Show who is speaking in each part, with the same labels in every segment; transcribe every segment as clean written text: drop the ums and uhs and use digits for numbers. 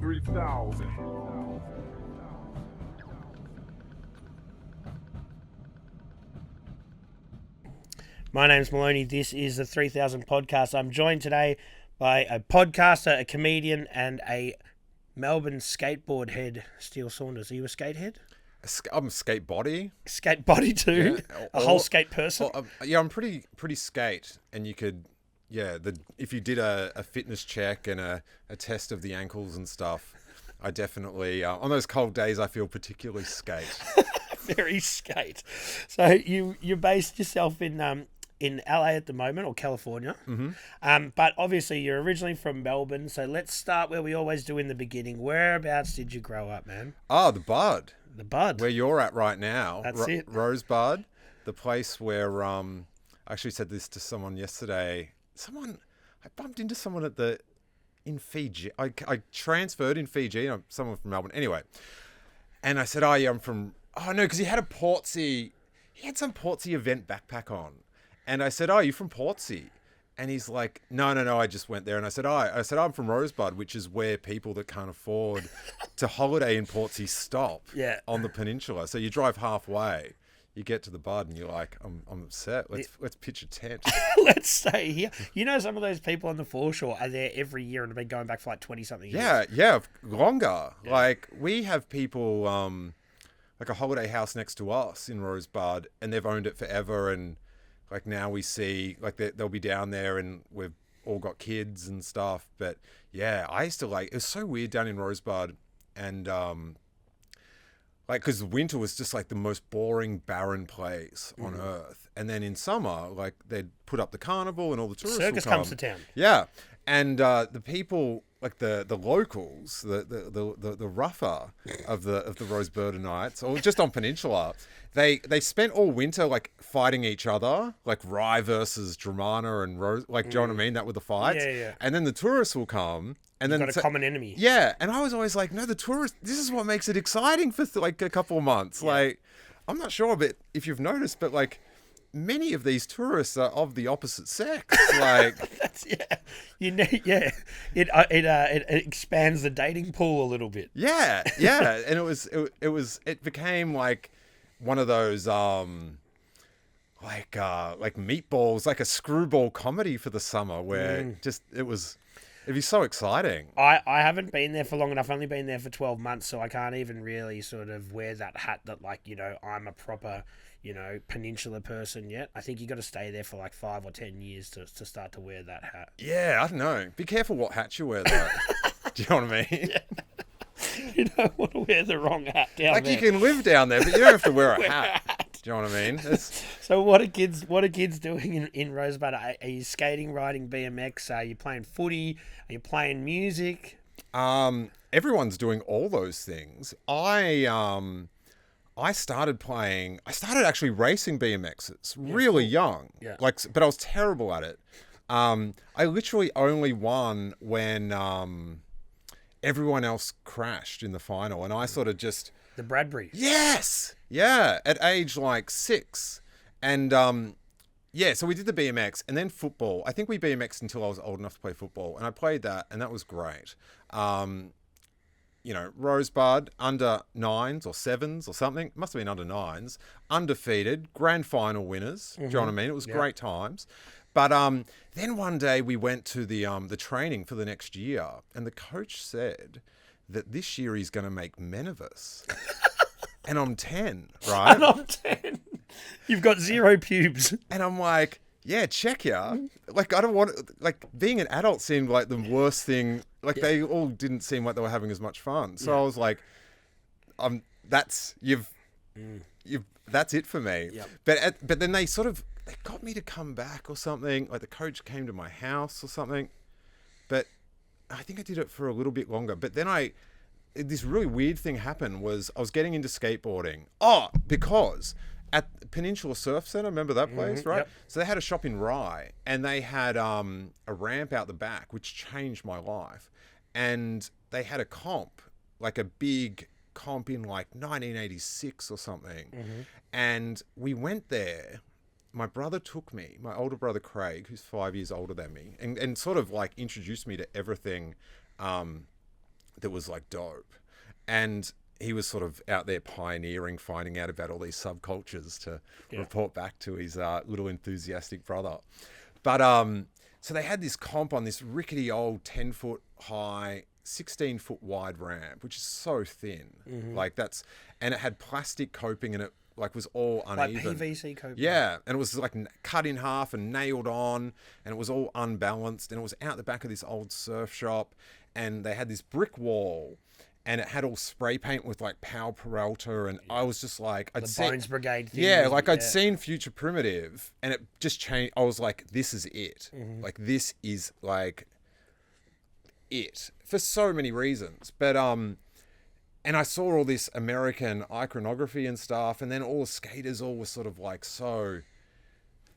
Speaker 1: 3000.
Speaker 2: My name's Maloney. This is the 3000 podcast. I'm joined today by a podcaster, a comedian, and a Melbourne skateboard head, Steele Saunders. Are you a skate head?
Speaker 3: I'm skate body.
Speaker 2: Skate body too?
Speaker 3: Yeah.
Speaker 2: A whole skate person?
Speaker 3: Yeah, I'm pretty skate, and you could, if you did a fitness check and a test of the ankles and stuff, I definitely on those cold days I feel particularly skate.
Speaker 2: Very skate. So you based yourself in LA at the moment, or California.
Speaker 3: Mm-hmm.
Speaker 2: But obviously you're originally from Melbourne. So let's start where we always do in the beginning. Whereabouts did you grow up, man?
Speaker 3: Oh, the Bud.
Speaker 2: The Bud.
Speaker 3: Where you're at right now.
Speaker 2: That's it.
Speaker 3: Rosebud, the place where I actually said this to someone yesterday. I bumped into someone in Fiji. I transferred in Fiji. Someone from Melbourne. Anyway, and I said, "Oh yeah, I'm from." Oh no, because he had some Portsea event backpack on, and I said, "Oh, you from Portsea?" And he's like, no, I just went there. And I said, I'm from Rosebud, which is where people that can't afford to holiday in Portsea stop on the peninsula. So you drive halfway, you get to the Bud, and you're like, I'm upset. Let's pitch a tent.
Speaker 2: Let's stay here. You know, some of those people on the foreshore are there every year and have been going back for like 20-something years.
Speaker 3: Yeah, longer. Yeah. Like, we have people, like a holiday house next to us in Rosebud, and they've owned it forever, and like now we see, like they'll be down there and we've all got kids and stuff. But yeah, I used to it was so weird down in Rosebud. And because winter was just like the most boring, barren place on earth. And then in summer, like they'd put up the carnival and all the tourists
Speaker 2: Circus
Speaker 3: will come.
Speaker 2: comes to town.
Speaker 3: Yeah. And the people, like the locals, the rougher of the Rosebudenites, or just on Peninsula, they spent all winter like fighting each other, like Rye versus Dramana and Rose, like do you know what I mean? That were the fights.
Speaker 2: Yeah.
Speaker 3: And then the tourists will come, and
Speaker 2: You've
Speaker 3: then
Speaker 2: got a common enemy.
Speaker 3: Yeah, and I was always like, no, the tourists. This is what makes it exciting for like a couple of months. Yeah. Like, I'm not sure, but if you've noticed, but like, many of these tourists are of the opposite sex. Like,
Speaker 2: it expands the dating pool a little bit.
Speaker 3: Yeah, and it became like one of those like meatballs, like a screwball comedy for the summer where it'd be so exciting.
Speaker 2: I haven't been there for long enough. I've only been there for 12 months, so I can't even really sort of wear that hat that, like, you know, I'm a proper, you know, peninsula person yet. I think you got to stay there for like 5 or 10 years to start to wear that hat.
Speaker 3: Yeah, I don't know. Be careful what hat you wear, though. Do you know what I mean?
Speaker 2: Yeah. You don't want to wear the wrong hat down there.
Speaker 3: Like, you can live down there, but you don't have to wear a hat. Do you know what I mean?
Speaker 2: So what are kids doing in Rosebud? Are you skating, riding BMX? Are you playing footy? Are you playing music?
Speaker 3: Everyone's doing all those things. I started actually racing BMXs really young. Yeah. But I was terrible at it. I literally only won when everyone else crashed in the final, and I sort of just...
Speaker 2: The Bradbury.
Speaker 3: Yes! Yeah, at age like 6. And so we did the BMX and then football. I think we BMXed until I was old enough to play football, and I played that, and that was great. You know, Rosebud, under 9s or 7s or something. Must have been under 9s. Undefeated, grand final winners. Do you know what I mean? It was great times. But then one day we went to the training for the next year, and the coach said that this year he's going to make men of us. And I'm 10, right?
Speaker 2: And I'm 10. You've got 0 pubes.
Speaker 3: And I'm like, yeah, check ya. Like, I don't want... Like, being an adult seemed like the worst thing. Like, they all didn't seem like they were having as much fun. So I was like, that's it for me. Yep. But then they got me to come back or something. Like, the coach came to my house or something. But I think I did it for a little bit longer. But then this really weird thing happened was I was getting into skateboarding. Oh, because at Peninsula Surf Centre, remember that place, right? Yep. So they had a shop in Rye, and they had a ramp out the back, which changed my life. And they had a comp, like a big comp in like 1986 or something. And we went there. My brother took me, my older brother Craig, who's 5 years older than me, and sort of like introduced me to everything that was like dope. And he was sort of out there pioneering, finding out about all these subcultures to report back to his little enthusiastic brother. But so they had this comp on this rickety old 10-foot high, 16-foot wide ramp, which is so thin. Like and it had plastic coping, and it like was all uneven.
Speaker 2: Like PVC coping.
Speaker 3: Yeah, and it was like cut in half and nailed on, and it was all unbalanced, and it was out the back of this old surf shop, and they had this brick wall, and it had all spray paint with like Pau Peralta, and I was just like, I'd seen
Speaker 2: Bones Brigade thing.
Speaker 3: Yeah, like I'd seen Future Primitive, and it just changed. I was like, this is it. Like this is like it for so many reasons. But and I saw all this American iconography and stuff, and then all the skaters all were sort of like so,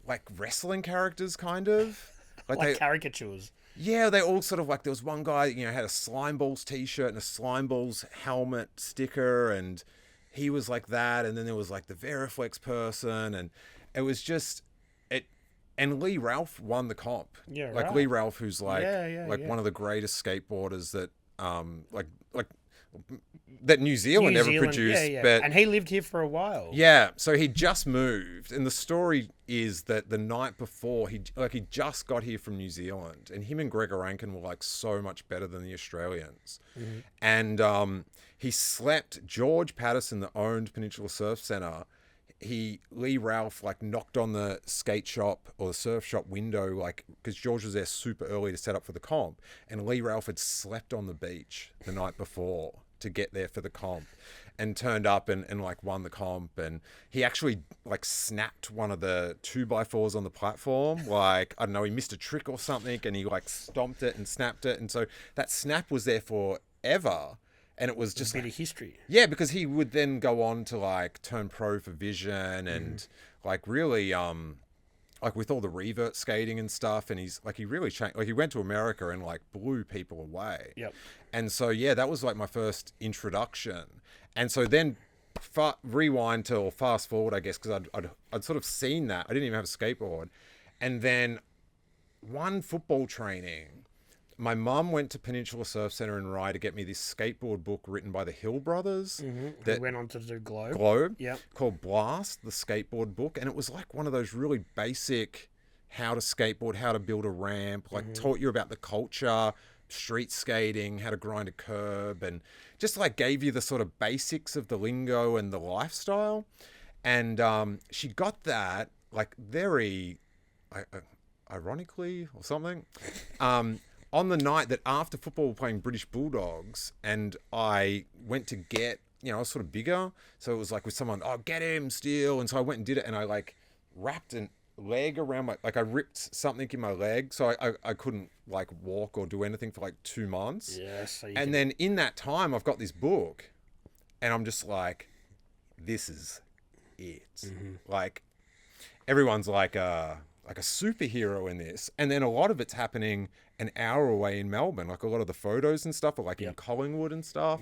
Speaker 3: like wrestling characters, kind of
Speaker 2: like caricatures.
Speaker 3: Yeah, they all sort of like, there was one guy, you know, had a Slime Balls t-shirt and a Slime Balls helmet sticker, and he was like that. And then there was like the Veriflex person, and it was just it. And Lee Ralph won the comp.
Speaker 2: Yeah,
Speaker 3: like
Speaker 2: right.
Speaker 3: Lee Ralph, who's like
Speaker 2: one
Speaker 3: of the greatest skateboarders that like that New Zealand ever produced. But
Speaker 2: and he lived here for a while.
Speaker 3: Yeah, so he just moved, and the story is that the night before he just got here from New Zealand, and him and Gregor Rankin were like so much better than the Australians, and he slept. George Patterson, that owned Peninsula Surf Centre, Lee Ralph like knocked on the skate shop or the surf shop window, like, because George was there super early to set up for the comp, and Lee Ralph had slept on the beach the night before to get there for the comp, and turned up and like won the comp. And he actually like snapped one of the 2x4s on the platform. Like, I don't know, he missed a trick or something, and he like stomped it and snapped it. And so that snap was there forever. And it was just
Speaker 2: a bit of history.
Speaker 3: Yeah, because he would then go on to like turn pro for Vision, and like really like with all the revert skating and stuff, and he really changed. Like, he went to America and like blew people away.
Speaker 2: Yep.
Speaker 3: And so yeah, that was like my first introduction. And so then rewind till fast forward, I guess, because I'd sort of seen that. I didn't even have a skateboard. And then one football training, my mum went to Peninsula Surf Centre in Rye to get me this skateboard book written by the Hill brothers.
Speaker 2: That went on to do Globe.
Speaker 3: Called Blast, the skateboard book. And it was like one of those really basic how to skateboard, how to build a ramp, like taught you about the culture, street skating, how to grind a curb, and just like gave you the sort of basics of the lingo and the lifestyle. And she got that like very ironically or something on the night that after football we were playing British Bulldogs, and I went to get, you know, I was sort of bigger, so it was like with someone, oh, get him, Steele. And so I went and did it, and I like wrapped an leg around my, like I ripped something in my leg, so I couldn't like walk or do anything for like 2 months.
Speaker 2: Yes.
Speaker 3: And then in that time I've got this book, and I'm just like, this is it. Like, everyone's like a superhero in this, and then a lot of it's happening an hour away in Melbourne. Like, a lot of the photos and stuff are like in Collingwood and stuff.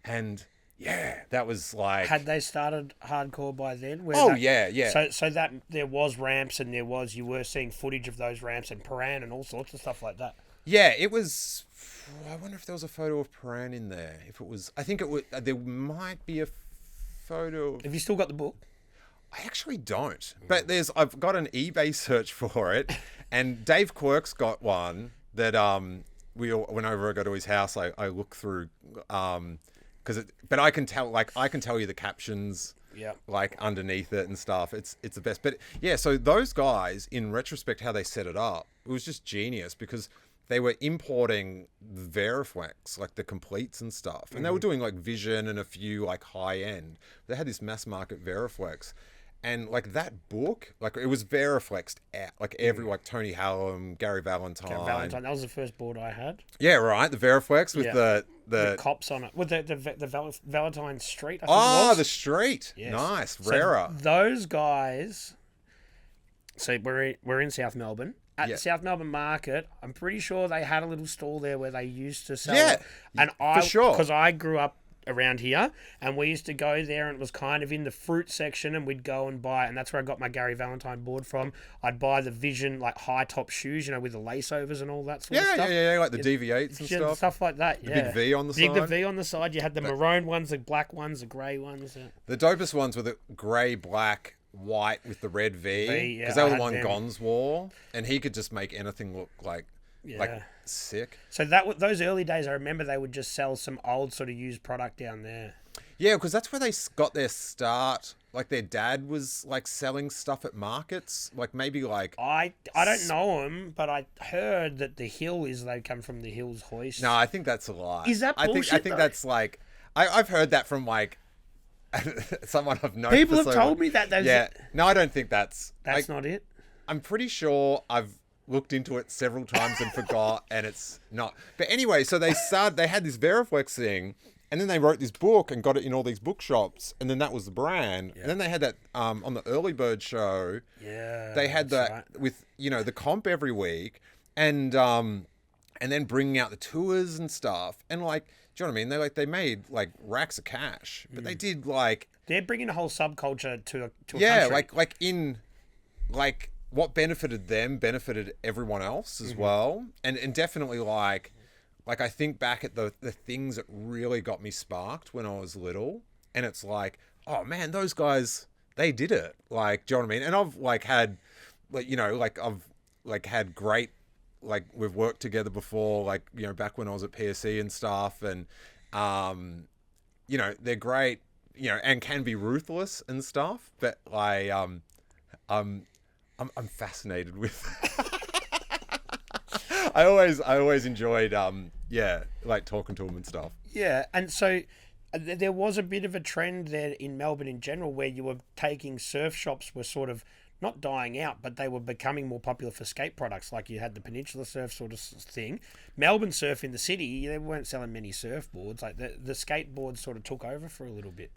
Speaker 3: And yeah, that was like...
Speaker 2: Had they started hardcore by then?
Speaker 3: Yeah.
Speaker 2: So that there was ramps, and you were seeing footage of those ramps and Paran and all sorts of stuff like that.
Speaker 3: Yeah, it was... I wonder if there was a photo of Paran in there. If it was... I think it would... There might be a photo of...
Speaker 2: Have you still got the book?
Speaker 3: I actually don't. But I've got an eBay search for it, and Dave Quirk's got one that whenever I go to his house, I look through, but I can tell you the captions, like underneath it and stuff. It's the best. But yeah, so those guys, in retrospect, how they set it up, it was just genius, because they were importing the Veriflex, like the completes and stuff, and they were doing like Vision and a few like high end. They had this mass market Veriflex. And like that book, like it was Veriflexed out, like like Tony Hallam, Gary Valentine.
Speaker 2: That was the first board I had.
Speaker 3: Yeah, right. The Veriflex with the
Speaker 2: cops on it, with the Valentine Street. I think
Speaker 3: it was.
Speaker 2: The
Speaker 3: street. Yes. Nice, rarer.
Speaker 2: So those guys. So we're in South Melbourne. At the South Melbourne Market, I'm pretty sure they had a little stall there where they used to sell it.
Speaker 3: And for sure,
Speaker 2: because I grew up around here, and we used to go there, and it was kind of in the fruit section, and we'd go and buy, and that's where I got my Gary Valentine board from. I'd buy the Vision like high top shoes, with the lace overs and all that sort of stuff.
Speaker 3: Yeah, like the DV8s and stuff
Speaker 2: like that. Yeah,
Speaker 3: big V on the side.
Speaker 2: The V on the side. You had the maroon ones, the black ones, the grey ones.
Speaker 3: The dopest ones were the grey, black, white with the red V, because they were the one Gons wore, and he could just make anything look like sick.
Speaker 2: So those early days, I remember they would just sell some old sort of used product down there.
Speaker 3: Yeah, because that's where they got their start. Like their dad was like selling stuff at markets, like maybe like
Speaker 2: I don't know him, but I heard that the Hill they come from the Hills Hoist.
Speaker 3: No, I think that's a lie.
Speaker 2: Is that bullshit?
Speaker 3: I think that's like I've heard that from like someone I've known.
Speaker 2: People have told me that.
Speaker 3: No, I don't think that's
Speaker 2: not it.
Speaker 3: I'm pretty sure I've looked into it several times and forgot, and it's not. But anyway, so they had this Veriflex thing, and then they wrote this book and got it in all these bookshops, and then that was the brand. Yeah. And then they had that on the Early Bird show.
Speaker 2: Yeah,
Speaker 3: they had that with the comp every week, and then bringing out the tours and stuff, and like. Do you know what I mean? They made like racks of cash, but they did like
Speaker 2: they're bringing a whole subculture to a
Speaker 3: country. like what benefited them benefited everyone else as well, and definitely like I think back at the things that really got me sparked when I was little, and it's like, oh man, those guys, they did it. Like, do you know what I mean? And I've like had I've had great. Like we've worked together before, like, back when I was at PSC and stuff, and, they're great, and can be ruthless and stuff, but I'm fascinated with, I always enjoyed, like talking to them and stuff.
Speaker 2: Yeah. And so there was a bit of a trend there in Melbourne in general, where you were taking surf shops were sort of, not dying out, but they were becoming more popular for skate products. Like you had the Peninsula Surf sort of thing. Melbourne Surf in the city, they weren't selling many surfboards. Like the skateboards sort of took over for a little bit.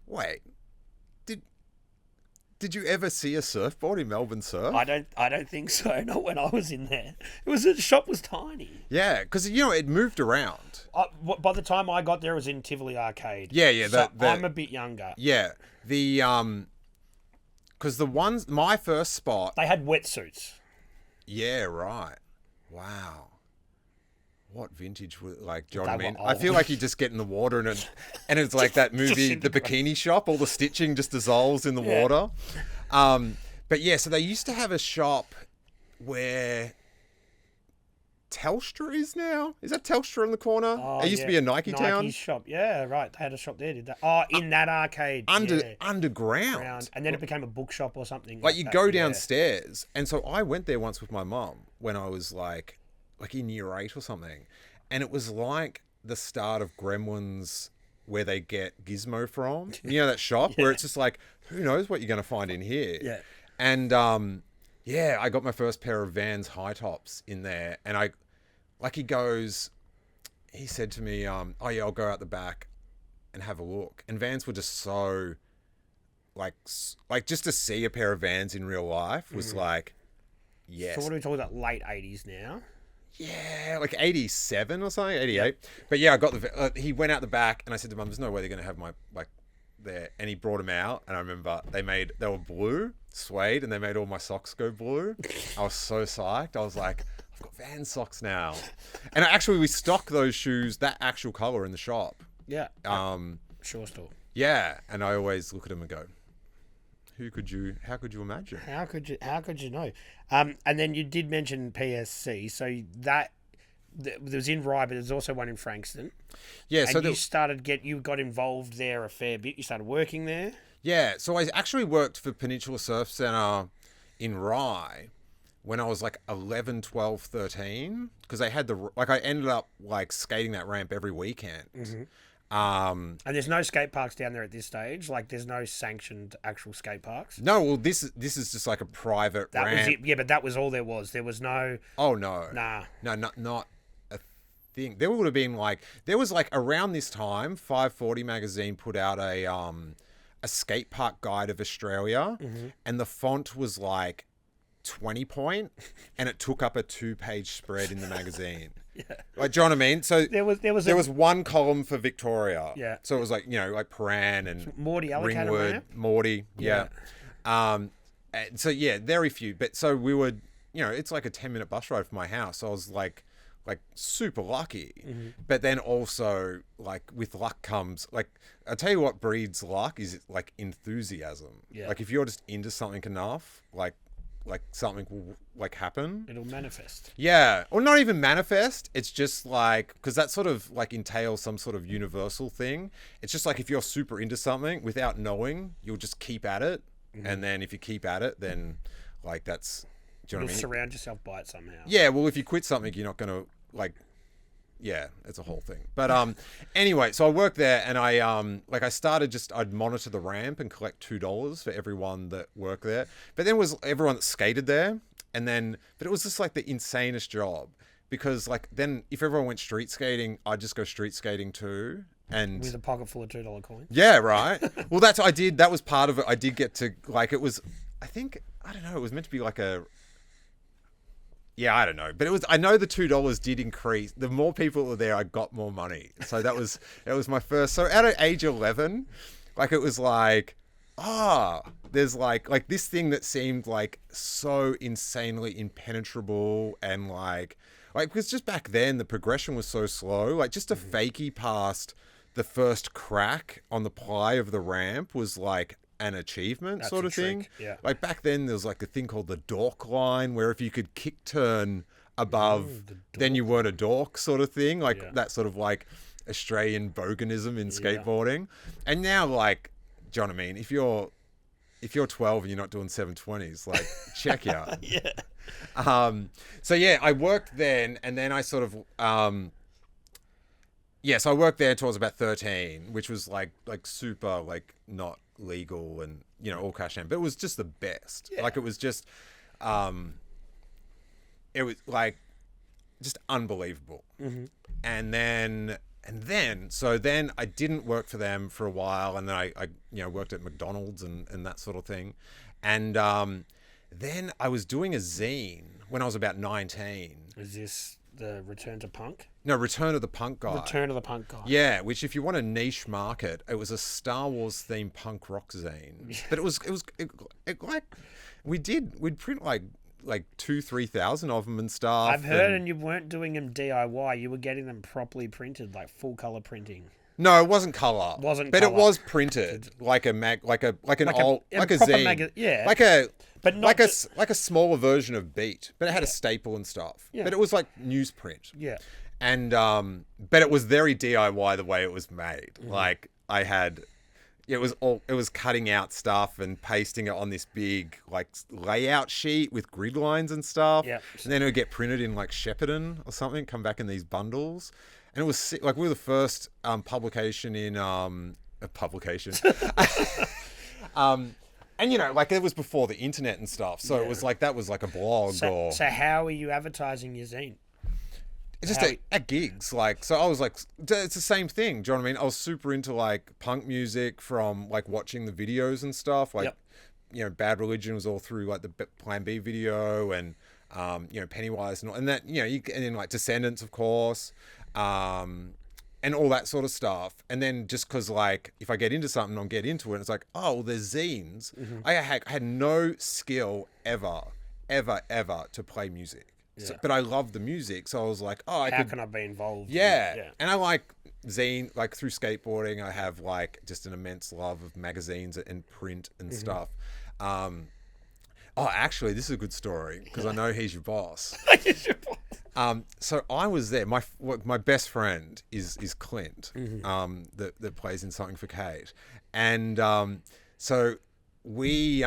Speaker 3: Wait, did you ever see a surfboard in Melbourne Surf?
Speaker 2: I don't think so. Not when I was in there. The shop was tiny.
Speaker 3: Yeah, because it moved around.
Speaker 2: By the time I got there, it was in Tivoli Arcade.
Speaker 3: Yeah.
Speaker 2: So I'm a bit younger.
Speaker 3: Yeah, because my first spot...
Speaker 2: They had wetsuits.
Speaker 3: Yeah, right. Wow. What vintage was... Like, do you know what I mean?
Speaker 2: Old.
Speaker 3: I feel like you just get in the water and it's like that movie, The Bikini Shop. All the stitching just dissolves in the water. But yeah, so they used to have a shop where... Telstra is now? Is that Telstra in the corner? It used to be a Nike town.
Speaker 2: Nike shop, yeah, right. They had a shop there, did they? Oh, in that arcade.
Speaker 3: Underground.
Speaker 2: And then it became a bookshop or something.
Speaker 3: Like you go downstairs. And so I went there once with my mum when I was like in year 8 or something. And it was like the start of Gremlins, where they get Gizmo from. That shop where it's just like, who knows what you're going to find in here?
Speaker 2: Yeah.
Speaker 3: And I got my first pair of Vans high tops in there, and he said to me, I'll go out the back and have a look. And Vans were just so, like just to see a pair of Vans in real life was like, yes.
Speaker 2: So what are we talking about, late 80s now?
Speaker 3: Yeah, like 87 or something, 88. Yeah. But yeah, I got he went out the back, and I said to Mum, there's no way they're going to have my, there, and he brought them out, and I remember they were blue, suede, and they made all my socks go blue. I was so psyched. I was like, I've got Vans socks now. And we stock those shoes, that actual color, in the shop.
Speaker 2: Yeah. Sure store.
Speaker 3: Yeah, and I always look at them and go, how could you imagine?
Speaker 2: How could you know? And then you did mention PSC, so that there was in Rye, but there's also one in Frankston.
Speaker 3: Yeah,
Speaker 2: and so you got involved there a fair bit. You started working there.
Speaker 3: Yeah, so I actually worked for Peninsula Surf Centre in Rye when I was like 11, 12, 13, because I ended up like skating that ramp every weekend.
Speaker 2: Mm-hmm. And there's no skate parks down there at this stage. Like, there's no sanctioned actual skate parks.
Speaker 3: No, well, this is just like a private ramp.
Speaker 2: That was it. Yeah, but that was all there was. There was no.
Speaker 3: Oh no.
Speaker 2: Nah.
Speaker 3: No, not a thing. There would have been around this time, 540 magazine put out a skate park guide of Australia,
Speaker 2: mm-hmm.
Speaker 3: and the font was like 20 point, and it took up a 2-page spread in the magazine. Yeah. Like, do you know what I mean? So there was one column for Victoria.
Speaker 2: Yeah.
Speaker 3: So it was like, like Paran and
Speaker 2: Morty allocated
Speaker 3: Ringwood,
Speaker 2: ramp?
Speaker 3: Morty. Yeah. And so yeah, very few. But so we would, it's like a 10-minute bus ride from my house. So I was like super lucky. Mm-hmm. But then also, like, with luck comes, like, I'll tell you what breeds luck is like enthusiasm. Yeah. Like, if you're just into something enough, like something will like happen.
Speaker 2: It'll manifest.
Speaker 3: Yeah. Or not even manifest. It's just like, because that sort of like entails some sort of universal thing. It's just like, if you're super into something without knowing, you'll just keep at it. Mm-hmm. And then if you keep at it, then like that's, do you know what I mean?
Speaker 2: Surround yourself by it somehow.
Speaker 3: Yeah. Well, if you quit something, you're not going to like, yeah, it's a whole thing. But anyway, so I worked there, and I started I'd monitor the ramp and collect $2 for everyone that worked there. But then was everyone that skated there, but it was just like the insanest job, because like then if everyone went street skating, I'd just go street skating too. And
Speaker 2: with a pocket full of $2 coins.
Speaker 3: Yeah, right. Well, that's what I did. That was part of it. I did get to like, it was, I think, I don't know, it was meant to be like a. Yeah, I don't know. But I know the $2 did increase. The more people were there, I got more money. So that was my first. So at age 11, like, it was like, there's like this thing that seemed like so insanely impenetrable, and like, because just back then the progression was so slow, like just a fakie past the first crack on the ply of the ramp was like an achievement. That's sort of thing.
Speaker 2: Yeah.
Speaker 3: Like back then there was like a thing called the dork line, where if you could kick turn above, then you weren't a dork, sort of thing. Like that sort of like Australian boganism in skateboarding. And now, like, do you know what I mean? If you're 12 and you're not doing 720s, like, check out.
Speaker 2: Yeah.
Speaker 3: So yeah, I worked then, and then I sort of so I worked there until I was about 13, which was like super like not legal and all cash in, but it was just the best. Like, it was just it was like just unbelievable. Mm-hmm. And then I didn't work for them for a while, and then I worked at McDonald's and that sort of thing. And then I was doing a zine when I was about 19.
Speaker 2: Is this the Return to Punk?
Speaker 3: No, Return of the Punk Guy.
Speaker 2: Return of the Punk Guy.
Speaker 3: Yeah, which, if you want a niche market, it was a Star Wars themed punk rock zine. But it like we'd print like 2,000-3,000 of them and stuff.
Speaker 2: I've heard, and you weren't doing them DIY. You were getting them properly printed, like full color printing.
Speaker 3: No, it wasn't color. But it was printed like a zine,
Speaker 2: but not
Speaker 3: like a smaller version of Beat, but it had a staple and stuff. Yeah. But it was like newsprint.
Speaker 2: Yeah.
Speaker 3: And but it was very DIY the way it was made. Mm-hmm. Like, I had, it was cutting out stuff and pasting it on this big like layout sheet with grid lines and stuff.
Speaker 2: Yeah.
Speaker 3: And then it would get printed in like Shepparton or something, come back in these bundles. And it was like, we were the first publication in a publication. And like, it was before the internet and stuff. So it was like, that was like a blog.
Speaker 2: So how are you advertising your zine?
Speaker 3: It's just at gigs. Like, so I was like, it's the same thing. Do you know what I mean? I was super into like punk music from like watching the videos and stuff. Like, Bad Religion was all through like the Plan B video, and Pennywise and that, and then like Descendants, of course. And all that sort of stuff. And then just because, like, if I get into something, I'll get into it. And it's like, oh, there's zines. Mm-hmm. I had no skill ever to play music. Yeah. So, but I loved the music. So I was like, oh,
Speaker 2: how can I be involved?
Speaker 3: Yeah. And I like zine, like through skateboarding, I have like just an immense love of magazines and print and stuff. Actually, this is a good story, because I know he's your boss.
Speaker 2: He's your boss.
Speaker 3: So I was there. My best friend is Clint, that plays in Something for Kate, and so we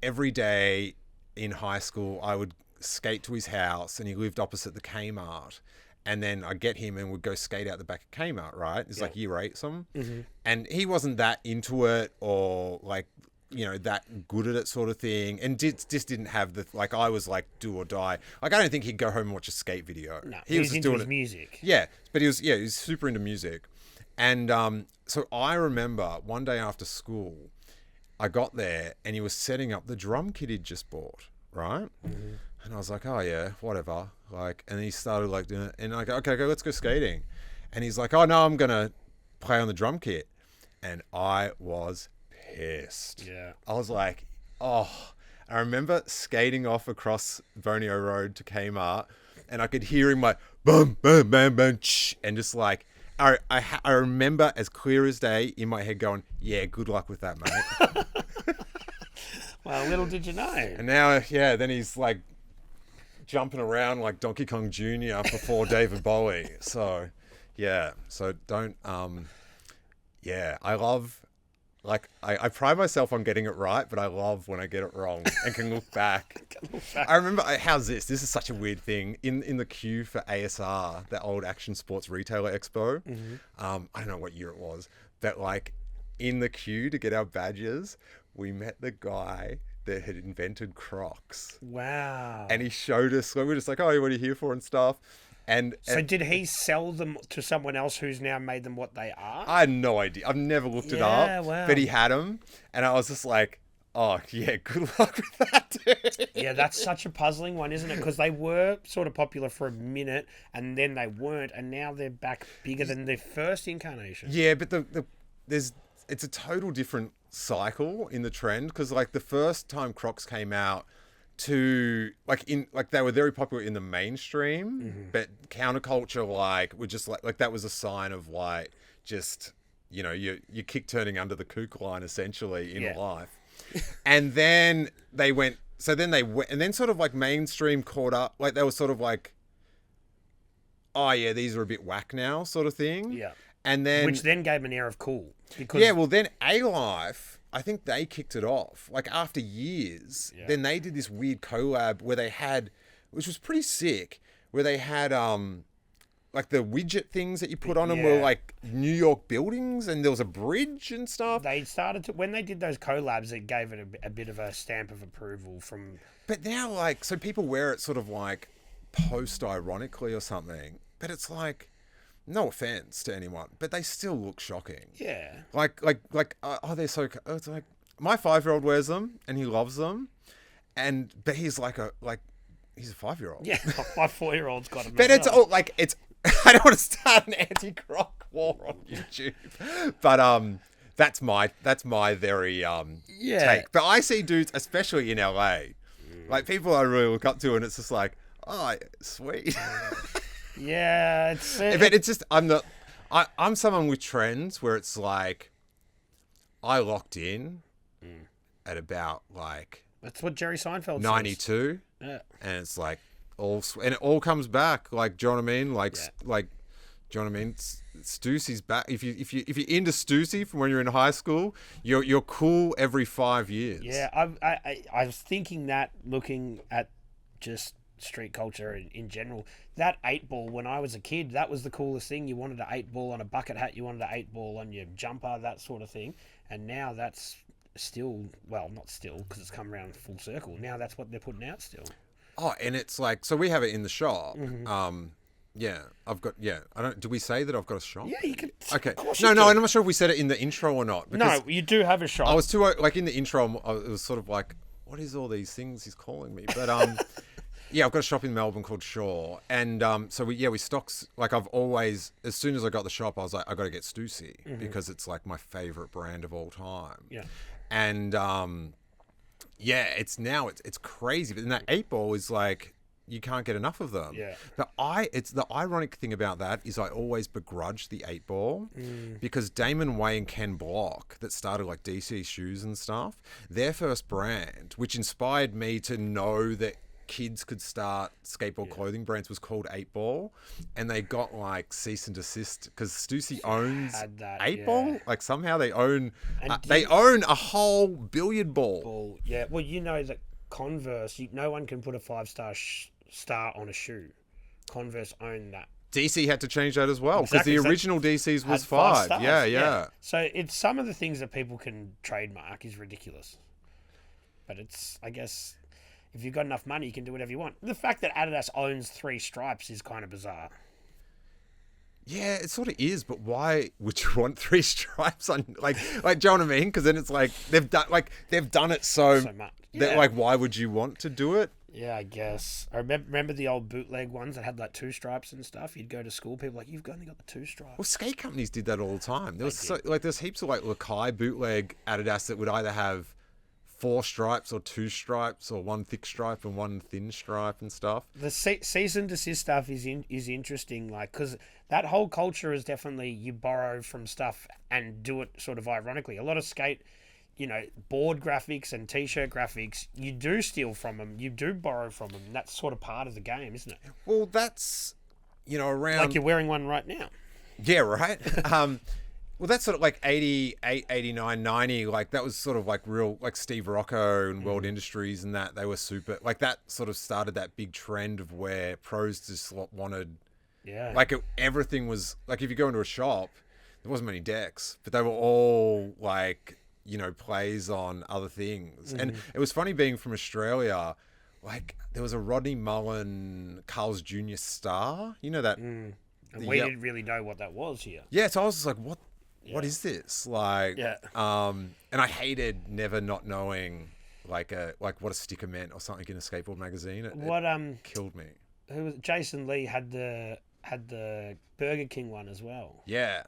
Speaker 3: every day in high school I would skate to his house, and he lived opposite the Kmart, and then I'd get him and we'd go skate out the back of Kmart. Right, it's like year 8 something, and he wasn't that into it or like, that good at it sort of thing, and just didn't have the, like, I was like do or die. Like, I don't think he'd go home and watch a skate video.
Speaker 2: No, he was just
Speaker 3: into
Speaker 2: doing
Speaker 3: his
Speaker 2: music.
Speaker 3: Yeah, but he was super into music. And so I remember one day after school, I got there and he was setting up the drum kit he'd just bought, right? And I was like, oh yeah, whatever. Like, and he started like doing it, and I go, okay, let's go skating. And he's like, oh no, I'm gonna play on the drum kit. And I was pissed.
Speaker 2: Yeah.
Speaker 3: I was like, oh. I remember skating off across Borneo Road to Kmart, and I could hear him like, boom, boom, boom, boom, and just like, I remember as clear as day in my head going, yeah, good luck with that, mate.
Speaker 2: Well, little did you know.
Speaker 3: And now, yeah, then he's like jumping around like Donkey Kong Jr. before David Bowie. So, yeah. So don't, yeah, I love, like, I pride myself on getting it right, but I love when I get it wrong and can look back. I remember, how's this? This is such a weird thing. In the queue for ASR, the old Action Sports Retailer Expo, I don't know what year it was, but like in the queue to get our badges, we met the guy that had invented Crocs.
Speaker 2: Wow.
Speaker 3: And he showed us, we were just like, oh, what are you here for and stuff.
Speaker 2: So did he sell them to someone else who's now made them what they are?
Speaker 3: I had no idea. I've never looked it up.
Speaker 2: Wow.
Speaker 3: But he had them. And I was just like, oh, yeah, good luck with that, dude.
Speaker 2: Yeah, that's such a puzzling one, isn't it? Because they were sort of popular for a minute, and then they weren't, and now they're back bigger than their first incarnation.
Speaker 3: Yeah, but it's a total different cycle in the trend. Because, like, the first time Crocs came out, they were very popular in the mainstream, but counterculture were just like that was a sign of like just you kick turning under the kook line essentially in life. And then and then sort of like mainstream caught up, like they were sort of like, oh yeah, these are a bit whack now sort of thing.
Speaker 2: Yeah.
Speaker 3: And then
Speaker 2: which then gave an air of cool because
Speaker 3: then A-Life, I think they kicked it off. Like after years, then they did this weird collab where they had, which was pretty sick, where they had like the widget things that you put on them were like New York buildings, and there was a bridge and stuff.
Speaker 2: They started to, when they did those collabs, it gave it a bit of a stamp of approval from.
Speaker 3: But now, like, so people wear it sort of like post-ironically or something, but it's like, no offense to anyone, but they still look shocking.
Speaker 2: Yeah.
Speaker 3: Like, they're so. It's like my 5-year-old wears them and he loves them, but he's he's a 5-year-old.
Speaker 2: Yeah, my 4-year-old's got them.
Speaker 3: But it's all like it's. I don't want to start an anti-croc war on YouTube, but that's my very take. But I see dudes, especially in LA, like people I really look up to, and it's just like, oh, sweet.
Speaker 2: Yeah,
Speaker 3: but it's just I'm someone with trends where it's like I locked in at about like
Speaker 2: that's what Jerry Seinfeld
Speaker 3: 92,
Speaker 2: says.
Speaker 3: and it's like and it all comes back. Like, do you know what I mean? Like, do you know what I mean? Stussy's back. If you're into Stussy from when you're in high school, you're cool every 5 years.
Speaker 2: Yeah, I was thinking that looking at just street culture in general. That 8-ball when I was a kid, that was the coolest thing. You wanted an 8-ball on a bucket hat, you wanted an 8-ball on your jumper, that sort of thing. And now that's still, well, not still, because it's come around full circle. Now that's what they're putting out still.
Speaker 3: Oh, and it's like, so we have it in the shop. Yeah, I've got, do we say that I've got a shop?
Speaker 2: Yeah, you can.
Speaker 3: Okay. No, I'm not sure if we said it in the intro or not.
Speaker 2: No, you do have a shop.
Speaker 3: I was too, like, in the intro, it was sort of like, what is all these things he's calling me? But, yeah, I've got a shop in Melbourne called Shaw. And so we stock, like I've always, as soon as I got the shop, I was like, I got to get Stussy because it's like my favorite brand of all time.
Speaker 2: Yeah.
Speaker 3: And, it's crazy. But then that 8-ball is like, you can't get enough of them.
Speaker 2: Yeah.
Speaker 3: But it's the ironic thing about that is I always begrudge the 8-ball because Damon Way and Ken Block that started like DC Shoes and stuff, their first brand, which inspired me to know that kids could start skateboard clothing brands, was called 8-ball, and they got like cease and desist because Stussy owns 8-ball. Like somehow they own a whole billiard ball.
Speaker 2: Yeah, well, you know that Converse, no one can put a 5-star star on a shoe. Converse own that.
Speaker 3: DC had to change that as well because the original DC's was
Speaker 2: 5.
Speaker 3: 5. Yeah.
Speaker 2: So it's some of the things that people can trademark is ridiculous. But it's, I guess, if you've got enough money, you can do whatever you want. The fact that Adidas owns 3 stripes is kind of bizarre.
Speaker 3: Yeah, it sort of is, but why would you want 3 stripes on like do you know what I mean? Because then it's like they've done it so
Speaker 2: much.
Speaker 3: that
Speaker 2: Yeah.
Speaker 3: like why would you want to do it?
Speaker 2: Yeah, I guess. I remember the old bootleg ones that had like 2 stripes and stuff. You'd go to school, people were like, you've only got the 2 stripes.
Speaker 3: Well, skate companies did that all the time. There was there's heaps of like Lakai bootleg Adidas that would either have 4 stripes or 2 stripes or 1 thick stripe and 1 thin stripe and stuff.
Speaker 2: The cease and desist stuff is interesting, like, because that whole culture is definitely you borrow from stuff and do it sort of ironically. A lot of skate, board graphics and t-shirt graphics, you do steal from them, you do borrow from them. That's sort of part of the game, isn't it?
Speaker 3: Well, that's around
Speaker 2: Like you're wearing one right now.
Speaker 3: Yeah, right. Well, that's sort of like 88, 89, 90. Like that was sort of like real, like Steve Rocco and World Industries and that they were super. Like that sort of started that big trend of where pros just wanted.
Speaker 2: Yeah.
Speaker 3: Like everything was like if you go into a shop, there wasn't many decks, but they were all like plays on other things. And it was funny being from Australia. Like there was a Rodney Mullen Carl's Jr. star. You know that.
Speaker 2: And we didn't really know what that was here.
Speaker 3: Yeah, so I was just like, what is this? Like,
Speaker 2: Yeah.
Speaker 3: And I hated never not knowing like what a sticker meant or something in a skateboard magazine. It killed me.
Speaker 2: Who was Jason Lee had the Burger King one as well.
Speaker 3: Yeah.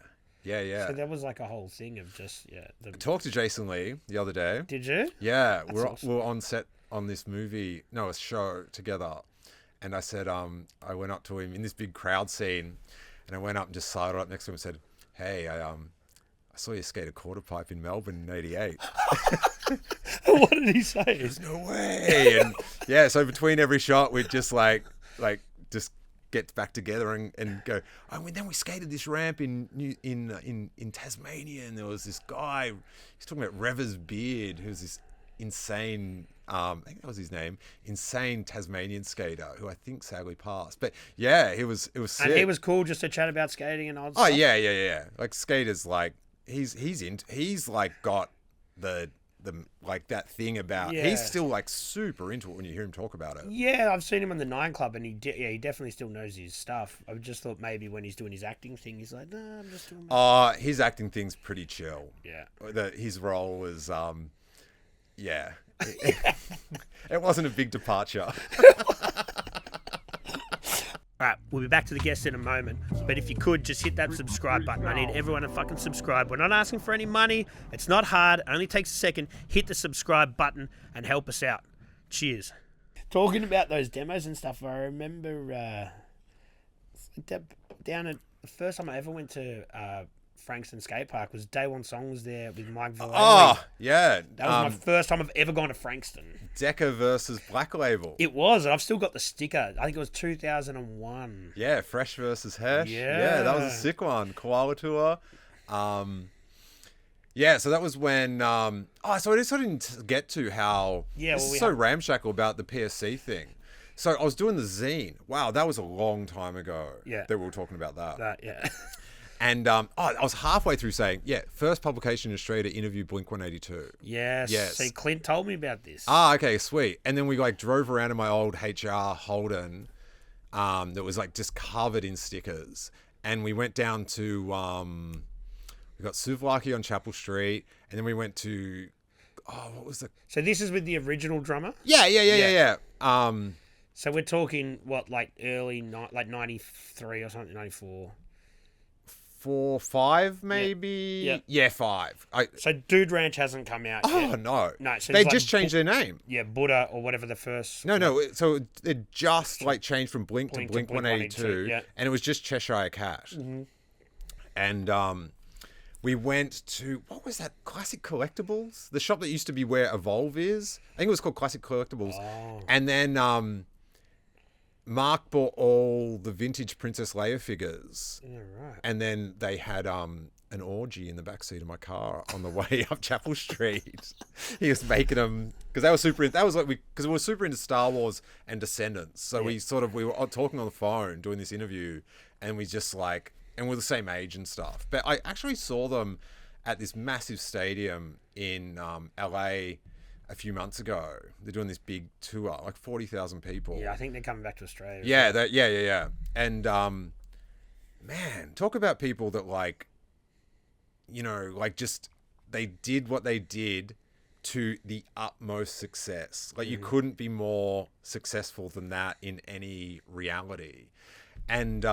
Speaker 2: So that was like a whole thing of just
Speaker 3: I talked to Jason Lee the other day.
Speaker 2: Did you?
Speaker 3: Yeah,
Speaker 2: Awesome.
Speaker 3: we were on set on this movie, a show together, and I said I went up to him in this big crowd scene, and I went up and just sidled up next to him and said, "Hey, I saw you skate a quarter pipe in Melbourne in '88."
Speaker 2: What did he say?
Speaker 3: There's no way. And yeah, so between every shot, we'd just like just get back together and go. Oh, and then we skated this ramp in Tasmania, and there was this guy. He's talking about Rever's Beard, who's this insane. I think that was his name. Insane Tasmanian skater who I think sadly passed. But yeah, it was sick.
Speaker 2: And he was cool just to chat about skating and all that
Speaker 3: Oh
Speaker 2: stuff.
Speaker 3: yeah. Like skaters, like he's like got the like that thing about.
Speaker 2: Yeah.
Speaker 3: He's still like super into it when you hear him talk about it.
Speaker 2: Yeah, I've seen him on the 9 Club, and he definitely still knows his stuff. I just thought maybe when he's doing his acting thing, he's like, nah, I'm just doing my...
Speaker 3: His acting thing's pretty chill.
Speaker 2: Yeah.
Speaker 3: His role was yeah. It wasn't a big departure.
Speaker 2: All right, we'll be back to the guests in a moment. But if you could, just hit that subscribe button. I need everyone to fucking subscribe. We're not asking for any money. It's not hard. It only takes a second. Hit the subscribe button and help us out. Cheers. Talking about those demos and stuff, I remember down at the first time I ever went to Frankston Skate Park was Day One Song was there with Mike Valleri.
Speaker 3: Oh, yeah.
Speaker 2: That was my first time I've ever gone to Frankston.
Speaker 3: Decca versus Black Label.
Speaker 2: It was, and I've still got the sticker. I think it was 2001.
Speaker 3: Yeah, Fresh versus Hesh.
Speaker 2: Yeah.
Speaker 3: That was a sick one. Koala Tour. Yeah, so that was when... so I just sort of didn't get to how...
Speaker 2: Yeah,
Speaker 3: this is so ramshackle about the PSC thing. So I was doing the zine. Wow, that was a long time ago that we were talking about that.
Speaker 2: Yeah.
Speaker 3: And I was halfway through saying, first publication in Australia to interview Blink-182.
Speaker 2: Yes. See, Clint told me about this.
Speaker 3: Okay, sweet. And then we drove around in my old HR Holden that was just covered in stickers. And we went down to, we got Souvlaki on Chapel Street. And then we went to, what was the...
Speaker 2: So this is with the original drummer?
Speaker 3: Yeah.
Speaker 2: So we're talking, early, 93 or something, 94.
Speaker 3: 4, 5 maybe.
Speaker 2: Yeah.
Speaker 3: Yeah, 5.
Speaker 2: So Dude Ranch hasn't come out yet.
Speaker 3: Oh no.
Speaker 2: No, so
Speaker 3: they just changed their name.
Speaker 2: Yeah, Buddha or whatever the first.
Speaker 3: No. So it just changed from Blink to Blink 182,
Speaker 2: yeah.
Speaker 3: and it was just Cheshire Cash.
Speaker 2: Mm-hmm.
Speaker 3: And we went to what was that? Classic Collectibles, the shop that used to be where Evolve is. I think it was called Classic Collectibles.
Speaker 2: Oh.
Speaker 3: And then Mark bought all the vintage Princess Leia figures.
Speaker 2: Yeah, right.
Speaker 3: And then they had an orgy in the backseat of my car on the way up Chapel Street. He was making them because they were super. That was because we were super into Star Wars and Descendants. So we were talking on the phone doing this interview, and we just and we're the same age and stuff. But I actually saw them at this massive stadium in LA. A few months ago, they're doing this big tour, 40,000 people.
Speaker 2: Yeah, I think they're coming back to Australia.
Speaker 3: Yeah, yeah. And man, talk about people that like, you know, like just they did what they did to the utmost success. Like you couldn't be more successful than that in any reality. And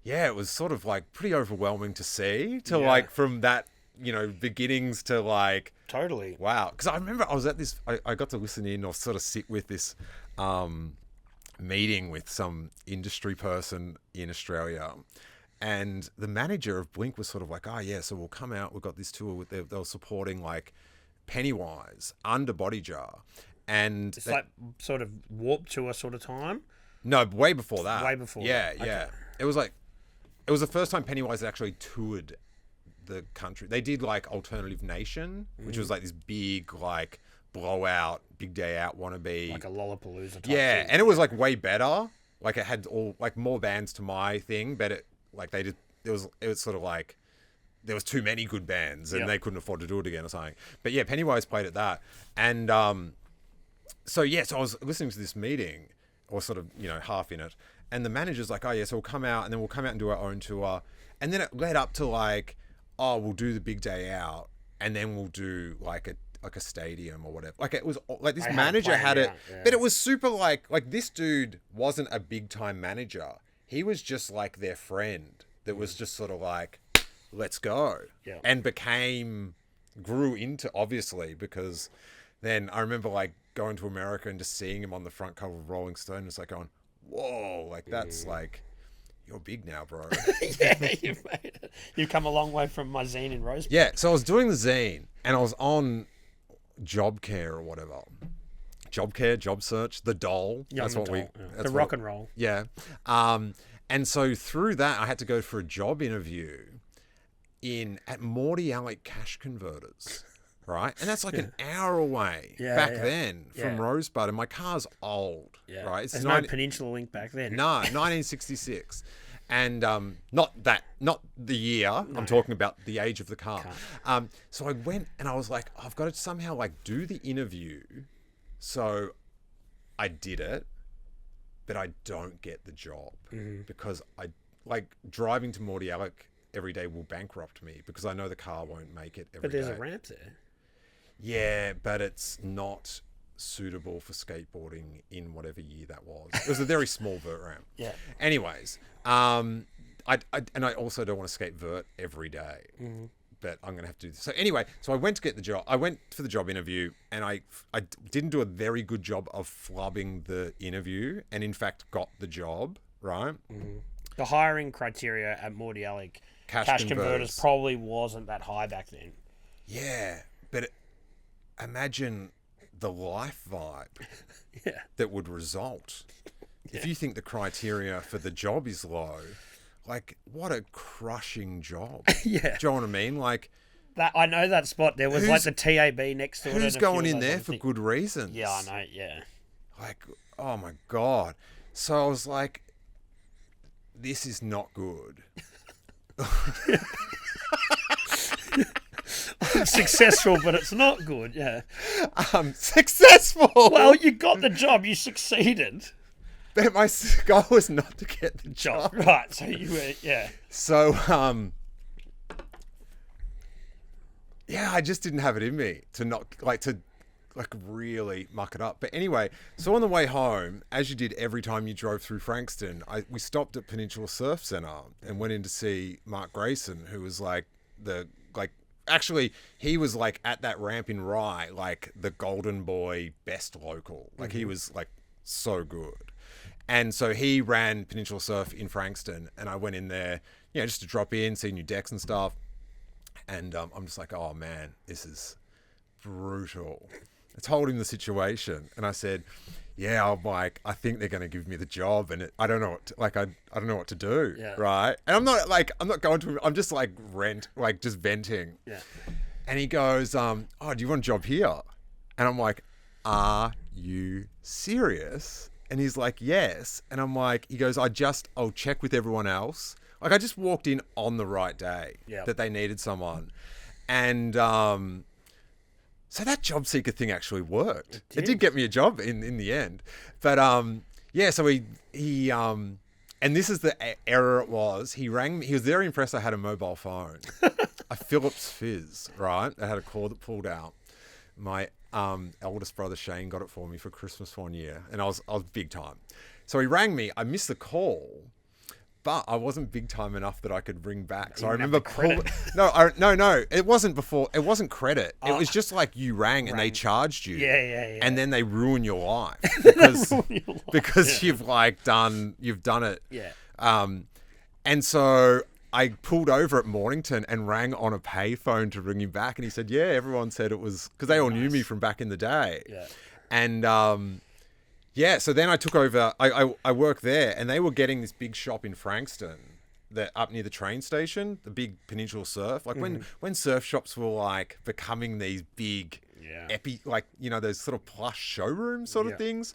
Speaker 3: yeah, it was sort of like pretty overwhelming to see, to like from that, you know, beginnings to like
Speaker 2: Totally.
Speaker 3: wow. Because I remember I was at this, I got to listen in or sort of sit with this meeting with some industry person in Australia. And the manager of Blink was sort of like, oh yeah, so we'll come out. We've got this tour with they were supporting like Pennywise, Under Body Jar, and
Speaker 2: It's like sort of Warped Tour sort of time.
Speaker 3: no, way before that.
Speaker 2: Way before
Speaker 3: Yeah,
Speaker 2: that.
Speaker 3: yeah.
Speaker 2: Okay.
Speaker 3: It was like it was the first time Pennywise had actually toured the country. They did like Alternative Nation, which was like this big like blowout, big day out wannabe.
Speaker 2: Like a Lollapalooza type
Speaker 3: Yeah,
Speaker 2: thing.
Speaker 3: and it was like way better. Like it had all like more bands to my thing, but it like they did. It was sort of like there was too many good bands and they couldn't afford to do it again or something. But yeah, Pennywise played at that, and so yeah, so I was listening to this meeting or sort of you know half in it, and the manager's like, oh yeah, so we'll come out and then we'll come out and do our own tour, and then it led up to like, oh we'll do the big day out, and then we'll do like a stadium or whatever. Like it was like this manager had it, but it was super like this dude wasn't a big time manager. He was just like their friend that was just sort of like, let's go.
Speaker 2: Yeah.
Speaker 3: And grew into, obviously, because then I remember like going to America and just seeing him on the front cover of Rolling Stone. It's like going, whoa, like that's like, you're big now, bro.
Speaker 2: Yeah, you've made it. You've come a long way from my zine in Rosebud.
Speaker 3: Yeah. So I was doing the zine and I was on Job Care or whatever. Job Care, Job Search, The Dole.
Speaker 2: That's what we...
Speaker 3: That's
Speaker 2: the rock and roll.
Speaker 3: Yeah. And so through that, I had to go for a job interview at Morty Alec Cash Converters, right? And that's like an hour away back then from Rosebud, and my car's old, right? It's
Speaker 2: There's no Peninsula Link back then.
Speaker 3: No, 1966. And not the year. I'm talking about the age of the car. So I went and I was like, I've got to somehow like do the interview. So I did it, but I don't get the job because I like driving to Morty Alec every day will bankrupt me because I know the car won't make it every day.
Speaker 2: But there's a ramp there.
Speaker 3: Yeah, but it's not suitable for skateboarding in whatever year that was. It was a very small vert ramp.
Speaker 2: Yeah.
Speaker 3: Anyways, I also don't want to skate vert every day. But I'm going to have to do this. So anyway, so I went to get the job. I went for the job interview and I didn't do a very good job of flubbing the interview and in fact got the job, right?
Speaker 2: The hiring criteria at Morty Alec Cash Converters probably wasn't that high back then.
Speaker 3: Yeah, but imagine the life vibe that would result. If you think the criteria for the job is low, like what a crushing job. Do you know what I mean? Like
Speaker 2: that, I know that spot. There was like the TAB next to it.
Speaker 3: Who's going in there for good reasons?
Speaker 2: Yeah, I know. Yeah.
Speaker 3: Like, oh my God. So I was like, this is not good.
Speaker 2: I'm successful, but it's not good. Yeah.
Speaker 3: I'm successful.
Speaker 2: Well, you got the job. You succeeded.
Speaker 3: But my goal was not to get the job.
Speaker 2: Right. So you were,
Speaker 3: So, yeah, I just didn't have it in me to really muck it up. But anyway, so on the way home, as you did every time you drove through Frankston, we stopped at Peninsula Surf Centre and went in to see Mark Grayson, who was actually, he was like at that ramp in Rye, like the golden boy best local. Like he was like so good. And so he ran Peninsula Surf in Frankston and I went in there, just to drop in, see new decks and stuff. And I'm just like, oh man, this is brutal. I told him the situation and I said, I'm like, I think they're going to give me the job and I don't know what I don't know what to do.
Speaker 2: Yeah.
Speaker 3: Right. And I'm not going to him. I'm just like just venting.
Speaker 2: Yeah.
Speaker 3: And he goes, do you want a job here? And I'm like, are you serious? And he's like, yes. And I'm like, he goes, I'll check with everyone else. Like I just walked in on the right day that they needed someone. And, so that job seeker thing actually worked. It did get me a job in the end. But, so he And this is the error it was. He rang me. He was very impressed I had a mobile phone. A Philips Fizz, right? I had a cord that pulled out. My eldest brother Shane got it for me for Christmas one year, and I was big time. So he rang me. I missed the call, but I wasn't big time enough that I could ring back. So I remember No. It wasn't before. It wasn't credit. It was just like you rang and they charged you.
Speaker 2: Yeah.
Speaker 3: And then they ruin your life because you've done it.
Speaker 2: Yeah.
Speaker 3: And so I pulled over at Mornington and rang on a payphone to ring him back, and he said, "Yeah, everyone said it was," because they all knew me from back in the day.
Speaker 2: Yeah.
Speaker 3: And yeah, so then I took over. I worked there, and they were getting this big shop in Frankston, that up near the train station, the big Peninsula Surf. Like when surf shops were like becoming these big, those sort of plush showroom sort of things.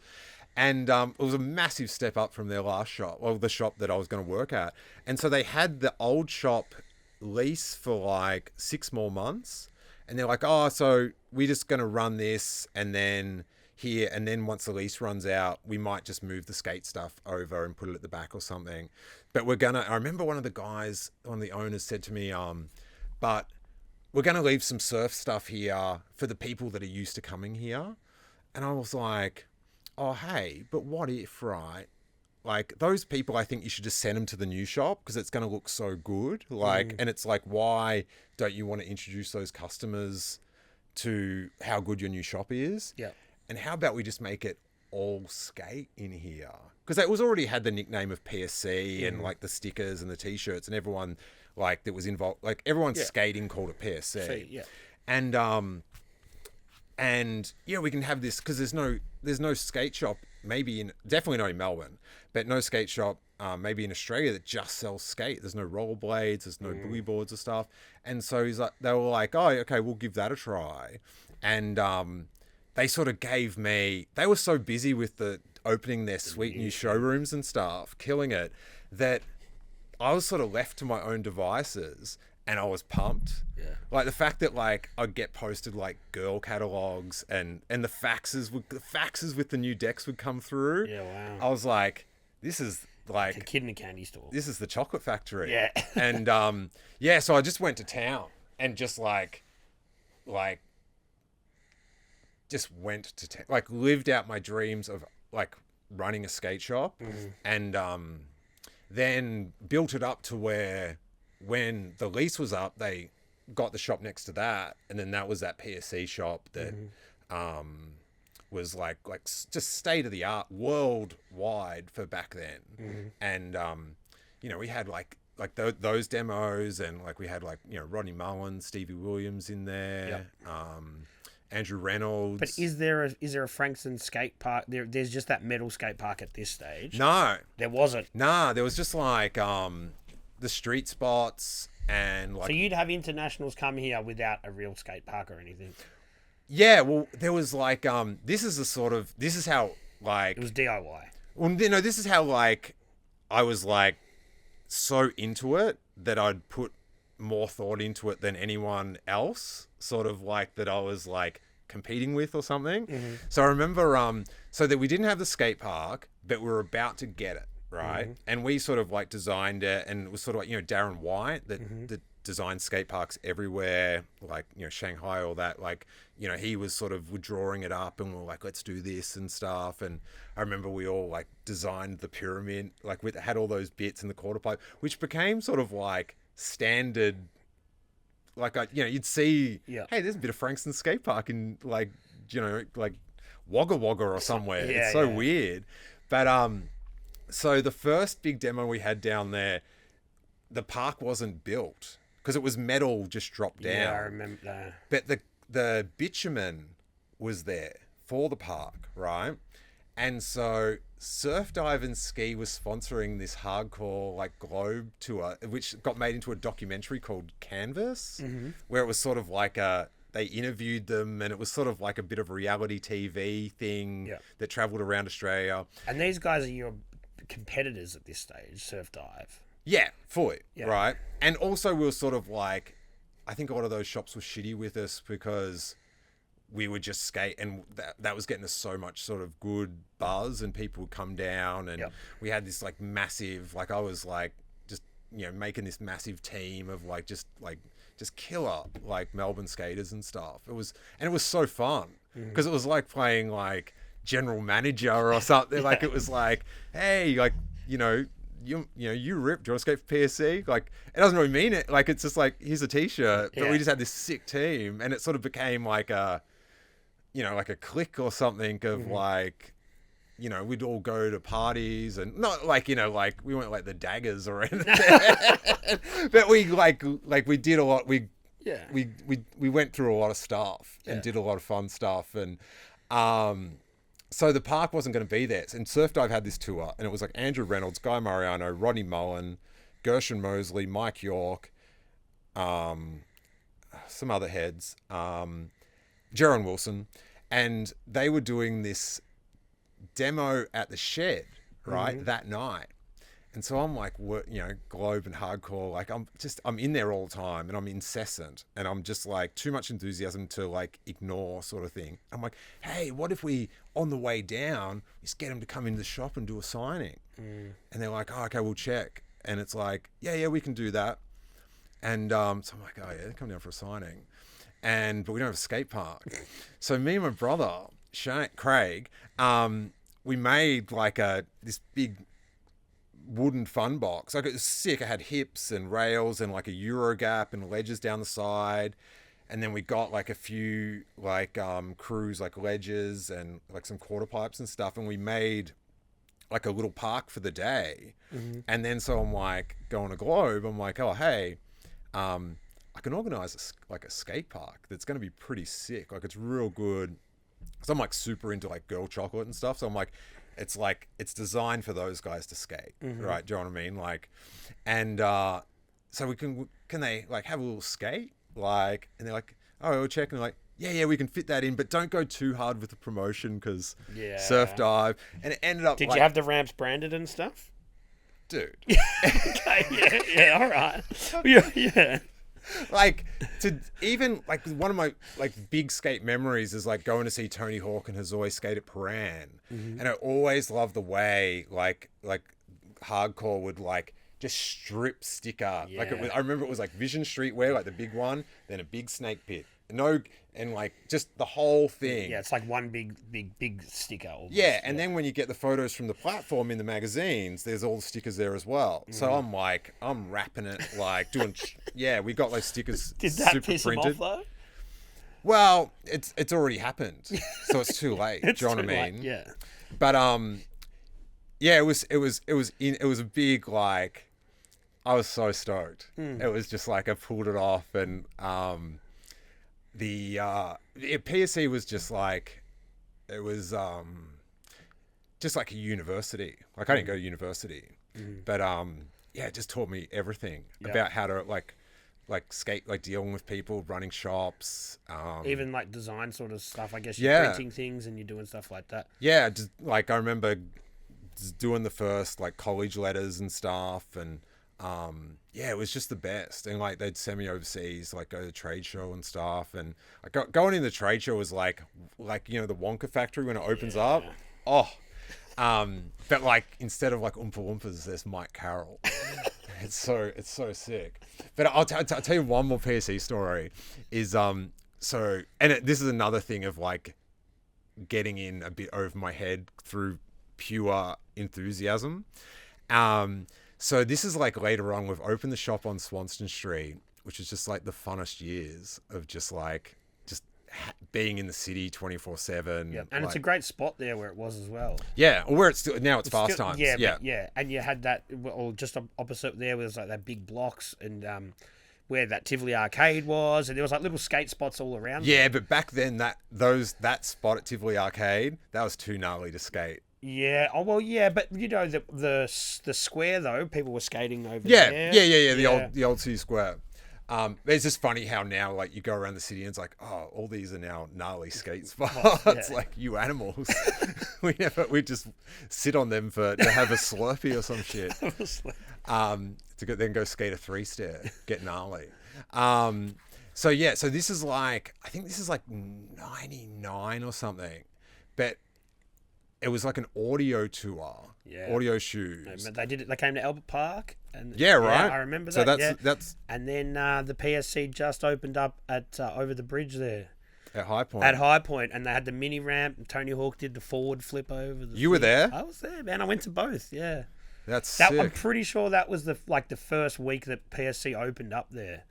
Speaker 3: And it was a massive step up from their last shop, well, the shop that I was going to work at. And so they had the old shop lease for like 6 more months. And they're like, oh, so we're just going to run this and then here. And then once the lease runs out, we might just move the skate stuff over and put it at the back or something. But I remember one of the owners said to me, but we're going to leave some surf stuff here for the people that are used to coming here. And I was like, oh, hey, but what if, right? Like, those people, I think you should just send them to the new shop because it's going to look so good. And it's like, why don't you want to introduce those customers to how good your new shop is?
Speaker 2: Yeah.
Speaker 3: And how about we just make it all skate in here? Because it was already had the nickname of PSC and like the stickers and the t-shirts, and everyone like that was involved, like everyone skating called it PSC.
Speaker 2: Yeah.
Speaker 3: And yeah, we can have this because there's no skate shop, definitely not in Melbourne, but no skate shop maybe in Australia that just sells skate. There's no rollerblades, there's no boogie boards or stuff. And so they were like, oh, okay, we'll give that a try. And they sort of gave me, they were so busy with the opening their sweet new showrooms and stuff, killing it, that I was sort of left to my own devices. And I was pumped.
Speaker 2: Yeah.
Speaker 3: Like the fact that like I'd get posted like girl catalogs and the faxes with the new decks would come through.
Speaker 2: Yeah, wow.
Speaker 3: I was like, this is like
Speaker 2: a kid in a candy store.
Speaker 3: This is the chocolate factory.
Speaker 2: Yeah.
Speaker 3: And so I just went to town and just just went to town, like lived out my dreams of like running a skate shop and then built it up to where when the lease was up, they got the shop next to that, and then that was that PSC shop that was like just state of the art worldwide for back then. And we had like those demos, and like we had like Rodney Mullen, Stevie Williams in there, Andrew Reynolds.
Speaker 2: But is there a Frankston skate park? There's just that metal skate park at this stage.
Speaker 3: No,
Speaker 2: there wasn't.
Speaker 3: Nah, there was just like the street spots and like.
Speaker 2: So you'd have internationals come here without a real skate park or anything.
Speaker 3: Yeah, well, there was like this is how like
Speaker 2: it was DIY.
Speaker 3: Well, this is how like I was like so into it that I'd put more thought into it than anyone else, sort of like that I was like competing with or something. So I remember so that we didn't have the skate park, but we were about to get it. Right. And we sort of like designed it, and it was sort of like, Darren White that designed skate parks everywhere, like, Shanghai, all that, like, he was sort of drawing it up, and we were like, let's do this and stuff. And I remember we all like designed the pyramid, like we had all those bits in the quarter pipe, which became sort of like standard. Like, you'd see, hey, there's a bit of Frankston skate park in like, like Wagga Wagga or somewhere. It's so weird. But, so the first big demo we had down there, the park wasn't built because it was metal just dropped down.
Speaker 2: Yeah, I remember that.
Speaker 3: But the bitumen was there for the park, right? And so Surf Dive and Ski was sponsoring this hardcore like globe tour, which got made into a documentary called Canvas, where it was sort of like they interviewed them, and it was sort of like a bit of a reality TV thing that traveled around Australia.
Speaker 2: And these guys are your competitors at this stage, Surf Dive.
Speaker 3: Yeah, fully, right? And also we were sort of like, I think a lot of those shops were shitty with us because we would just skate, and that was getting us so much sort of good buzz, and people would come down, and we had this like massive, like I was like just, you know, making this massive team of like just killer like Melbourne skaters and stuff. It was so fun because it was like playing like general manager or something. Like it was like, hey, like, you know, you ripped. Do you want to skate for PSC? Like, it doesn't really mean it. Like, it's just like, here's a t-shirt. But we just had this sick team, and it sort of became like a, you know, like a clique or something of like, you know, we'd all go to parties, and not like, you know, like we weren't like the Daggers or anything, but we like we did a lot. We went through a lot of stuff and did a lot of fun stuff, and so the park wasn't going to be there. And Surf Dive had this tour, and it was like Andrew Reynolds, Guy Mariano, Rodney Mullen, Gershon Mosley, Mike York, some other heads, Jaron Wilson, and they were doing this demo at the shed, right, that night. And so I'm like, you know, Globe and hardcore, like I'm in there all the time, and I'm incessant, and I'm just like too much enthusiasm to like ignore, sort of thing. I'm like, hey, what if we, on the way down, just get them to come into the shop and do a signing? And they're like, oh, okay, we'll check. And it's like, yeah, we can do that. And so I'm like, oh yeah, come down for a signing. But we don't have a skate park. So me and my brother, Craig, we made like this big wooden fun box. Like, it was sick. I had hips and rails and like a Euro gap and ledges down the side. And then we got like a few like crews, like ledges and like some quarter pipes and stuff. And we made like a little park for the day. And then so I'm like going to Globe. I'm like, oh, hey, I can organize like a skate park that's going to be pretty sick. Like, it's real good. So I'm like super into like girl chocolate and stuff. So I'm like, it's designed for those guys to skate, right? Do you know what I mean? Like, and so can they like have a little skate? Like, and they're like, oh, we'll check. And they're like, yeah, we can fit that in, but don't go too hard with the promotion because Surf Dive. And it ended up.
Speaker 2: Did you have the ramps branded and stuff?
Speaker 3: Dude.
Speaker 2: Okay, all right. Yeah.
Speaker 3: Like, to even like one of my like big skate memories is like going to see Tony Hawk and Hazoi skate at Paran, and I always loved the way like hardcore would like just strip sticker. Like, I remember it was like Vision Streetwear, like the big one, then a big snake pit. And like just the whole thing.
Speaker 2: Yeah, it's like one big sticker. Almost.
Speaker 3: Yeah, and then when you get the photos from the platform in the magazines, there's all the stickers there as well. So I'm wrapping it, like doing. We got like stickers.
Speaker 2: Did that
Speaker 3: super
Speaker 2: piss
Speaker 3: printed.
Speaker 2: him off though?
Speaker 3: Well, it's already happened, so it's too late. Do you know what I mean?
Speaker 2: Yeah.
Speaker 3: But it was a big, like, I was so stoked. It was just like I pulled it off, and the PSC was just like, it was just like a university. Like, I didn't go to university, but it just taught me everything about how to like skate, like dealing with people, running shops,
Speaker 2: even like design sort of stuff. I guess you're printing things and you're doing stuff like that.
Speaker 3: Yeah, just like I remember just doing the first like college letters and stuff, and it was just the best. And like they'd send me overseas, like go to the trade show and stuff. And like going in the trade show was like you know, the Wonka factory when it opens up. Oh, but like instead of like Oompa Loompas, there's Mike Carroll. It's so sick. But I'll tell you one more PSE story. Is this is another thing of like getting in a bit over my head through pure enthusiasm. So this is like later on, we've opened the shop on Swanston Street, which is just like the funnest years of just like being in the city 24/7.
Speaker 2: Yeah, and it's a great spot there where it was as well.
Speaker 3: Yeah, or where it's still now. It's Fast Times.
Speaker 2: Yeah, and you had that, or just opposite there was like that big blocks, and where that Tivoli Arcade was, and there was like little skate spots all around.
Speaker 3: Yeah, but back then that spot at Tivoli Arcade, that was too gnarly to skate.
Speaker 2: Yeah. Oh well. Yeah, but you know the square though, people were skating over there.
Speaker 3: Yeah. The old city square. It's just funny how now like you go around the city and it's like, oh, all these are now gnarly skate spots. It's like, you animals. we just sit on them to have a Slurpee or some shit. To then go skate a 3-stair, get gnarly. So yeah, so this is like, I think this is like 99 or something, but it was like an audio tour, audio shoes.
Speaker 2: They did it. They came to Albert Park, and
Speaker 3: Yeah, right.
Speaker 2: I remember that.
Speaker 3: So that's
Speaker 2: and then the PSC just opened up at over the bridge there
Speaker 3: at High Point.
Speaker 2: at High Point, and they had the mini ramp. And Tony Hawk did the forward flip over.
Speaker 3: You were there?
Speaker 2: I was there, man. I went to both. Yeah,
Speaker 3: That's sick.
Speaker 2: I'm pretty sure that was the first week that PSC opened up there.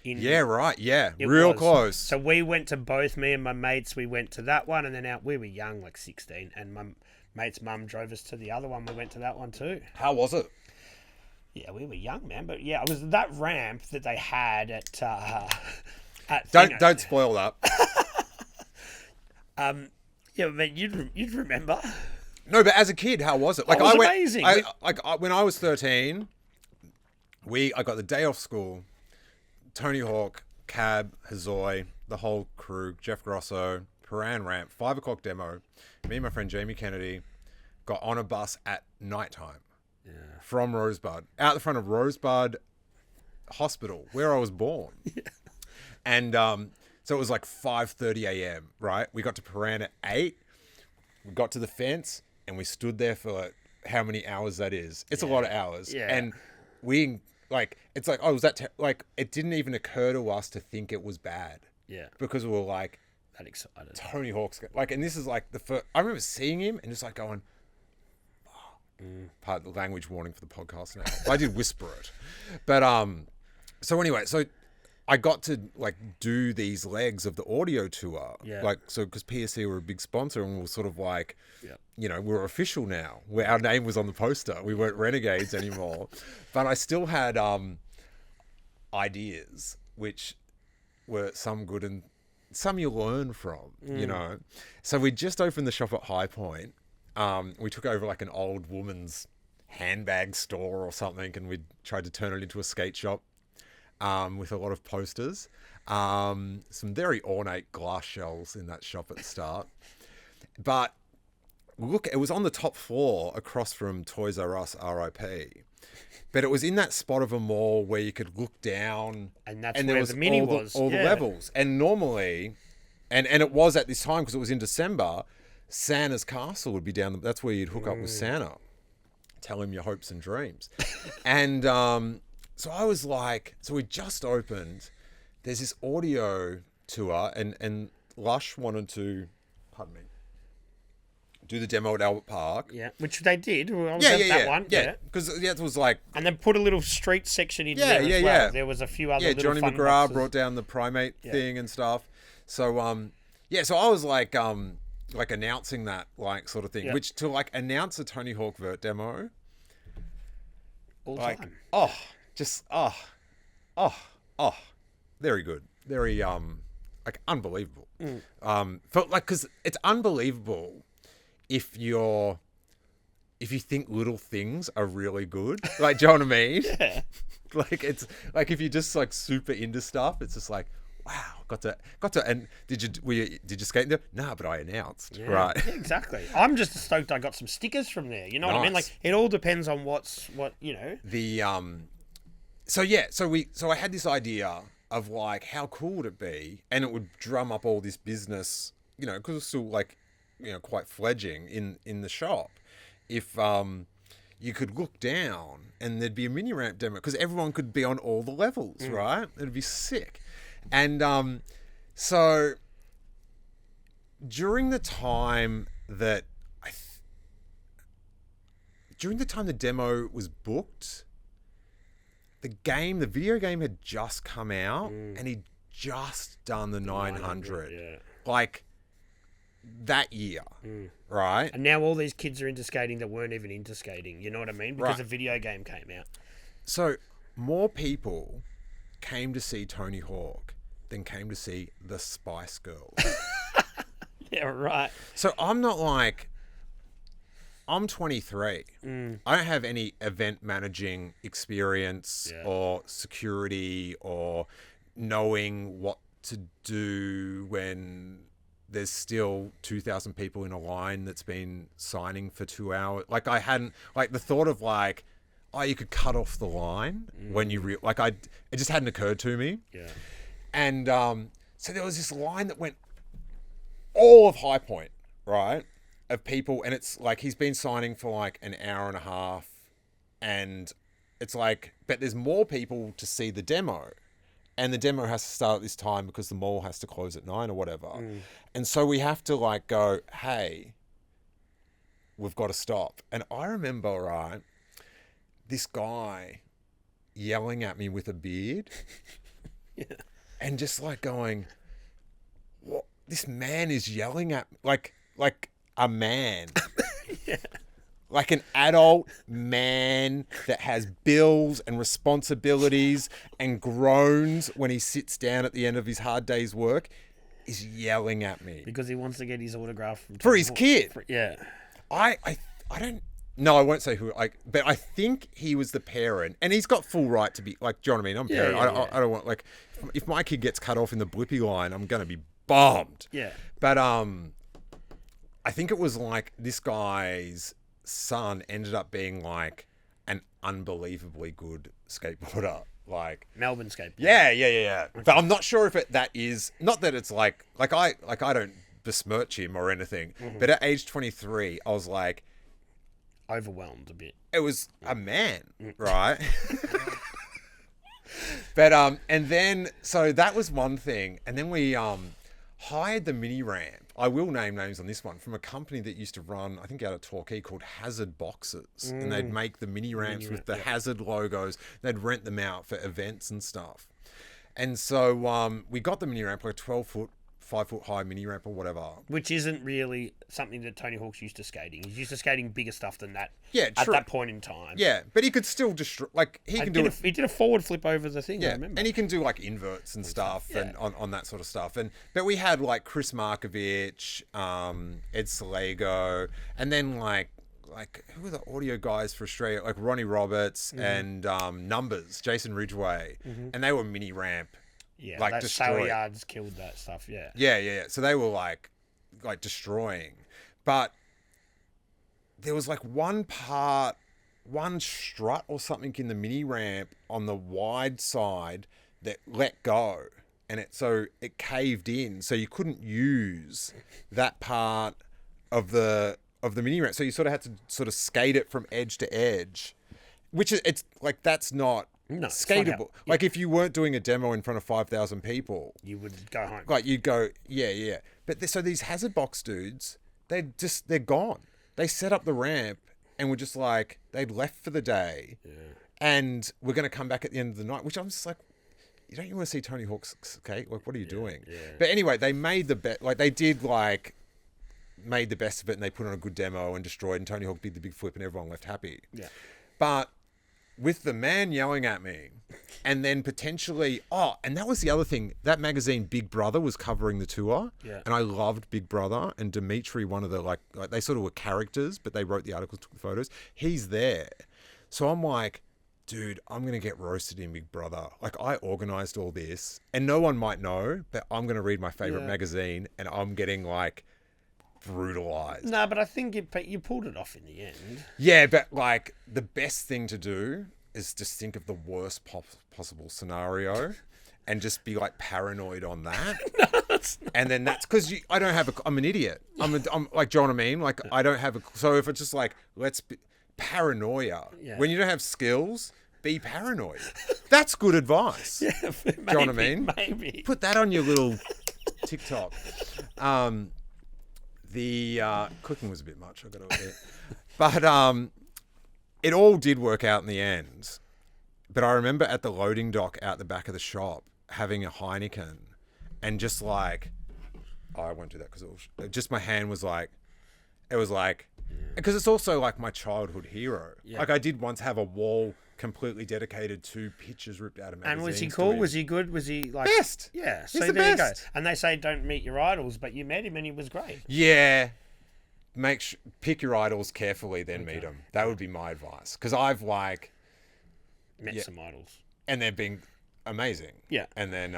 Speaker 3: Yeah, right. Yeah,
Speaker 2: It
Speaker 3: real
Speaker 2: was.
Speaker 3: close.
Speaker 2: So we went to both. Me and my mates. We went to that one, and then we were young, like 16, and my mate's mum drove us to the other one. We went to that one too.
Speaker 3: How was it?
Speaker 2: Yeah, we were young, man. But yeah, it was that ramp that they had at.
Speaker 3: Don't spoil that.
Speaker 2: Yeah, man, you'd remember.
Speaker 3: No, but as a kid, how was it? Like
Speaker 2: It was
Speaker 3: I went,
Speaker 2: amazing.
Speaker 3: when I was 13, I got the day off school. Tony Hawk, Cab, Hazoy, the whole crew, Jeff Grosso, Paran Ramp, 5 o'clock demo. Me and my friend Jamie Kennedy got on a bus at nighttime from Rosebud, out the front of Rosebud Hospital, where I was born. And so it was like 5:30 a.m., right? We got to Paran at 8. We got to the fence, and we stood there for like, how many hours that is. It's a lot of hours.
Speaker 2: Yeah.
Speaker 3: And we... Like, it's like, oh, was that... like, it didn't even occur to us to think it was bad.
Speaker 2: Yeah.
Speaker 3: Because we were like...
Speaker 2: That excited.
Speaker 3: Tony Hawk's... Like, and this is like the first... I remember seeing him and just like going... Part of the language warning for the podcast now. I did whisper it. But, so anyway, so I got to, like, do these legs of the audio tour.
Speaker 2: Yeah.
Speaker 3: Like, so, because PSC were a big sponsor and we were sort of like...
Speaker 2: Yeah.
Speaker 3: You know, we're official now. Where our name was on the poster. We weren't renegades anymore. But I still had ideas, which were some good and some you learn from, you know. So we just opened the shop at High Point. We took over like an old woman's handbag store or something, and we tried to turn it into a skate shop with a lot of posters. Some very ornate glass shells in that shop at the start. But look, it was on the top floor across from Toys R Us, RIP. But it was in that spot of a mall where you could look down.
Speaker 2: And that's where the mini was.
Speaker 3: All the levels. And normally, and it was at this time because it was in December, Santa's castle would be down. That's where you'd hook up with Santa. Tell him your hopes and dreams. And so I was like, so we just opened. There's this audio tour and Lush wanted to, pardon me, do the demo at Albert Park.
Speaker 2: Yeah, which they did. I was at that one.
Speaker 3: Yeah, because it was like...
Speaker 2: And then put a little street section in there as well. There was a few other little
Speaker 3: Johnny
Speaker 2: fun
Speaker 3: McGrath
Speaker 2: boxes.
Speaker 3: brought down the primate thing and stuff. So, so I was like announcing that, like, sort of thing, which to, like, announce a Tony Hawk Vert demo...
Speaker 2: All
Speaker 3: like,
Speaker 2: time.
Speaker 3: Very good. Very, like, unbelievable. Because it's unbelievable... If you think little things are really good, like, do you know what I mean?
Speaker 2: Yeah.
Speaker 3: Like, it's like if you're just like super into stuff, it's just like, wow, got to. And did you skate there? Nah, but I announced, right?
Speaker 2: Yeah, exactly. I'm just stoked I got some stickers from there. You know what I mean? Like, it all depends on what you know.
Speaker 3: The So I had this idea of like, how cool would it be, and it would drum up all this business, you know, because it's still like, you know, quite fledging in the shop. If you could look down and there'd be a mini ramp demo because everyone could be on all the levels, right? It'd be sick. And so during the time the demo was booked, the video game had just come out and he'd just done the 900. Like, that year, right?
Speaker 2: And now all these kids are into skating that weren't even into skating. You know what I mean? Because a video game came out.
Speaker 3: So more people came to see Tony Hawk than came to see the Spice Girls.
Speaker 2: Yeah, right.
Speaker 3: So I'm 23. I don't have any event managing experience or security or knowing what to do when there's still 2,000 people in a line that's been signing for 2 hours. Like, I hadn't, like, the thought of like, oh, you could cut off the line when you it just hadn't occurred to me.
Speaker 2: Yeah.
Speaker 3: And so there was this line that went all of High Point, right, of people, and it's like he's been signing for like an hour and a half, and it's like, but there's more people to see the demo, and the demo has to start at this time because the mall has to close at 9 or whatever, and so we have to like go, hey, we've got to stop. And I remember, right, this guy yelling at me with a beard, and just like going, what? This man is yelling at me, like a man, like an adult man that has bills and responsibilities and groans when he sits down at the end of his hard day's work, is yelling at me
Speaker 2: because he wants to get his autograph
Speaker 3: for his kid.
Speaker 2: I
Speaker 3: don't. No, I won't say who. But I think he was the parent, and he's got full right to be like. Do you know what I mean? I'm parent. I don't want like if my kid gets cut off in the blippy line, I'm gonna be bombed.
Speaker 2: Yeah.
Speaker 3: But I think it was like this guy's son ended up being like an unbelievably good skateboarder. Like
Speaker 2: Melbourne skateboarder.
Speaker 3: Yeah. Okay. But I'm not sure if that is not that it's like I don't besmirch him or anything. Mm-hmm. But at age 23, I was like
Speaker 2: overwhelmed a bit.
Speaker 3: It was a man, right? But and then so that was one thing, and then we hired the mini ramp. I will name names on this one, from a company that used to run, I think out of Torquay, called Hazard Boxes, and they'd make the mini ramps with the Hazard logos. They'd rent them out for events and stuff. And so we got the mini ramp, like a 12-foot, 5-foot high mini ramp or whatever.
Speaker 2: Which isn't really something that Tony Hawk's used to skating. He's used to skating bigger stuff than that.
Speaker 3: Yeah,
Speaker 2: at that point in time.
Speaker 3: Yeah, but he could still destroy. Like he
Speaker 2: did a forwed flip over the thing.
Speaker 3: Yeah,
Speaker 2: I remember.
Speaker 3: And he can do like inverts and stuff, and on that sort of stuff. But we had like Chris Markovich, Ed Salego, and then like who were the audio guys for Australia? Like Ronnie Roberts and Numbers, Jason Ridgway, and they were mini ramp.
Speaker 2: Yeah,
Speaker 3: like
Speaker 2: that
Speaker 3: destroyed.
Speaker 2: Yards killed that stuff. Yeah.
Speaker 3: Yeah. So they were like destroying, but there was like one strut or something in the mini ramp on the wide side that let go, and it caved in, so you couldn't use that part of the mini ramp. So you sort of had to sort of skate it from edge to edge, which it's like that's not. No, skatable. Like if you weren't doing a demo in front of 5,000 people,
Speaker 2: you would go home.
Speaker 3: Like you'd go, yeah. But so these Hazard Box dudes, they're gone. They set up the ramp and were just like, they'd left for the day, and we're going to come back at the end of the night. Which I'm just like, don't you want to see Tony Hawk skate? Like, what are you doing? Yeah. But anyway, they made the best. Like they did made the best of it, and they put on a good demo and destroyed. And Tony Hawk did the big flip, and everyone left happy.
Speaker 2: Yeah,
Speaker 3: but. With the man yelling at me, and then potentially, and that was the other thing. That magazine, Big Brother, was covering the tour, and I loved Big Brother. And Dimitri, one of the like they sort of were characters, but they wrote the articles, took the photos. He's there, so I'm like, dude, I'm gonna get roasted in Big Brother. Like I organized all this, and no one might know, but I'm gonna read my favorite magazine, and I'm getting like. Brutalized.
Speaker 2: No, but I think you pulled it off in the end.
Speaker 3: Yeah, but like the best thing to do is just think of the worst possible scenario and just be like paranoid on that. And then that's because I don't have I'm an idiot. I'm like, do you know what I mean? Like I don't have so if it's just like, let's be paranoia. Yeah. When you don't have skills, be paranoid. That's good advice.
Speaker 2: Yeah, maybe,
Speaker 3: do you know what I mean?
Speaker 2: Maybe.
Speaker 3: Put that on your little TikTok. The cooking was a bit much, I got to admit. But it all did work out in the end. But I remember at the loading dock out the back of the shop having a Heineken and just like, I won't do that because just my hand was like, it was like, because it's also like my childhood hero. Yeah. Like I did once have a wall completely dedicated to pictures ripped out of magazines.
Speaker 2: And was he cool? Was he good? Was he like
Speaker 3: best?
Speaker 2: Yeah.
Speaker 3: He's
Speaker 2: so
Speaker 3: the
Speaker 2: there
Speaker 3: best.
Speaker 2: You go. And they say don't meet your idols, but you met him and he was great.
Speaker 3: Yeah. Pick your idols carefully, then meet them. That would be my advice. Because I've like
Speaker 2: met some idols,
Speaker 3: and they've been amazing.
Speaker 2: Yeah.
Speaker 3: And then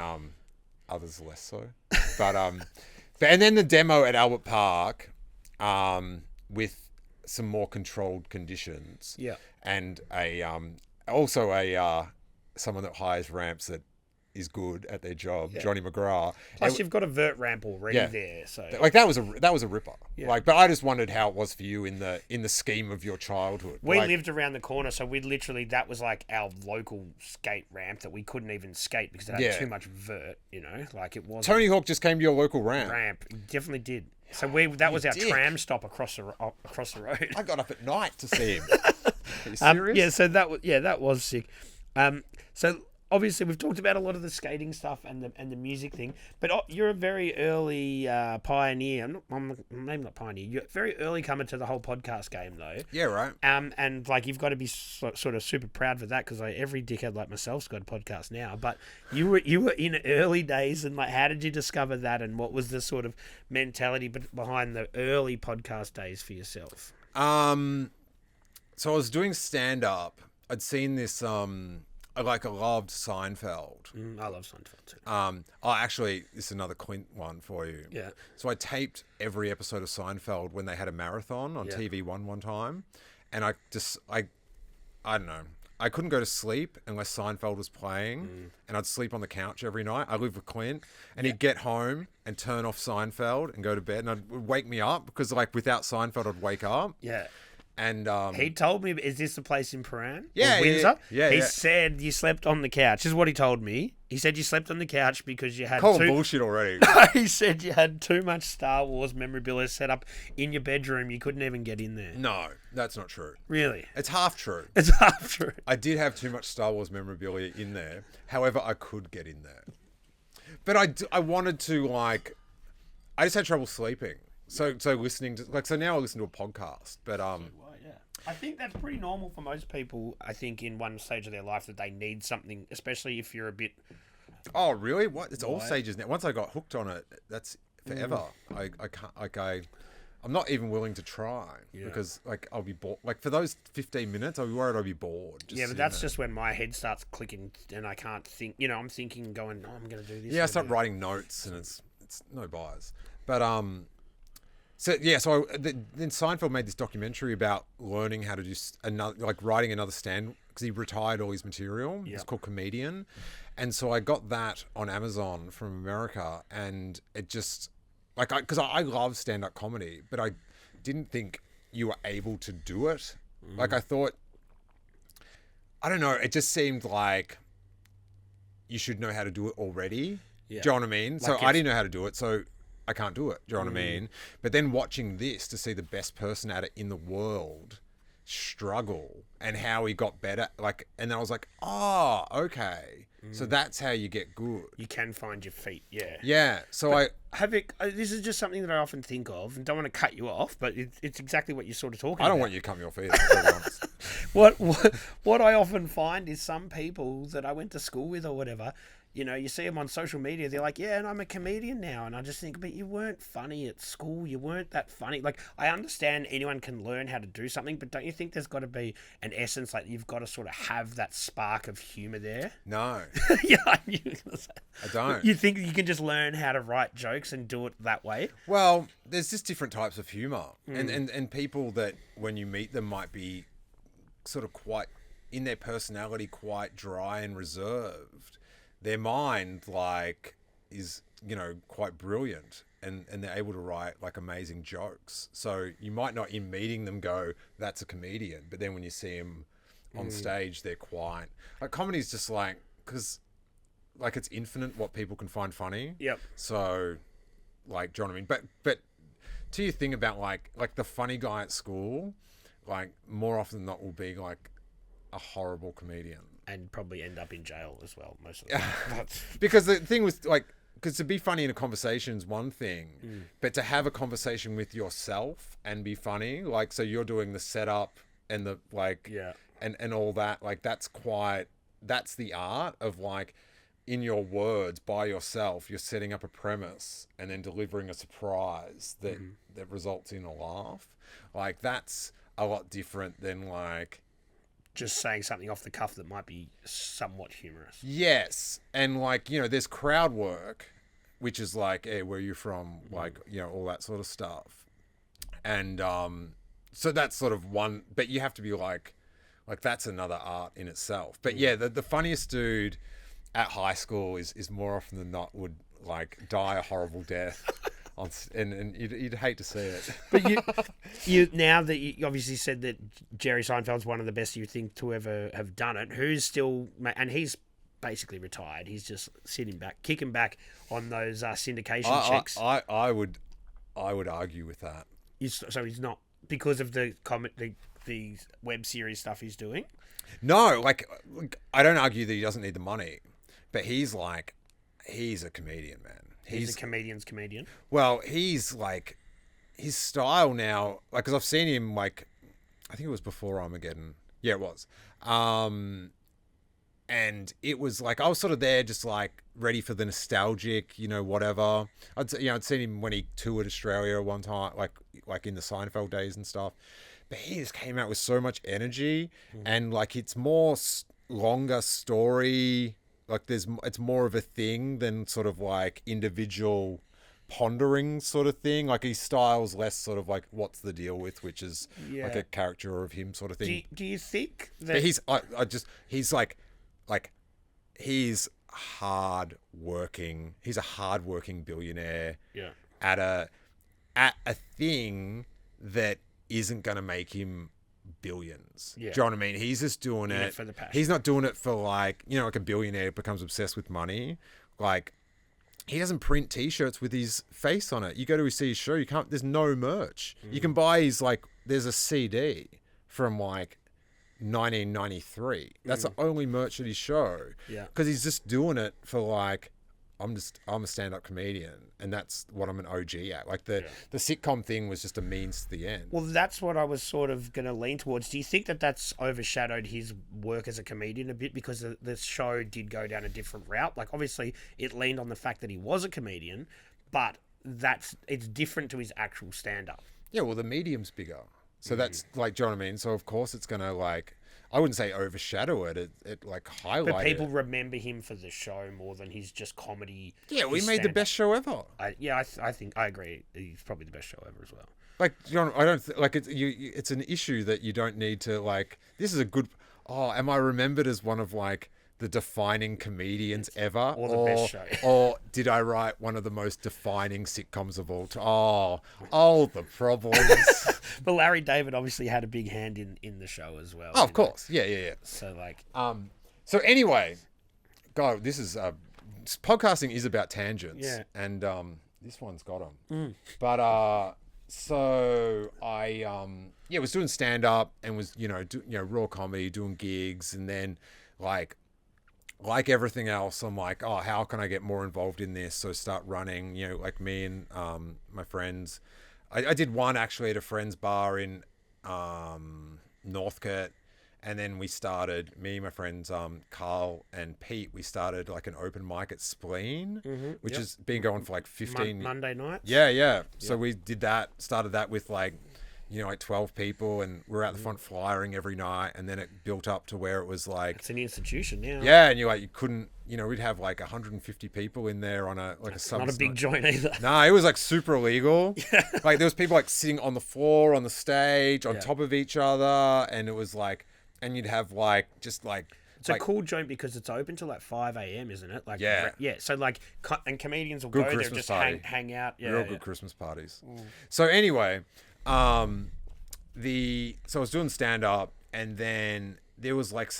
Speaker 3: others less so. But and then the demo at Albert Park, with some more controlled conditions.
Speaker 2: Yeah.
Speaker 3: And also someone that hires ramps that is good at their job,
Speaker 2: Yeah.
Speaker 3: Johnny McGrath.
Speaker 2: Plus, you've got a vert ramp already
Speaker 3: Yeah.
Speaker 2: there, so
Speaker 3: Like that was a ripper.
Speaker 2: Yeah.
Speaker 3: Like, but I just wondered how it was for you in the scheme of your childhood.
Speaker 2: we
Speaker 3: Like,
Speaker 2: lived around the corner, so that was like our local skate ramp that we couldn't even skate because it had
Speaker 3: Yeah.
Speaker 2: too much vert, like it was
Speaker 3: Tony Hawk just came to your local ramp.
Speaker 2: ramp. It definitely did. So that was our
Speaker 3: dick.
Speaker 2: tram stop across the road.
Speaker 3: I got up at night to see him. Are you serious?
Speaker 2: Yeah, so that was sick. So obviously we've talked about a lot of the skating stuff and the music thing, but you're a very early pioneer. I'm maybe not pioneer. You're a very early comer to the whole podcast game, though.
Speaker 3: Yeah, right.
Speaker 2: And like you've got to be sort of super proud for that because like every dickhead like myself's got a podcast now. But you were in early days, and like how did you discover that, and what was the sort of mentality behind the early podcast days for yourself?
Speaker 3: So I was doing stand up. I'd seen this. I loved Seinfeld.
Speaker 2: I love Seinfeld too.
Speaker 3: Actually, this is another Quint one for you.
Speaker 2: Yeah.
Speaker 3: So I taped every episode of Seinfeld when they had a marathon on TV one time, and I don't know. I couldn't go to sleep unless Seinfeld was playing, and I'd sleep on the couch every night. I lived with Clint, and he'd get home and turn off Seinfeld and go to bed, and it would wake me up because like without Seinfeld, I'd wake up.
Speaker 2: Yeah.
Speaker 3: And
Speaker 2: he told me, is this the place in Paran?
Speaker 3: Yeah,
Speaker 2: Or Windsor?
Speaker 3: yeah.
Speaker 2: He said you slept on the couch. This is what he told me. He said you slept on the couch because you had
Speaker 3: call him bullshit already.
Speaker 2: He said you had too much Star Wars memorabilia set up in your bedroom. You couldn't even get in there.
Speaker 3: No, that's not true.
Speaker 2: Really?
Speaker 3: It's half true.
Speaker 2: It's half true.
Speaker 3: I did have too much Star Wars memorabilia in there. However, I could get in there. But I wanted to, like... I just had trouble sleeping. So listening to... Like, so now I listen to a podcast. But,
Speaker 2: Well, yeah. I think that's pretty normal for most people, I think, in one stage of their life that they need something, especially if you're a bit...
Speaker 3: Oh, really? What? It's all
Speaker 2: Right.
Speaker 3: stages now. Once I got hooked on it, that's forever. I can't... Like, I'm not even willing to try because, like, I'll be bored. Like, for those 15 minutes, I'll be worried I'll be bored.
Speaker 2: Yeah, but that's just when my head starts clicking and I can't think. I'm thinking, going, I'm going to do this.
Speaker 3: Yeah, I start writing notes and it's no bias. But, then Seinfeld made this documentary about learning how to do writing another stand because he retired all his material.
Speaker 2: Yeah.
Speaker 3: It's called Comedian. And so I got that on Amazon from America, and it just, like, because I love stand-up comedy, but I didn't think you were able to do it. Like, I thought, I don't know, it just seemed like you should know how to do it already.
Speaker 2: Yeah.
Speaker 3: Do you know what I mean?
Speaker 2: Like
Speaker 3: So I didn't know how to do it, so I can't do it. Do you know what I mean? But then watching this to see the best person at it in the world struggle and how he got better, like, and then I was like, oh, okay. So that's how you get good.
Speaker 2: You can find your feet, yeah.
Speaker 3: Yeah. So
Speaker 2: This is just something that I often think of, and don't want to cut you off, but it's exactly what you're sort of talking about.
Speaker 3: I don't want you to cut me off either, to be honest.
Speaker 2: What I often find is some people that I went to school with or whatever, you see them on social media, they're like, yeah, and I'm a comedian now. And I just think, but you weren't funny at school. You weren't that funny. Like, I understand anyone can learn how to do something, but don't you think there's got to be an essence, like you've got to sort of have that spark of humor there?
Speaker 3: No,
Speaker 2: Yeah, I
Speaker 3: don't.
Speaker 2: You think you can just learn how to write jokes and do it that way?
Speaker 3: Well, there's just different types of humor. And people that when you meet them might be sort of quite, in their personality, quite dry and reserved. Their mind, like, is, quite brilliant and they're able to write, like, amazing jokes. So you might not, in meeting them, go, that's a comedian. But then when you see them on stage, they're quite... Like, comedy's just, like... Because, like, it's infinite what people can find funny.
Speaker 2: Yep.
Speaker 3: So, like, do you know what I mean? But to your thing about, like the funny guy at school, like, more often than not will be, like, a horrible comedian.
Speaker 2: And probably end up in jail as well, most of the time.
Speaker 3: Because the thing was, like, because to be funny in a conversation is one thing, but to have a conversation with yourself and be funny, like, so you're doing the setup and the, like,
Speaker 2: Yeah.
Speaker 3: and all that, like, that's the art of, like, in your words, by yourself, you're setting up a premise and then delivering a surprise that results in a laugh. Like, that's a lot different than, like...
Speaker 2: Just saying something off the cuff that might be somewhat humorous.
Speaker 3: Yes. And, like, there's crowd work, which is like, hey, where are you from? Like, all that sort of stuff. And so that's sort of one, but you have to be like that's another art in itself. But yeah, the funniest dude at high school is more often than not would like die a horrible death. And you'd hate to see it.
Speaker 2: But you now that you obviously said that Jerry Seinfeld's one of the best you think to ever have done it, who's still, and he's basically retired. He's just sitting back, kicking back on those syndication checks.
Speaker 3: I would argue with that.
Speaker 2: So he's not, because of the web series stuff he's doing?
Speaker 3: No, like I don't argue that he doesn't need the money, but he's a comedian, man.
Speaker 2: He's a comedian's comedian.
Speaker 3: Well, he's like, his style now, like, because I've seen him, like, I think it was before Armageddon. Yeah, it was. And it was like, I was sort of there just like ready for the nostalgic, whatever. I'd seen him when he toured Australia one time, like in the Seinfeld days and stuff. But he just came out with so much energy, and like it's more longer story. Like it's more of a thing than sort of like individual pondering sort of thing. Like his style's less sort of like what's the deal with, which is like a character of him sort of thing.
Speaker 2: Do you think that?
Speaker 3: But he's hard working. He's a hard working billionaire.
Speaker 2: Yeah.
Speaker 3: At a thing that isn't going to make him billions.
Speaker 2: Yeah.
Speaker 3: Do you know what I mean? He's just doing it
Speaker 2: for the passion.
Speaker 3: He's not doing it for like a billionaire becomes obsessed with money. Like he doesn't print t-shirts with his face on it. You go to see his show, there's no merch. You can buy his there's a CD from like 1993. That's the only merch at his show.
Speaker 2: Yeah.
Speaker 3: Because he's just doing it for like, I'm a stand-up comedian, and that's what I'm an OG at. Like the sitcom thing was just a means to the end.
Speaker 2: Well, that's what I was sort of going to lean towards. Do you think that that's overshadowed his work as a comedian a bit, because the show did go down a different route? Like, obviously, it leaned on the fact that he was a comedian, but it's different to his actual stand-up.
Speaker 3: Yeah, well, the medium's bigger. So that's like, do you know what I mean? So, of course, it's going to like, I wouldn't say overshadow it. It like highlight it.
Speaker 2: But people remember him for the show more than his just comedy.
Speaker 3: Yeah, we made the best show ever.
Speaker 2: I think I agree. He's probably the best show ever as well.
Speaker 3: Like, John, I don't like it. It's an issue that you don't need to like. This is a good. Oh, am I remembered as one of like the defining comedians ever,
Speaker 2: or the best show,
Speaker 3: or did I write one of the most defining sitcoms of all time? Oh, the problems.
Speaker 2: But Larry David obviously had a big hand in the show as well.
Speaker 3: Oh, of course, yeah.
Speaker 2: So like,
Speaker 3: so anyway, God, this is podcasting is about tangents, and this one's got them. But so I was doing stand up and was raw comedy, doing gigs, and then like everything else, I'm like, oh, how can I get more involved in this? So start running, like me and my friends. I did one actually at a friend's bar in Northcote, and then we started, me, my friends Carl and Pete, we started like an open mic at Spleen, which has been going for like 15...
Speaker 2: Monday nights?
Speaker 3: Yeah. So we did that, started that with like 12 people, and we're out the front flyering every night, and then it built up to where it was like...
Speaker 2: It's an institution now.
Speaker 3: Yeah, and you couldn't... we'd have like 150 people in there on a sub...
Speaker 2: Not a big joint either.
Speaker 3: No, it was like super illegal. Like there was people like sitting on the floor, on the stage, on top of each other, and it was like... And you'd have like... Just like...
Speaker 2: It's a cool joint because it's open till like 5 a.m, isn't it? Like,
Speaker 3: yeah.
Speaker 2: So like, and comedians will
Speaker 3: good
Speaker 2: go
Speaker 3: Christmas
Speaker 2: there,
Speaker 3: party.
Speaker 2: just hang out. Yeah,
Speaker 3: Real good Christmas parties. So anyway... so I was doing stand up, and then there was like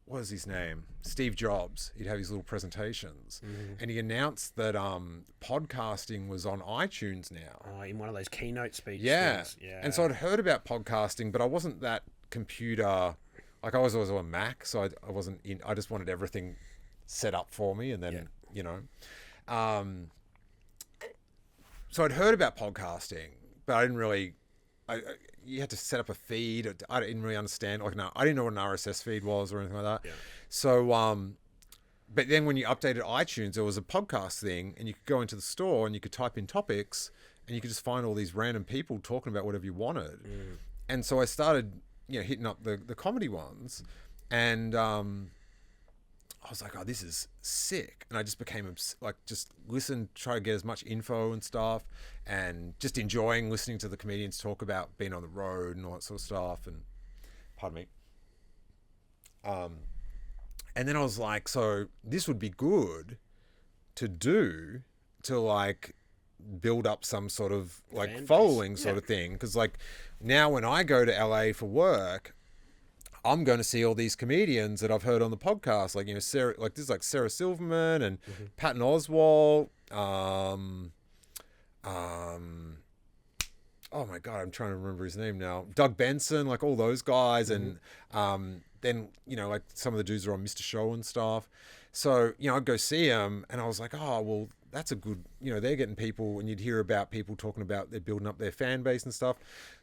Speaker 3: what was his name? Steve Jobs. He'd have his little presentations, and he announced that podcasting was on iTunes now.
Speaker 2: Oh, in one of those keynote speeches.
Speaker 3: Yeah. And so I'd heard about podcasting, but I wasn't that computer. Like I was always on Mac, so I wasn't in. I just wanted everything set up for me, and then so I'd heard about podcasting, but I didn't really. You had to set up a feed. I didn't really understand. Like, no, I didn't know what an RSS feed was or anything like that. Yeah. So, but then when you updated iTunes, there was a podcast thing, and you could go into the store and you could type in topics, and you could just find all these random people talking about whatever you wanted. And so I started, hitting up the comedy ones, and I was like, oh, this is sick. And I just became just listen, try to get as much info and stuff, and just enjoying listening to the comedians talk about being on the road and all that sort of stuff. And pardon me. And then I was like, so this would be good to do to like build up some sort of like
Speaker 2: Fan base.
Speaker 3: following sort of thing. Because like now when I go to LA for work, I'm going to see all these comedians that I've heard on the podcast, like, you know, Sarah, like this is like Sarah Silverman and Patton Oswalt. Oh my God, I'm trying to remember his name now. Doug Benson, like all those guys. And then, you know, like some of the dudes are on Mr. Show and stuff. So, you know, I'd go see them and I was like, oh, well, that's a good, you know, they're getting people, and you'd hear about people talking about they're building up their fan base and stuff.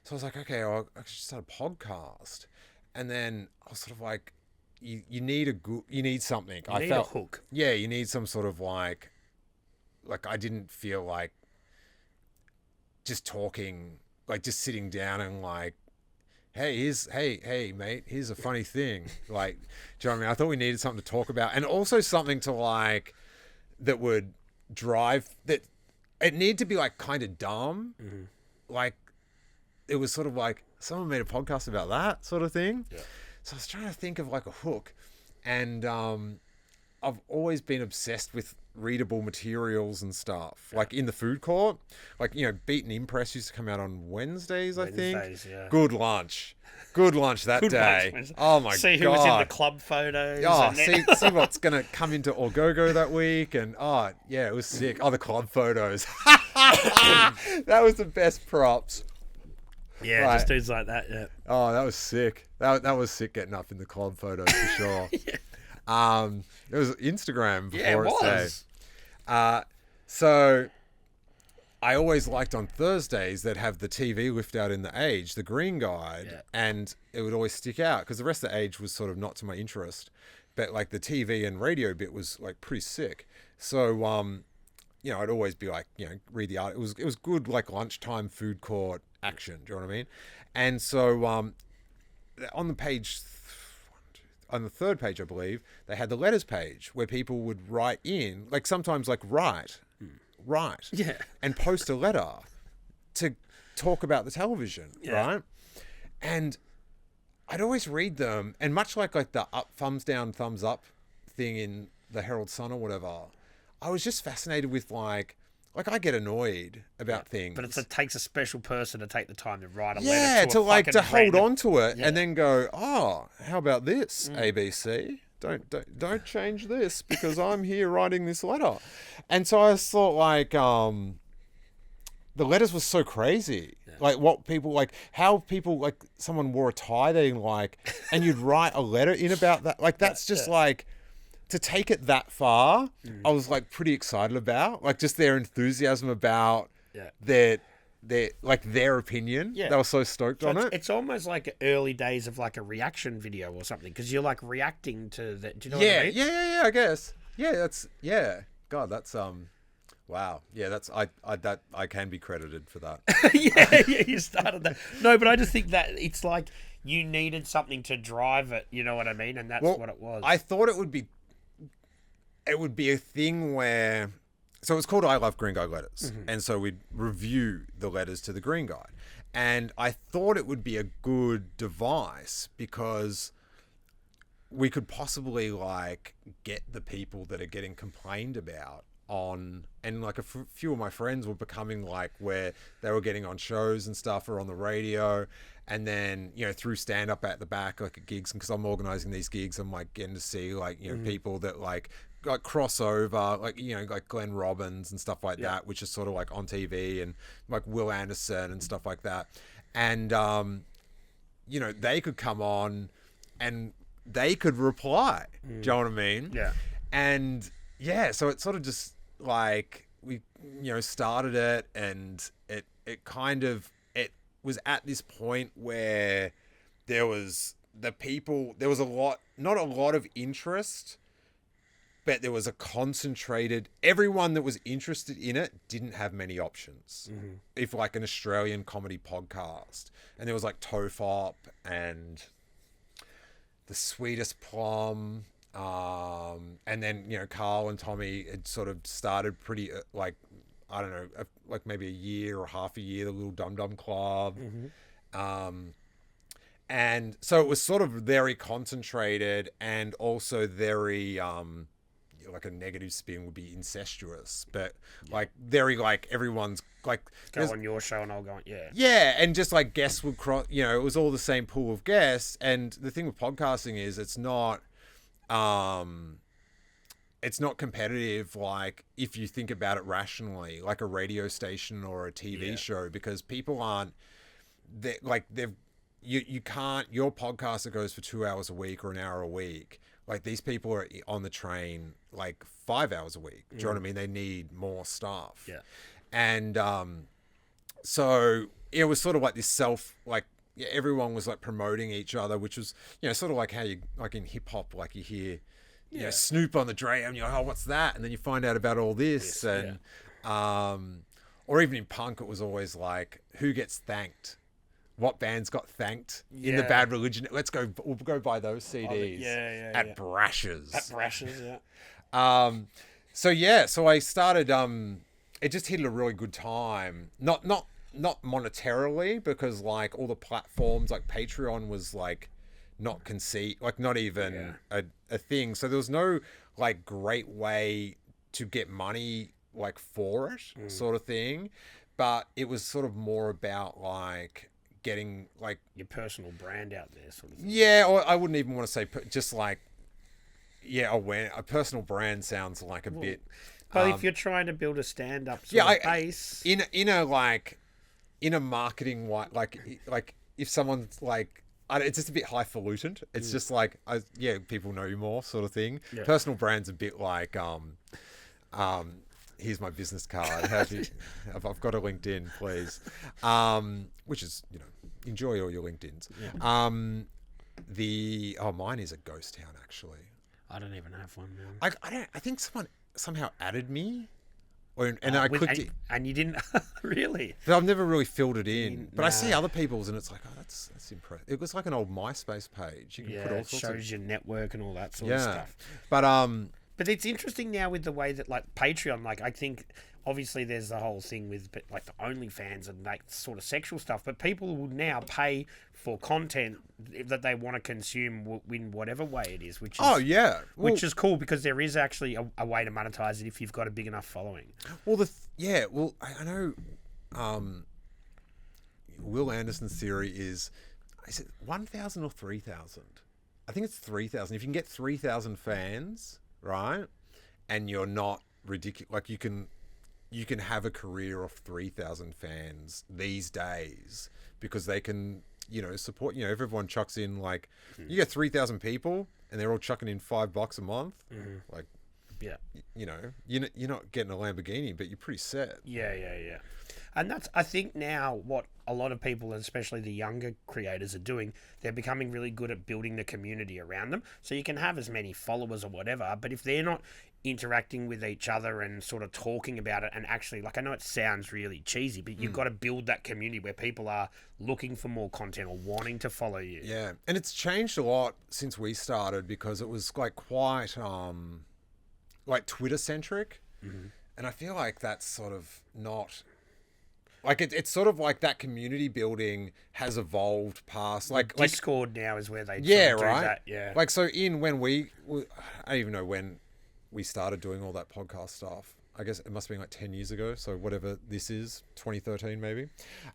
Speaker 3: So I was like, okay, I should start a podcast. And then I was sort of like, you need you need something.
Speaker 2: You need a hook.
Speaker 3: Yeah, you need some sort of like I didn't feel like just talking, like just sitting down and like, hey, mate, here's a funny thing. Like, do you know what I mean? I thought we needed something to talk about, and also something to like that would drive that. It needed to be like kind of dumb, like it was sort of like someone made a podcast about that sort of thing. Yeah. So I was trying to think of like a hook, and I've always been obsessed with readable materials and stuff, like in the food court, like, you know, Beat and Impress used to come out on Wednesdays, I think.
Speaker 2: Yeah.
Speaker 3: Good lunch that
Speaker 2: Good
Speaker 3: day.
Speaker 2: lunch.
Speaker 3: Oh my God.
Speaker 2: See who was in the club photos.
Speaker 3: Oh, see what's going to come into Orgogo that week. And oh yeah, it was sick. Oh, the club photos. That was the best props.
Speaker 2: Yeah,
Speaker 3: right.
Speaker 2: Just dudes like that, yeah.
Speaker 3: Oh, that was sick. That was sick getting up in the club photos for sure. Yeah. It was Instagram before
Speaker 2: it was.
Speaker 3: So I always liked on Thursdays that have the TV lift out in the Age, the Green Guide, and it would always stick out because the rest of the Age was sort of not to my interest, but like the TV and radio bit was like pretty sick. So, you know, I'd always be like, you know, read the art. It was good, like lunchtime food court action. Do you know what I mean? And so, on the page, on the third page, I believe, they had the letters page where people would write in, like sometimes like write,
Speaker 2: yeah,
Speaker 3: and post a letter to talk about the television, right? And I'd always read them, and much like the up, thumbs down, thumbs up thing in the Herald Sun or whatever, I was just fascinated with like I get annoyed about things.
Speaker 2: But it takes a special person to take the time to write a letter
Speaker 3: to hold on to it and then go, oh, how about this, ABC? Don't change this because I'm here writing this letter. And so I thought like the letters were so crazy. Yeah. Like what people like, how people like someone wore a tie they didn't like, and you'd write a letter in about that. Like that's just like, to take it that far, I was like pretty excited about, like just their enthusiasm about their opinion. Yeah. They were so stoked on it.
Speaker 2: It's almost like early days of like a reaction video or something, because you're like reacting to that. Do you know what I mean?
Speaker 3: Yeah, I guess. Yeah, God, that's wow. Yeah, that's I can be credited for that.
Speaker 2: yeah, you started that. No, but I just think that it's like you needed something to drive it, you know what I mean? And that's what it was.
Speaker 3: I thought it would be a thing where, so it's called I Love Green Guide Letters. And so we'd review the letters to the Green Guide. And I thought it would be a good device because we could possibly like get the people that are getting complained about on, and like a few of my friends were becoming like where they were getting on shows and stuff or on the radio. And then, you know, through stand up at the back, like at gigs, and because I'm organizing these gigs, I'm like getting to see like, you know, people that like crossover, like, you know, like Glenn Robbins and stuff like that, which is sort of like on TV, and like Will Anderson and stuff like that. And, you know, they could come on and they could reply. Do you know what I mean?
Speaker 2: Yeah.
Speaker 3: And yeah, so it sort of just like, we, you know, started it, and it kind of, it was at this point where there was not a lot of interest, but there was a concentrated, everyone that was interested in it didn't have many options. If like an Australian comedy podcast, and there was like Tofop and The Sweetest Plum, and then, you know, Carl and Tommy had sort of started pretty like, I don't know, like maybe a year or half a year, the Little Dum Dum Club. And so it was sort of very concentrated and also very like a negative spin would be incestuous, but like very like everyone's like
Speaker 2: Go on your show and I'll go on. Yeah.
Speaker 3: yeah, and just like guests would cross, you know, it was all the same pool of guests. And the thing with podcasting is it's not competitive, like if you think about it rationally, like a radio station or a TV show, because people aren't you can't, your podcast that goes for 2 hours a week or an hour a week, like these people are on the train like 5 hours a week. Do you know what I mean? They need more stuff.
Speaker 2: Yeah.
Speaker 3: And so it was sort of like this everyone was like promoting each other, which was, you know, sort of like how you, like in hip hop, like you hear, you know, Snoop on the drum, and you're like, oh, what's that? And then you find out about all this. And, or even in punk, it was always like, who gets thanked? What bands got thanked in the Bad Religion? We'll go buy those CDs at Brash's.
Speaker 2: At Brash's, yeah.
Speaker 3: So I started, it just hit a really good time. Not monetarily, because like all the platforms, like Patreon was like not even a thing. So there was no like great way to get money like for it sort of thing. But it was sort of more about like getting like
Speaker 2: your personal brand out there sort of thing.
Speaker 3: Yeah, or I wouldn't even want to say just like, a personal brand sounds like a bit.
Speaker 2: But if you're trying to build a stand-up base,
Speaker 3: in a marketing like if someone's like, it's just a bit highfalutin. It's just like, people know you more sort of thing. Yeah. Personal brand's a bit like, here's my business card. I've got a LinkedIn, please. Which is, you know, enjoy all your LinkedIns. Yeah. Mine is a ghost town actually.
Speaker 2: I don't even have one now.
Speaker 3: I think someone somehow added me, I clicked it,
Speaker 2: and you didn't really.
Speaker 3: But I've never really filled it in. But I see other people's, and it's like, oh, that's impressive. It was like an old MySpace page. You can put all sorts
Speaker 2: shows your network and all that sort of stuff.
Speaker 3: But
Speaker 2: it's interesting now with the way that like Patreon, like I think obviously there's the whole thing with like the OnlyFans and like sort of sexual stuff, but people will now pay for content that they want to consume in whatever way it is, which is which is cool, because there is actually a way to monetize it if you've got a big enough following.
Speaker 3: Well, I know Will Anderson's theory is it 1,000 or 3,000? I think it's 3,000. If you can get 3,000 fans, right, and you're not ridiculous, like you can have a career of 3,000 fans these days, because they can, you know, support, you know, if everyone chucks in like, you get 3,000 people and they're all chucking in $5 a month, like, you know, you're not getting a Lamborghini, but you're pretty set.
Speaker 2: Yeah. And that's, I think now what a lot of people, especially the younger creators, are doing, they're becoming really good at building the community around them. So you can have as many followers or whatever, but if they're not interacting with each other and sort of talking about it, and actually, like, I know it sounds really cheesy, but you've got to build that community where people are looking for more content or wanting to follow you.
Speaker 3: Yeah, and it's changed a lot since we started, because it was like quite like Twitter centric, and I feel like that's sort of not. Like it's sort of like that community building has evolved past like
Speaker 2: Discord now is where they
Speaker 3: do
Speaker 2: that. Yeah.
Speaker 3: Like so when I don't even know when we started doing all that podcast stuff. I guess it must have been like 10 years ago. So whatever this is, 2013 maybe.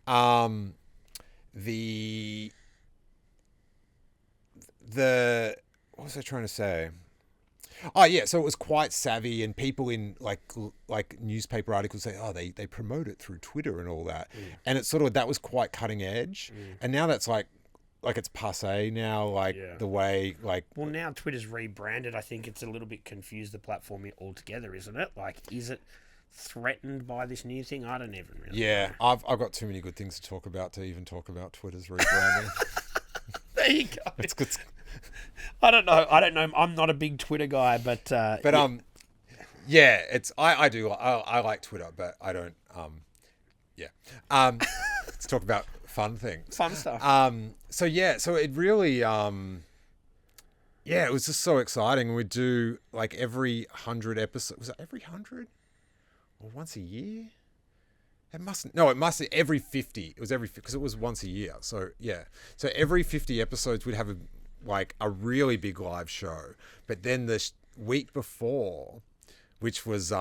Speaker 3: What was I trying to say? Oh yeah, so it was quite savvy, and people in like newspaper articles say, oh, they promote it through Twitter and all that, and it's sort of, that was quite cutting edge, and now that's like it's passé now, the way like.
Speaker 2: Well, now Twitter's rebranded. I think it's a little bit confused the platform altogether, isn't it? Like, is it threatened by this new thing? I don't even really.
Speaker 3: Yeah, know. I've got too many good things to talk about to even talk about Twitter's rebranding.
Speaker 2: There you go.
Speaker 3: It's good.
Speaker 2: I don't know. I'm not a big Twitter guy, but
Speaker 3: yeah, it's I do. I like Twitter, but I don't. Let's talk about fun things.
Speaker 2: Fun stuff.
Speaker 3: So it really it was just so exciting. We'd do like every 100 episodes. Was it every 100 or once a year? It mustn't. No, it must every 50. It was every because it was once a year. So yeah. So every 50 episodes we'd have a really big live show. But then the week before, which was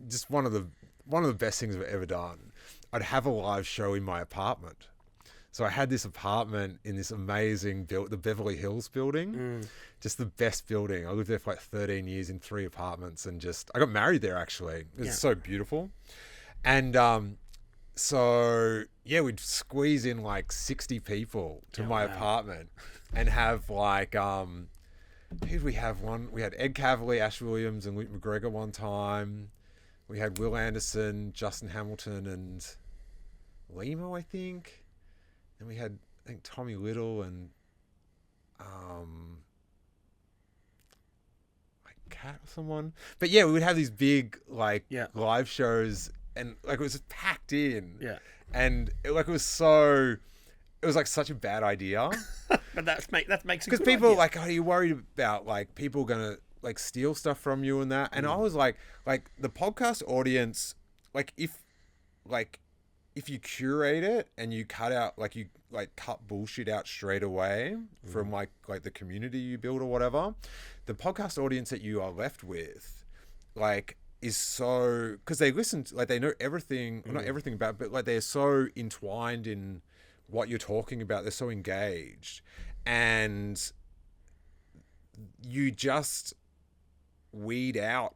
Speaker 3: just one of the best things I've ever done, I'd have a live show in my apartment. So I had this apartment in this amazing the Beverly Hills building, just the best building. I lived there for like 13 years in 3 apartments, and I got married there actually. It was so beautiful. And so yeah, we'd squeeze in like 60 people to my apartment and have like who did we have one? We had Ed Cavalier, Ash Williams, and Luke McGregor one time. We had Will Anderson, Justin Hamilton, and Limo, I think. And we had I think Tommy Little and like Cat or someone. But yeah, we would have these big live shows. And like it was packed in, and it was like such a bad idea.
Speaker 2: But that makes
Speaker 3: because people are like, oh, are you worried about like people gonna like steal stuff from you and that? And I was like the podcast audience, like if you curate it and you cut out you cut bullshit out straight away from like the community you build or whatever, the podcast audience that you are left with, is so because they listen to, they know everything, well, not everything about, but they're so entwined in what you're talking about. They're so engaged, and you just weed out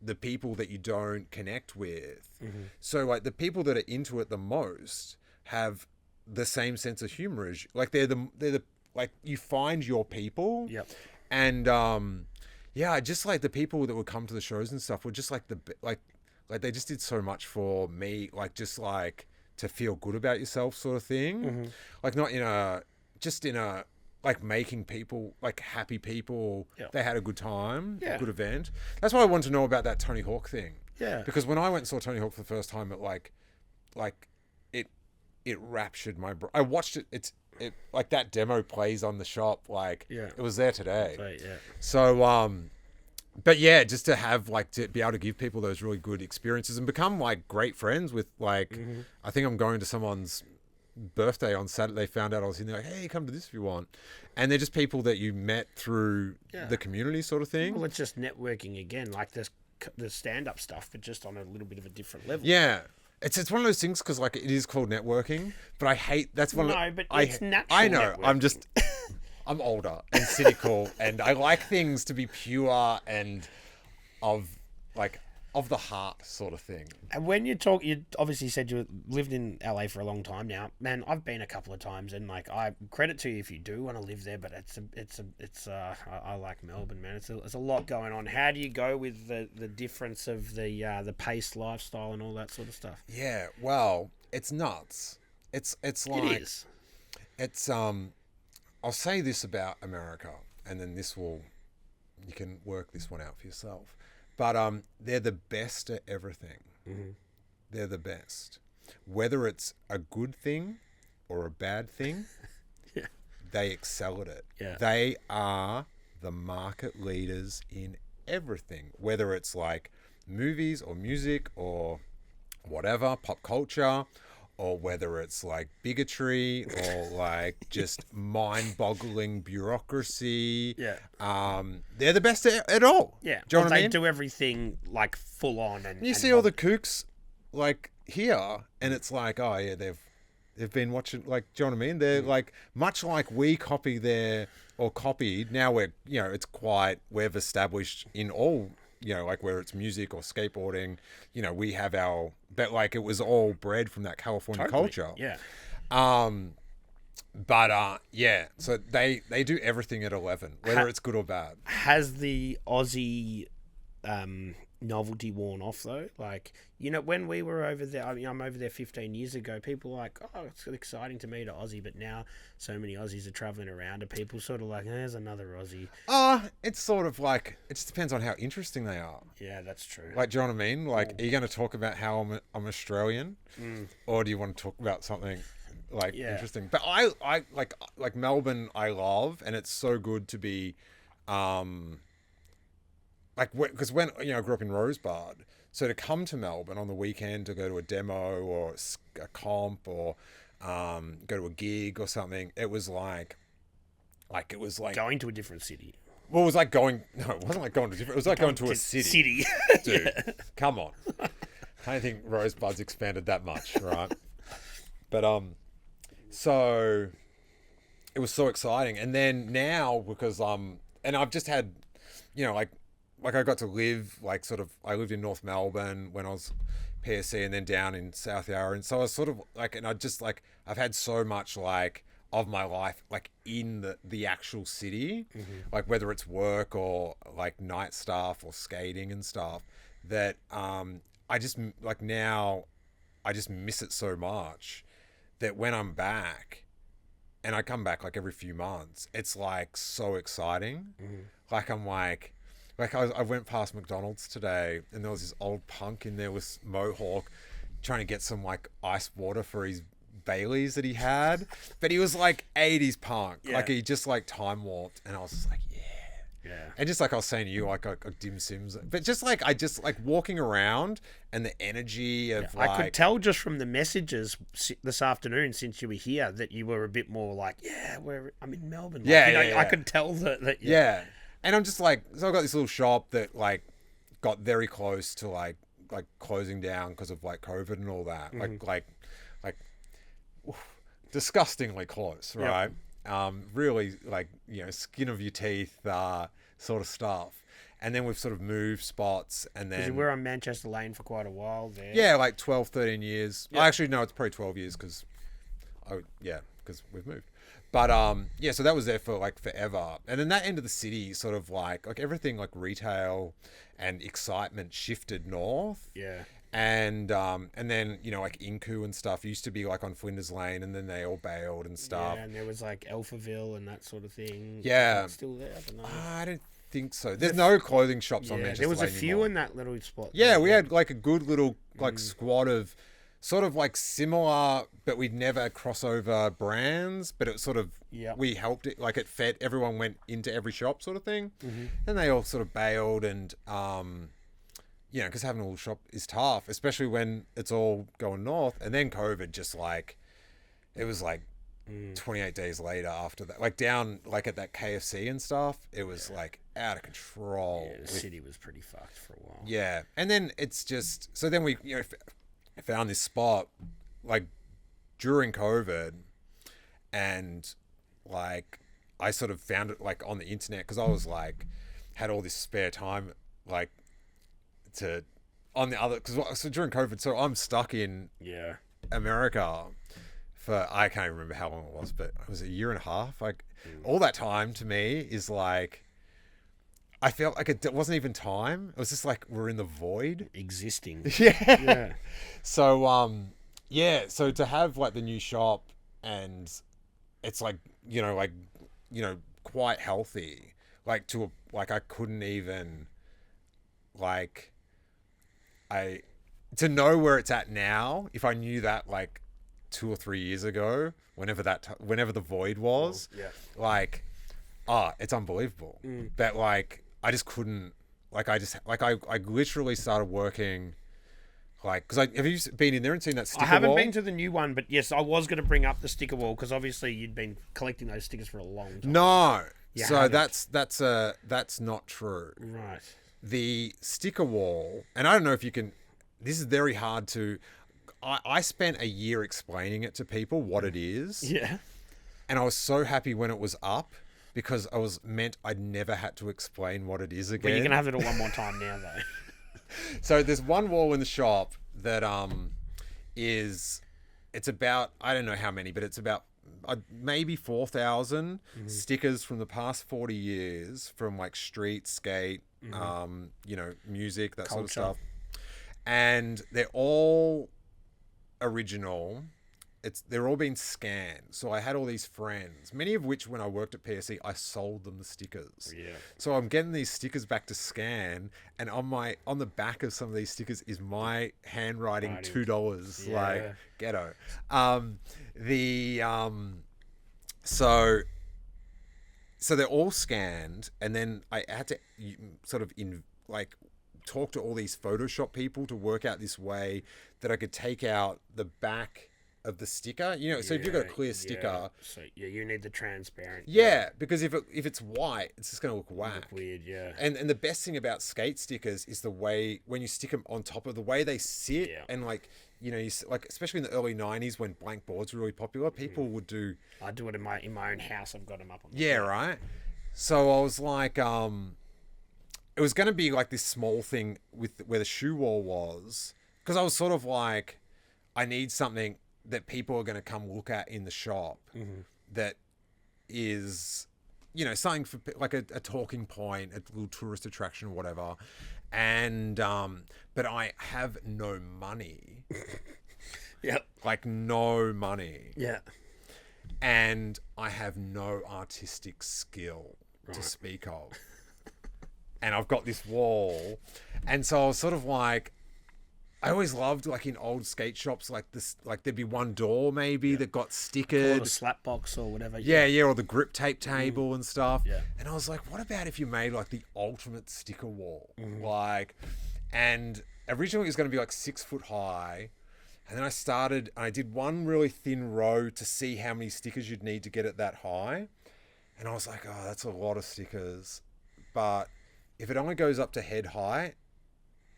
Speaker 3: the people that you don't connect with. So the people that are into it the most have the same sense of humor as you. They're the you find your people. And yeah, just the people that would come to the shows and stuff were just they just did so much for me, just to feel good about yourself sort of thing. Not in a, just in a, making people, happy people, they had a good time, a good event. That's why I wanted to know about that Tony Hawk thing. Because when I went and saw Tony Hawk for the first time, it raptured my brain. I watched it, it that demo plays on the shop, it was there today.
Speaker 2: Right,
Speaker 3: So, but yeah, just to have to be able to give people those really good experiences and become great friends with I think I'm going to someone's birthday on Saturday. They found out I was in there, hey, come to this if you want. And they're just people that you met through the community sort of thing.
Speaker 2: Well, it's just networking again, the stand-up stuff, but just on a little bit of a different level.
Speaker 3: Yeah. It's one of those things because it is called networking, but I hate that's one.
Speaker 2: No, but it's natural.
Speaker 3: I know.
Speaker 2: Networking.
Speaker 3: I'm older and cynical, and I like things to be pure and of the heart sort of thing.
Speaker 2: And when you talk, you obviously said you lived in LA for a long time now. Man, I've been a couple of times, and I credit to you if you do want to live there. But I like Melbourne, man. It's a lot going on. How do you go with the difference of the pace, lifestyle, and all that sort of stuff?
Speaker 3: Yeah, well, it's nuts. It's
Speaker 2: It is.
Speaker 3: It's I'll say this about America, and then you can work this one out for yourself. But they're the best at everything. They're the best. Whether it's a good thing or a bad thing, they excel at it. They are the market leaders in everything. Whether it's movies or music or whatever, pop culture, or whether it's bigotry or just mind-boggling bureaucracy. They're the best at all.
Speaker 2: Yeah.
Speaker 3: Do you know what I
Speaker 2: they
Speaker 3: mean?
Speaker 2: do everything full on. And
Speaker 3: you see all the kooks here, and it's oh yeah, they've been watching, do you know what I mean? They're much like we copied, now we're, it's we've established in all, where it's music or skateboarding, we have but it was all bred from that California culture. But yeah, so they do everything at 11, whether it's good or bad.
Speaker 2: Has the Aussie novelty worn off though? When we were over there, I'm over there 15 years ago, people were oh, it's exciting to meet an Aussie, but now so many Aussies are travelling around, and people sort of there's another Aussie.
Speaker 3: It's sort of it just depends on how interesting they are.
Speaker 2: Yeah, that's true.
Speaker 3: Do you know what I mean? Are you going to talk about how I'm Australian, or do you want to talk about something interesting? But I like Melbourne, I love, and it's so good to be like, because when I grew up in Rosebud, so to come to Melbourne on the weekend to go to a demo or a comp or go to a gig or something, it was like
Speaker 2: Going to a different city.
Speaker 3: well, it was like going. No, it wasn't like going to different. It was like going to a city. Dude,
Speaker 2: Yeah.
Speaker 3: come on. I don't think Rosebud's expanded that much, right? But so it was so exciting, and then now because and I've just had, like I got to live like sort of. I lived in North Melbourne when I was PSC, and then down in South Yarra, and so I was sort of like, and I just like I've had so much like of my life like in the actual city, like whether it's work or like night stuff or skating and stuff, that I just like now I just miss it so much that when I'm back, and I come back like every few months, it's like so exciting. Like I'm like I went past McDonald's today and there was this old punk in there with mohawk trying to get some like ice water for his Baileys that he had, but he was like 80s punk.
Speaker 2: Yeah.
Speaker 3: Like he just like time warped, and I was just like, yeah. And just like I was saying to you, like Dim Sims, but just like I just like walking around and the energy of like,
Speaker 2: I could tell just from the messages this afternoon since you were here that you were a bit more like, I'm in Melbourne. Like, I could tell that.
Speaker 3: Yeah. And I'm just like, so I've got this little shop that like got very close to like closing down because of like COVID and all that. Like disgustingly close, right? Really like, skin of your teeth sort of stuff. And then we've sort of moved spots, and then
Speaker 2: you were on Manchester Lane for quite a while there.
Speaker 3: Yeah, like 12, 13 years.
Speaker 2: Yeah.
Speaker 3: Actually, no, it's probably 12 years because we've moved. But so that was there for like forever. And then that end of the city sort of like everything like retail and excitement shifted north.
Speaker 2: Yeah.
Speaker 3: And then like Inku and stuff used to be like on Flinders Lane, and then they all bailed and stuff.
Speaker 2: Yeah, and there was like Alphaville and that sort of thing.
Speaker 3: Yeah.
Speaker 2: It's still there, I don't know.
Speaker 3: I don't think so. There's no clothing shops on Manchester
Speaker 2: there was a
Speaker 3: Lane
Speaker 2: few
Speaker 3: anymore.
Speaker 2: in that little spot.
Speaker 3: Yeah, we had like a good little like squad of sort of like similar, but we'd never cross over brands, but it sort of, we helped it, like it fed, everyone went into every shop sort of thing. And they all sort of bailed, and because having a little shop is tough, especially when it's all going north. And then COVID just like, it was like 28 days later after that, like down like at that KFC and stuff, it was like out of control.
Speaker 2: Yeah, the city was pretty fucked for a while.
Speaker 3: Yeah. And then it's just, so then we, found this spot like during COVID, and like I sort of found it like on the internet because I was like had all this spare time like to on the other, because so during COVID, so I'm stuck in America for, I can't remember how long it was, but it was a year and a half. Like all that time to me is like, I felt like it wasn't even time. It was just like we're in the void.
Speaker 2: Existing.
Speaker 3: Yeah. So, so to have like the new shop, and it's like, quite healthy. Like I couldn't even to know where it's at now. If I knew that like 2 or 3 years ago, whenever the void was, it's unbelievable. But like, I just couldn't, I literally started working, because have you been in there and seen that sticker wall?
Speaker 2: I haven't been to the new one, but yes, I was going to bring up the sticker wall because obviously you'd been collecting those stickers for a long time.
Speaker 3: No,
Speaker 2: You
Speaker 3: so
Speaker 2: haven't.
Speaker 3: that's not true.
Speaker 2: Right.
Speaker 3: The sticker wall, and I don't know if you can. This is very hard to. I spent a year explaining it to people what it is.
Speaker 2: Yeah.
Speaker 3: And I was so happy when it was up, because I'd never had to explain what it is again.
Speaker 2: But you're going to have to do it one more time now, though.
Speaker 3: So there's one wall in the shop that it's about, I don't know how many, but it's about maybe 4,000 stickers from the past 40 years from like street, skate, music, that sort of stuff. And they're all original. They're all being scanned. So I had all these friends, many of which when I worked at PSC, I sold them the stickers.
Speaker 2: Yeah.
Speaker 3: So I'm getting these stickers back to scan, and on the back of some of these stickers is my handwriting, $2, like ghetto. So they're all scanned, and then I had to sort of like talk to all these Photoshop people to work out this way that I could take out the back of the sticker. You know, so if you've got a clear sticker,
Speaker 2: so you need the transparent.
Speaker 3: yeah, because if it's white, it's just going to look whack.
Speaker 2: Look weird, yeah.
Speaker 3: And the best thing about skate stickers is the way when you stick them on top of the way they sit, and like, you know, like especially in the early 90s when blank boards were really popular, people would do.
Speaker 2: I do it in my own house. I've got them up on.
Speaker 3: Right. So I was like, it was going to be like this small thing with where the shoe wall was, because I was sort of like, I need something that people are going to come look at in the shop that is, you know, something for like a talking point, a little tourist attraction or whatever. And, but I have no money.
Speaker 2: Yep.
Speaker 3: Like no money.
Speaker 2: Yeah.
Speaker 3: And I have no artistic skill to speak of. And I've got this wall. And so I was sort of like, I always loved, like, in old skate shops, like this, like there'd be one door maybe that got stickered,
Speaker 2: or the slap box or whatever.
Speaker 3: or the grip tape table and stuff.
Speaker 2: Yeah.
Speaker 3: And I was like, what about if you made like the ultimate sticker wall? Like, and originally it was going to be like 6 foot high, and then I did one really thin row to see how many stickers you'd need to get it that high, and I was like, oh, that's a lot of stickers, but if it only goes up to head height,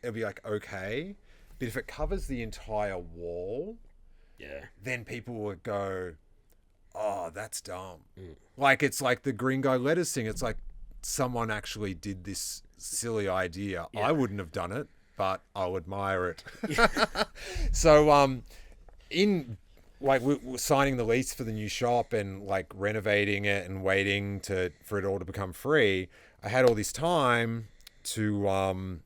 Speaker 3: it'll be like okay. But if it covers the entire wall, then people would go, oh, that's dumb. Like, it's like the Green Guy Letters thing. It's like someone actually did this silly idea. Yeah. I wouldn't have done it, but I'll admire it. So, in like we're signing the lease for the new shop and like renovating it and waiting for it all to become free, I had all this time to,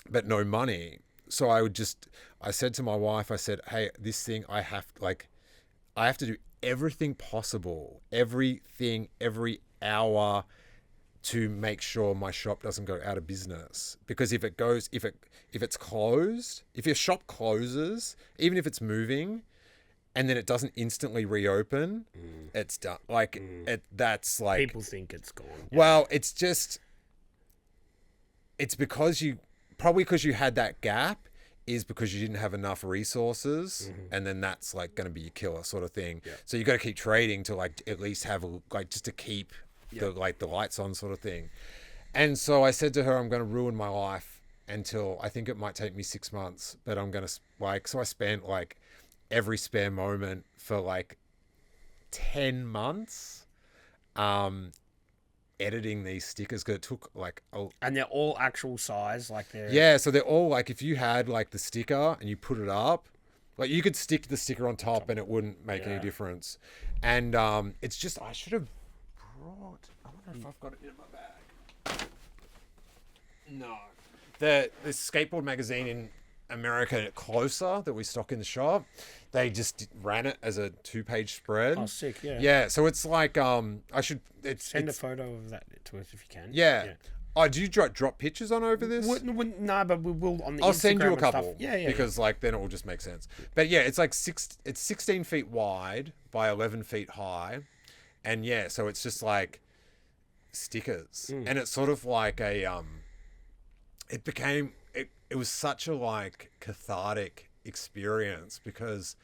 Speaker 3: but no money. So I said to my wife, I said, hey, this thing, I have to do everything possible, every hour to make sure my shop doesn't go out of business. Because if it's closed, if your shop closes, even if it's moving, and then it doesn't instantly reopen, it's done. Like, that's like...
Speaker 2: People think it's gone.
Speaker 3: Yeah. Well, it's because you had that gap, is because you didn't have enough resources, and then that's like going to be your killer sort of thing. Yeah. So you got to keep trading to like at least have like just to keep the lights on sort of thing. And so I said to her, I'm going to ruin my life until I think it might take me 6 months, but I'm going to so I spent like every spare moment for like 10 months, editing these stickers, because it took like
Speaker 2: and they're all actual size, like they're...
Speaker 3: Yeah, so they're all like, if you had like the sticker and you put it up, like you could stick the sticker on top and it wouldn't make any difference. And it's just, I should have brought, I wonder if I've got it in my bag. No. The skateboard magazine in America, Closer, that we stock in the shop, they just ran it as a 2-page spread.
Speaker 2: Oh, sick, yeah.
Speaker 3: Yeah, so it's like,
Speaker 2: Send a photo of that to us if you can.
Speaker 3: Yeah. Oh, do you drop pictures on over this?
Speaker 2: No, but we will on the
Speaker 3: I'll
Speaker 2: Instagram
Speaker 3: send you a couple.
Speaker 2: Stuff. Yeah.
Speaker 3: Because like then it will just make sense. But yeah, it's like it's 16 feet wide by 11 feet high, and yeah, so it's just like stickers, and it's sort of like a it was such a like cathartic experience, because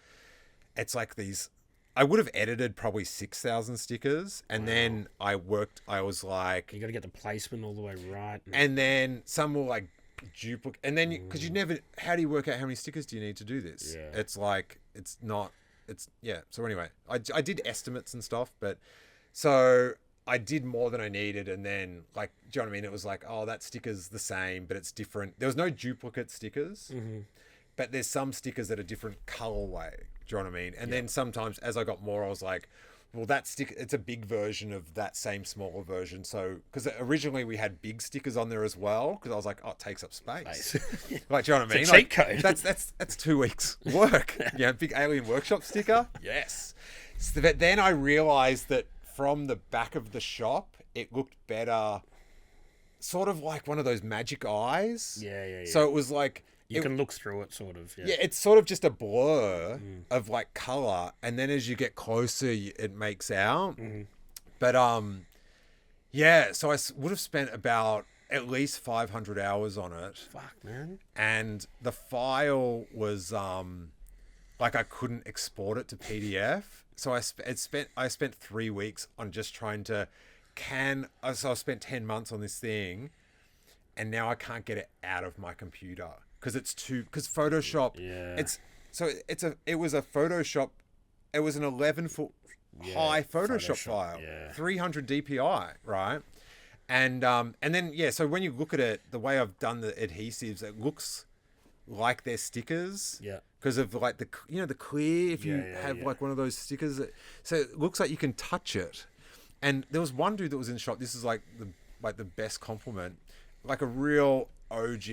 Speaker 3: it's like these. I would have edited probably 6,000 stickers, and then I was like...
Speaker 2: You got to get the placement all the way right.
Speaker 3: And then some will like duplicate, and then because you never... How do you work out how many stickers do you need to do this? Yeah. It's like, it's not... It's... Yeah. So anyway, I did estimates and stuff, but... So I did more than I needed, and then like, do you know what I mean? It was like, oh, that sticker's the same, but it's different. There was no duplicate stickers, but there's some stickers that are different colorway. Do you know what I mean? And then sometimes as I got more, I was like, well, that sticker, it's a big version of that same smaller version. So, because originally we had big stickers on there as well, because I was like, oh, it takes up space. Like, do you know what I mean?
Speaker 2: It's a cheat code.
Speaker 3: That's 2 weeks work. Yeah, big Alien Workshop sticker. Yes. So, but then I realized that from the back of the shop, it looked better, sort of like one of those magic eyes.
Speaker 2: Yeah.
Speaker 3: So it was like...
Speaker 2: You can look through it, sort of.
Speaker 3: Yeah, it's sort of just a blur of like color, and then as you get closer, it makes out. But yeah, so I would have spent about at least 500 hours on it.
Speaker 2: Fuck, man.
Speaker 3: And the file was like I couldn't export it to PDF. So I spent 3 weeks on just trying to so I spent 10 months on this thing, and now I can't get it out of my computer because because Photoshop.
Speaker 2: Yeah.
Speaker 3: It was a Photoshop. It was an 11-foot high Photoshop file, 300 DPI, right? And then so when you look at it, the way I've done the adhesives, it looks like they're stickers.
Speaker 2: Yeah.
Speaker 3: Because of like the clear, if you have like one of those stickers, so it looks like you can touch it. And there was one dude that was in the shop. This is like the best compliment. Like a real OG,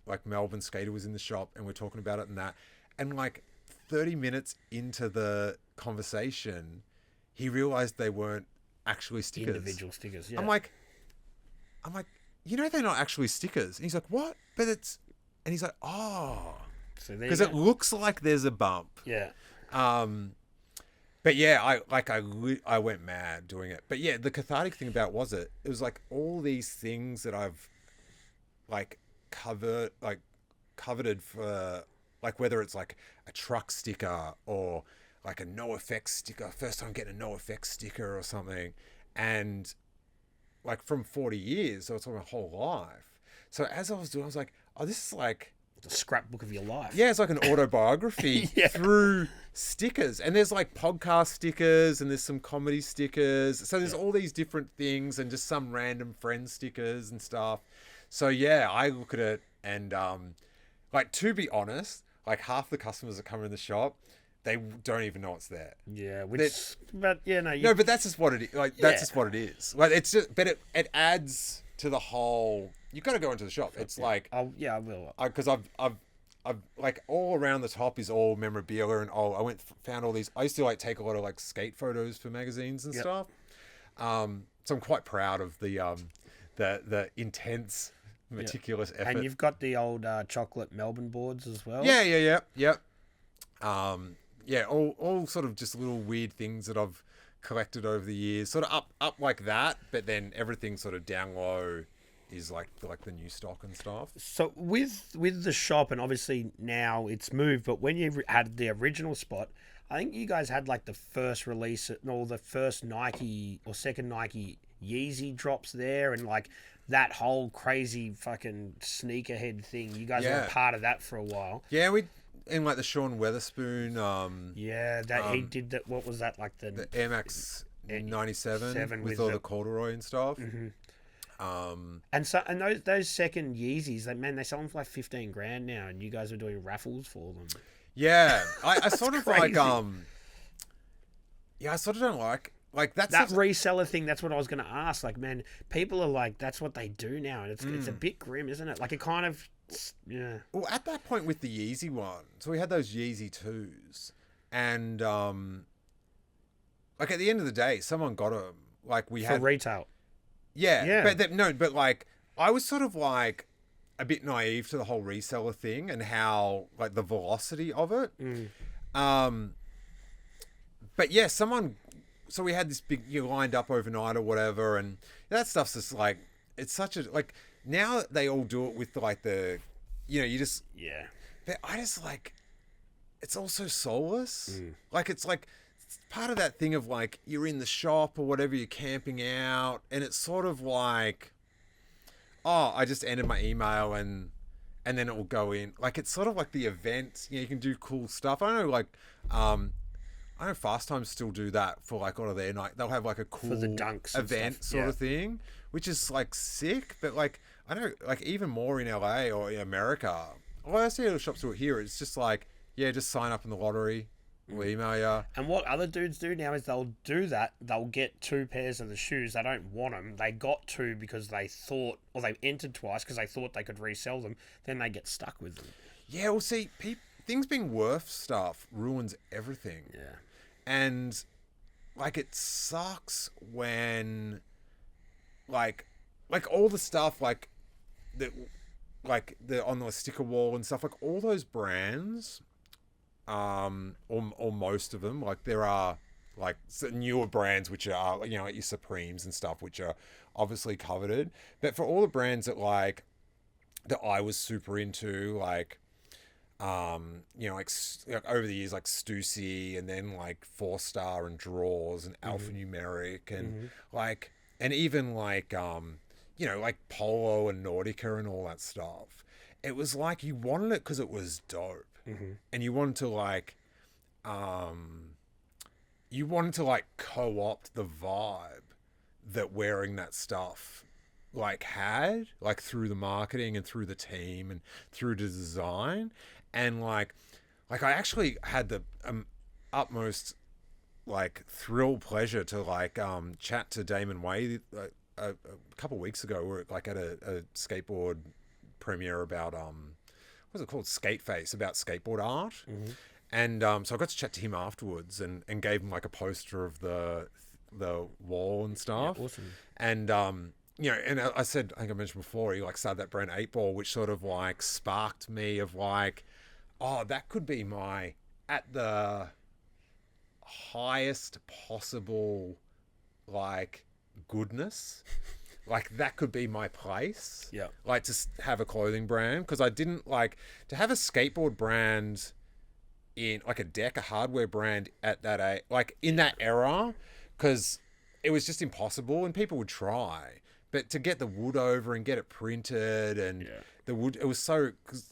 Speaker 3: like Melbourne skater was in the shop, and we're talking about it and that. And like 30 minutes into the conversation, he realized they weren't actually stickers.
Speaker 2: Individual stickers. Yeah.
Speaker 3: I'm like, they're not actually stickers. And he's like, what? But it's, and he's like, oh. Because it looks like there's a bump.
Speaker 2: Yeah.
Speaker 3: But yeah, I went mad doing it. But yeah, the cathartic thing about it was like all these things that I've like coveted for, like whether it's like a truck sticker or like a no effects sticker, first time getting a no effects sticker or something, and like from 40 years, so it's all my whole life. So as I was doing, I was like, oh, this is like
Speaker 2: the scrapbook of your life.
Speaker 3: Yeah, it's like an autobiography through stickers. And there's like podcast stickers and there's some comedy stickers. So there's all these different things and just some random friend stickers and stuff. So yeah, I look at it and like, to be honest, like half the customers that come in the shop, they don't even know it's there.
Speaker 2: Yeah, but
Speaker 3: that's just what it is. Like that's just what it is. Like it's just, but it adds to the whole. You got to go into the shop. It's like,
Speaker 2: I will.
Speaker 3: Because I've like all around the top is all memorabilia and I found all these. I used to like take a lot of like skate photos for magazines and stuff. So I'm quite proud of the intense, meticulous effort.
Speaker 2: And you've got the old chocolate Melbourne boards as well.
Speaker 3: Yeah. All sort of just little weird things that I've collected over the years, sort of up like that, but then everything sort of down low is like the new stock and stuff.
Speaker 2: So with the shop, and obviously now it's moved, but when you had the original spot, I think you guys had like the first release or the first Nike or second Nike Yeezy drops there, and like that whole crazy fucking sneakerhead thing. You guys were a part of that for a while.
Speaker 3: Yeah, we in like the Sean Weatherspoon.
Speaker 2: He did that. What was that like the
Speaker 3: Air Max 97 with all the corduroy and stuff.
Speaker 2: Mm-hmm. And those second Yeezys, they sell them for like $15,000 now, and you guys are doing raffles for them.
Speaker 3: Yeah, I sort of
Speaker 2: crazy.
Speaker 3: I sort of don't like that
Speaker 2: reseller thing. That's what I was going to ask. Like, man, people are like, that's what they do now, and it's a bit grim, isn't it? Like, it kind of, yeah.
Speaker 3: Well, at that point with the Yeezy one, so we had those Yeezy 2s, and like at the end of the day, someone got them. Like we had
Speaker 2: for retail.
Speaker 3: Yeah. But like I was sort of like a bit naive to the whole reseller thing and how like the velocity of it. But yeah, so we had this big, lined up overnight or whatever, and that stuff's just like, it's such a, like, now they all do it with like the, you just, but I just like, it's all so soulless. Like, it's like, it's part of that thing of like, you're in the shop or whatever, you're camping out, and it's sort of like, oh, I just entered my email and then it will go in. Like, it's sort of like the event, you can do cool stuff. I know, like, I know Fast Times still do that for like all of their night. They'll have like a cool
Speaker 2: for the dunks
Speaker 3: event sort of thing, which is like sick. But like, I know, like even more in LA or in America, well, I see little shops do it here. It's just like, just sign up in the lottery. We'll email you.
Speaker 2: And what other dudes do now is they'll do that. They'll get 2 pairs of the shoes. They don't want them. They got 2 because they thought, or they entered twice because they thought they could resell them. Then they get stuck with them. Yeah,
Speaker 3: well, see, things being worth stuff ruins everything.
Speaker 2: Yeah.
Speaker 3: And like, it sucks when like all the stuff like that, like the on the sticker wall and stuff, like all those brands, or most of them, like there are like newer brands, which are, like your Supremes and stuff, which are obviously coveted. But for all the brands that I was super into, like, like over the years, like Stussy, and then like 4-Star and Drawers and Alphanumeric, and like, and even like, like Polo and Nautica and all that stuff. It was like you wanted it because it was dope, and you wanted to like, co-opt the vibe that wearing that stuff like had, like, through the marketing and through the team and through the design. And like I actually had the utmost like thrill pleasure to like chat to Damon Way a couple of weeks ago. We were like at a skateboard premiere about what's it called, Skate Face, about skateboard art. And so I got to chat to him afterwards and gave him like a poster of the wall and stuff.
Speaker 2: Yeah, awesome.
Speaker 3: And and I said, I think I mentioned before, he like started that brand 8 Ball, which sort of like sparked me of like, oh, that could be my, at the highest possible like goodness, like that could be my place.
Speaker 2: Yeah.
Speaker 3: Like to have a clothing brand, because I didn't like to have a skateboard brand in like a hardware brand at that age, like in that era, because it was just impossible, and people would try. But to get the wood over and get it printed, and the wood, it was so,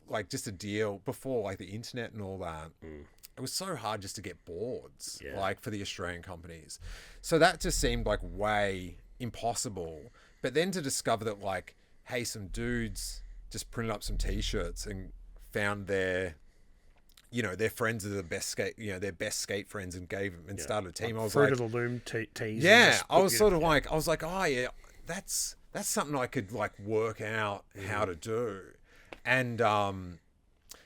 Speaker 3: like, just a deal before like the internet and all that. It was so hard just to get boards, like, for the Australian companies. So that just seemed like way impossible. But then to discover that, like, hey, some dudes just printed up some T-shirts and found their friends are the best skate, their best skate friends, and gave them and started a team.
Speaker 2: Like
Speaker 3: I was
Speaker 2: Fruit
Speaker 3: like,
Speaker 2: of the Loom tees.
Speaker 3: yeah, I was sort of like, oh yeah, that's something I could like work out how to do. And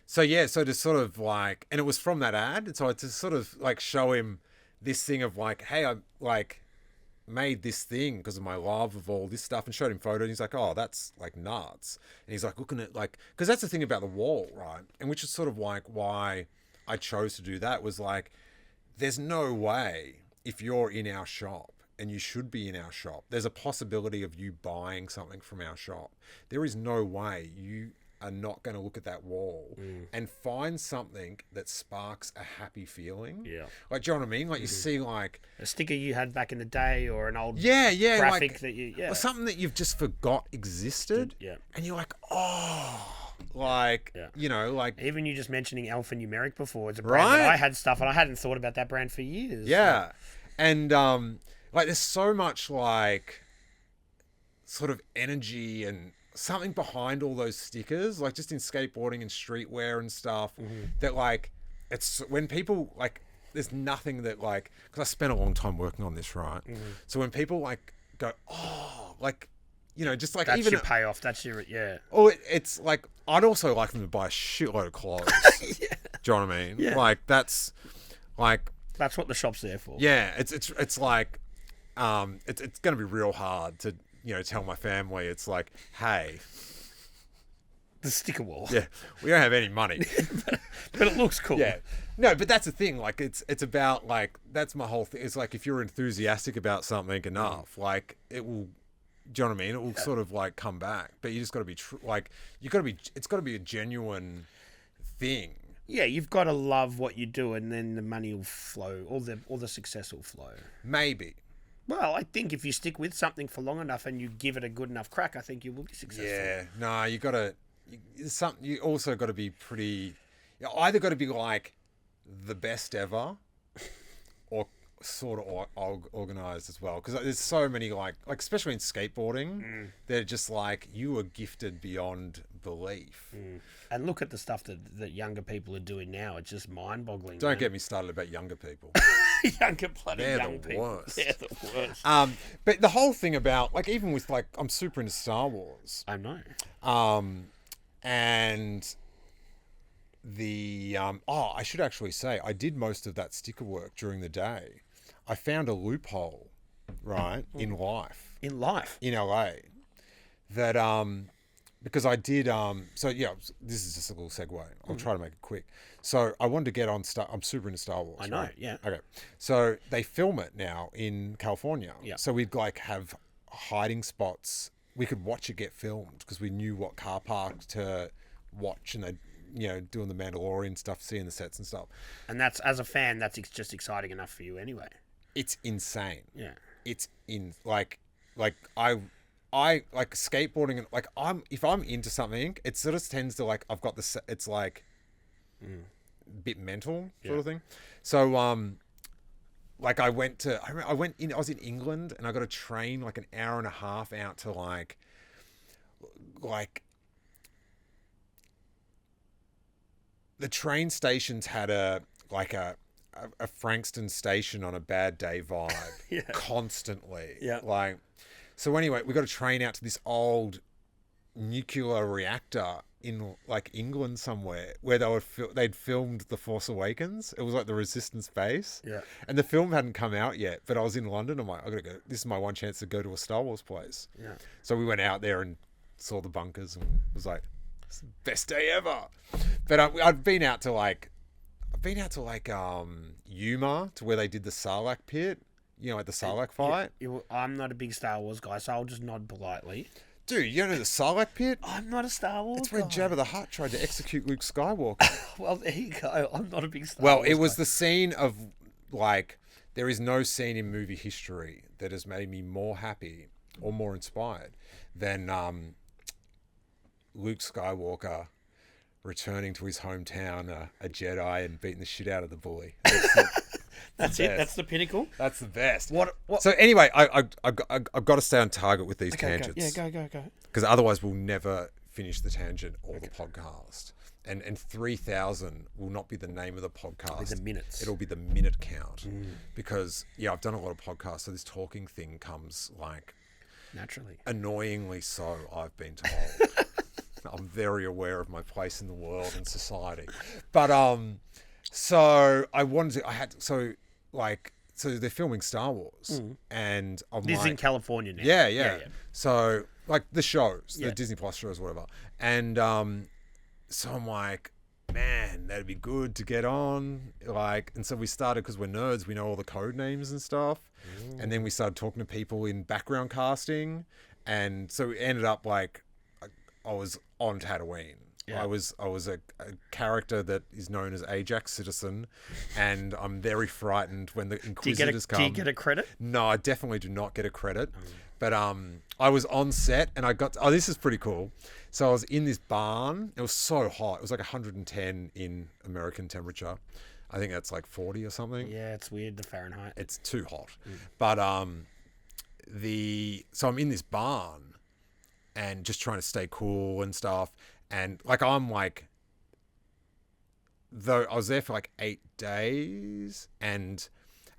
Speaker 3: so to sort of like, and it was from that ad, and so to sort of like show him this thing of like, hey, I like made this thing because of my love of all this stuff, and showed him photos, and he's like, oh, that's like nuts. And he's like looking at like, because that's the thing about the wall, right? And which is sort of like why I chose to do that, was like, there's no way, if you're in our shop, and you should be in our shop, there's a possibility of you buying something from our shop. There is no way you are not going to look at that wall and find something that sparks a happy feeling.
Speaker 2: Yeah.
Speaker 3: Like, do you know what I mean? Like, you see like
Speaker 2: a sticker you had back in the day, or an old
Speaker 3: graphic
Speaker 2: like, that you
Speaker 3: or something that you've just forgot existed.
Speaker 2: Yeah.
Speaker 3: And you're like, oh, like, like,
Speaker 2: even you just mentioning Alphanumeric before, it's a brand that I had stuff, and I hadn't thought about that brand for years.
Speaker 3: Yeah. So. And like, there's so much like sort of energy and something behind all those stickers, like just in skateboarding and streetwear and stuff, that like, it's when people like, there's nothing that like, because I spent a long time working on this, right? So when people like go, oh, like, just like,
Speaker 2: that's
Speaker 3: even
Speaker 2: your payoff, that's your
Speaker 3: or it's like, I'd also like them to buy a shitload of clothes. Do you know what I mean?
Speaker 2: Yeah.
Speaker 3: Like, that's like,
Speaker 2: that's what the shop's there for.
Speaker 3: Yeah, it's like, it's going to be real hard to tell my family. It's like, hey,
Speaker 2: the sticker wall.
Speaker 3: Yeah, we don't have any money,
Speaker 2: but it looks cool.
Speaker 3: Yeah, no, but that's the thing. Like, it's about like, that's my whole thing. It's like, if you're enthusiastic about something enough, like, it will. Do you know what I mean? It will sort of like come back. But you just got to be like, you got to be. It's got to be a genuine thing.
Speaker 2: Yeah, you've got to love what you do, and then the money will flow. All the success will flow.
Speaker 3: Maybe.
Speaker 2: Well, I think if you stick with something for long enough and you give it a good enough crack, I think you will be successful.
Speaker 3: Yeah, no, you got to. You also got to be pretty. You either got to be like the best ever, or sort of organized as well. Because there's so many like especially in skateboarding, they're just like, you are gifted beyond belief.
Speaker 2: And look at the stuff that younger people are doing now. It's just mind-boggling.
Speaker 3: Don't get me started about younger people.
Speaker 2: Younger bloody
Speaker 3: They're
Speaker 2: young
Speaker 3: the
Speaker 2: people.
Speaker 3: worst.
Speaker 2: They're the worst.
Speaker 3: But the whole thing about like, even with like, I'm super into Star Wars.
Speaker 2: I know.
Speaker 3: And the I should actually say, I did most of that sticker work during the day. I found a loophole, right, in life.
Speaker 2: In life.
Speaker 3: In LA, that because I did. So yeah, this is just a little segue. I'll try to make it quick. So I wanted to get on Star. I'm super into Star Wars.
Speaker 2: I know.
Speaker 3: Right?
Speaker 2: Yeah.
Speaker 3: Okay. So they film it now in California.
Speaker 2: Yeah.
Speaker 3: So we'd like have hiding spots. We could watch it get filmed because we knew what car park to watch, and they, doing the Mandalorian stuff, seeing the sets and stuff.
Speaker 2: And that's, as a fan, that's just exciting enough for you anyway.
Speaker 3: It's insane.
Speaker 2: Yeah.
Speaker 3: It's I like skateboarding, and like if I'm into something, it sort of tends to like I've got the it's like a bit mental sort of thing. So like I went in, I was in England, and I got a train like an hour and a half out to like the train stations had a Frankston station on a bad day vibe constantly.
Speaker 2: Yeah.
Speaker 3: Like, so anyway, we got a train out to this old nuclear reactor in like England somewhere where they'd filmed The Force Awakens. It was like the Resistance base.
Speaker 2: Yeah.
Speaker 3: And the film hadn't come out yet, but I was in London. I'm like, I gotta go. This is my one chance to go to a Star Wars place.
Speaker 2: Yeah.
Speaker 3: So we went out there and saw the bunkers, and it was like, it's the best day ever. But I'd been out to like Yuma, to where they did the Sarlacc pit, like the Sarlacc fight.
Speaker 2: I'm not a big Star Wars guy, so I'll just nod politely.
Speaker 3: Dude, you don't know the Sarlacc pit?
Speaker 2: I'm not a Star Wars
Speaker 3: It's where
Speaker 2: guy.
Speaker 3: Jabba the Hutt tried to execute Luke Skywalker.
Speaker 2: Well, there you go. I'm not a big Star Wars
Speaker 3: Well, it was
Speaker 2: guy.
Speaker 3: the scene of, like, there is no scene in movie history that has made me more happy or more inspired than Luke Skywalker returning to his hometown, a Jedi, and beating the shit out of the bully.
Speaker 2: That's it. That's the pinnacle.
Speaker 3: That's the best.
Speaker 2: What?
Speaker 3: So anyway, I've got to stay on target with these tangents.
Speaker 2: Go.
Speaker 3: Because otherwise we'll never finish the tangent or the podcast. And 3,000 will not be the name of the podcast.
Speaker 2: It'll be the minutes.
Speaker 3: It'll be the minute count. Because, I've done a lot of podcasts, so this talking thing comes, like...
Speaker 2: Naturally.
Speaker 3: Annoyingly so, I've been told. I'm very aware of my place in the world and society. But, so I wanted to... So they're filming Star Wars. And I'm
Speaker 2: This is in California now.
Speaker 3: Yeah. So, like, the shows,
Speaker 2: Yeah.
Speaker 3: the Disney Plus shows, whatever. And so I'm like, man, that'd be good to get on. Like, and so we started, because we're nerds, we know all the code names and stuff. And then we started talking to people in background casting. And so we ended up, like, I was on Tatooine. Yeah. I was a character that is known as Ajax Citizen, and I'm very frightened when the Inquisitors come.
Speaker 2: Do you get a credit?
Speaker 3: No, I definitely do not get a credit. But I was on set, and I got... Oh, this is pretty cool. So I was in this barn. It was so hot. It was like 110 in American temperature. I think that's like 40 or something.
Speaker 2: Yeah, it's weird, the Fahrenheit.
Speaker 3: It's too hot. But so I'm in this barn and just trying to stay cool and stuff. And like, though I was there for like 8 days, and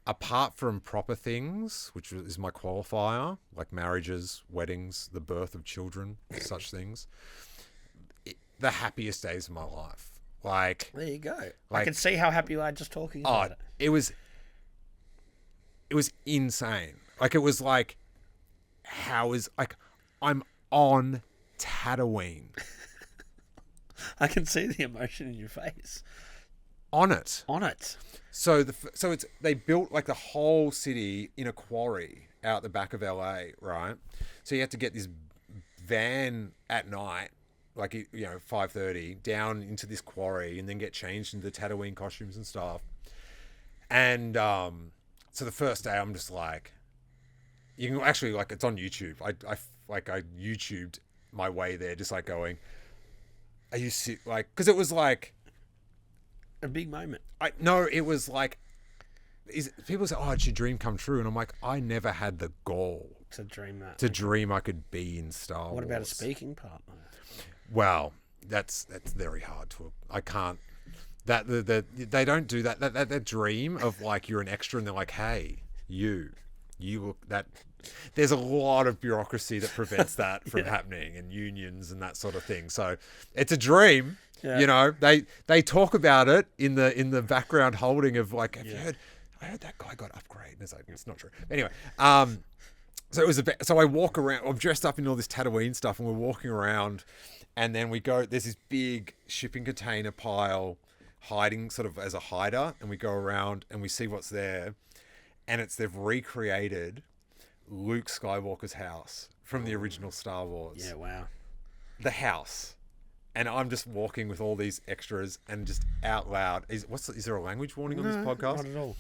Speaker 3: apart from proper things, which is my qualifier, like marriages, weddings, the birth of children, such things, the happiest days of my life. Like,
Speaker 2: there you go. I can see how happy you are just talking about it.
Speaker 3: It was insane. Like, it was like, I'm on Tatooine.
Speaker 2: I can see the emotion in your face.
Speaker 3: On it. So they built like the whole city in a quarry out the back of LA, right? So you had to get this van at night, like 5:30, down into this quarry, and then get changed into the Tatooine costumes and stuff. And so the first day, I'm just like, you can actually, like, it's on YouTube. I YouTubed my way there, just like going, are you like, because it was like
Speaker 2: a big moment.
Speaker 3: It was like, people say, oh, it's your dream come true, and I'm like, I never had the gall
Speaker 2: to dream that.
Speaker 3: To dream I could be in Star Wars.
Speaker 2: What about a speaking partner?
Speaker 3: Well, that's very hard to. I can't. They don't do that. That dream of like you're an extra, and they're like, hey, you look that. There's a lot of bureaucracy that prevents that from happening, and unions and that sort of thing. So it's a dream. Yeah. They talk about it in the background holding of like, have you heard? I heard that guy got upgraded. And it's like, it's not true. Anyway, so it was so I walk around. I'm dressed up in all this Tatooine stuff, and we're walking around, And then we go, there's this big shipping container pile hiding sort of as a hider. And we go around and we see what's there. And they've recreated Luke Skywalker's house from the original Star Wars.
Speaker 2: Yeah, wow.
Speaker 3: The house. And I'm just walking with all these extras and just out loud. Is there a language warning on this podcast?
Speaker 2: Not at all.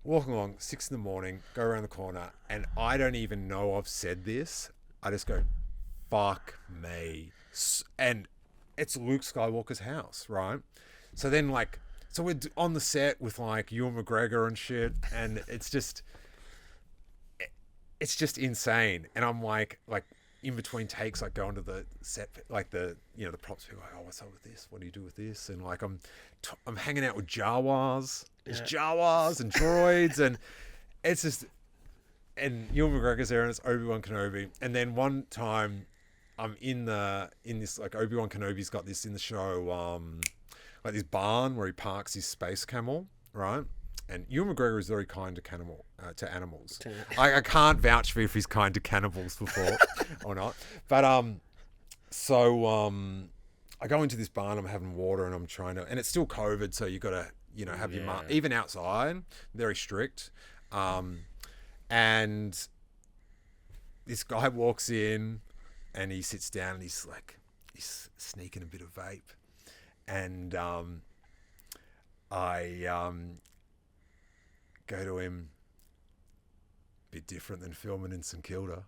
Speaker 3: Walking along, 6 a.m, go around the corner, and I don't even know I've said this. I just go, fuck me. And it's Luke Skywalker's house, right? So then, like, so we're on the set with, like, Ewan McGregor and shit, and it's just insane. And I'm like, in between takes, I go onto the set, like the props people, like, oh, what's up with this? What do you do with this? And like, I'm hanging out with Jawas. There's Jawas and droids, and it's just, and Ewan McGregor's there, and it's Obi-Wan Kenobi. And then one time, I'm in this, like, Obi-Wan Kenobi's got this in the show, like this barn where he parks his space camel, right? And Ewan McGregor is very kind to animals. I can't vouch for if he's kind to cannibals before or not. But I go into this barn, I'm having water, and I'm trying to, and it's still COVID, so you got to, have your mask, even outside, very strict. And this guy walks in, and he sits down, and he's sneaking a bit of vape, and I go to him, bit different than filming in St Kilda.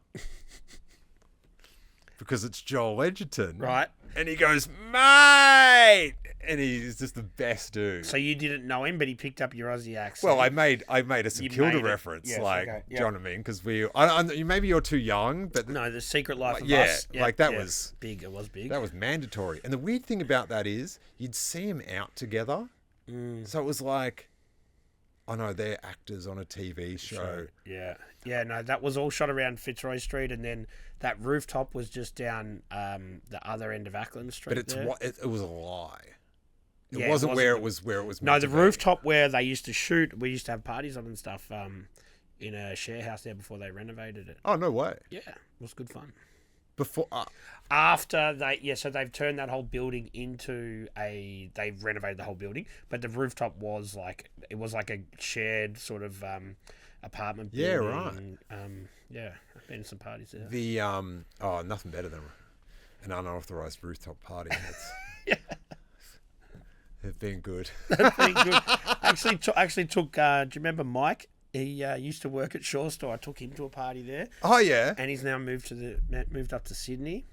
Speaker 3: Because it's Joel Edgerton.
Speaker 2: Right.
Speaker 3: And he goes, mate! And he's just the best dude.
Speaker 2: So you didn't know him, but he picked up your Aussie accent.
Speaker 3: Well, I made a St Kilda reference.
Speaker 2: Yes,
Speaker 3: like,
Speaker 2: okay. Yep.
Speaker 3: Do you know what I mean? Because maybe you're too young, but...
Speaker 2: No, The Secret Life of
Speaker 3: yeah,
Speaker 2: Us.
Speaker 3: like that was...
Speaker 2: big. It was big.
Speaker 3: That was mandatory. And the weird thing about that is, you'd see them out together. So it was like... I know they're actors on a TV show.
Speaker 2: Yeah. Yeah, no, that was all shot around Fitzroy Street, and then that rooftop was just down the other end of Ackland Street.
Speaker 3: But it was a lie.
Speaker 2: It
Speaker 3: wasn't where it was
Speaker 2: No, the rooftop where they used to shoot, we used to have parties on and stuff, in a share house there before they renovated it.
Speaker 3: Oh, no way.
Speaker 2: Yeah, it was good fun.
Speaker 3: Before
Speaker 2: After so they've turned that whole building into they've renovated the whole building, but the rooftop was like a shared sort of apartment building.
Speaker 3: Yeah, right.
Speaker 2: Yeah, I've been to some parties there.
Speaker 3: The nothing better than an unauthorized rooftop party. They've been good.
Speaker 2: They've been good. Actually took. Do you remember Mike? He used to work at Shaw Store. I took him to a party there.
Speaker 3: Oh yeah.
Speaker 2: And he's now moved up to Sydney.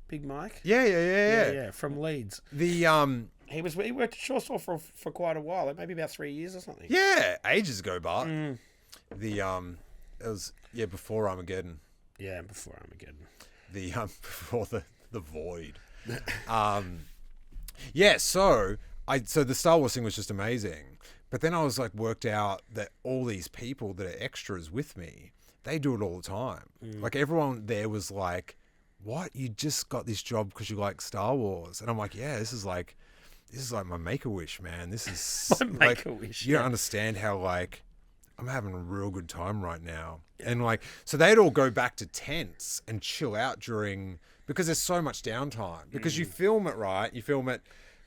Speaker 2: Big Mike.
Speaker 3: Yeah.
Speaker 2: From Leeds.
Speaker 3: He
Speaker 2: worked at Shaw Store for quite a while, like maybe about 3 years or something.
Speaker 3: Yeah, ages ago, but it was before Armageddon.
Speaker 2: Yeah, before Armageddon.
Speaker 3: Before the void. So the Star Wars thing was just amazing. But then I was like worked out that all these people that are extras with me, they do it all the time. Like everyone there was like, what? You just got this job because you like Star Wars? And I'm like, yeah, this is like my Make-A-Wish, man. This is
Speaker 2: my Make-A-Wish.
Speaker 3: You don't understand how like I'm having a real good time right now. Yeah. And like, so they'd all go back to tents and chill out because there's so much downtime. Because you film it, right? You film it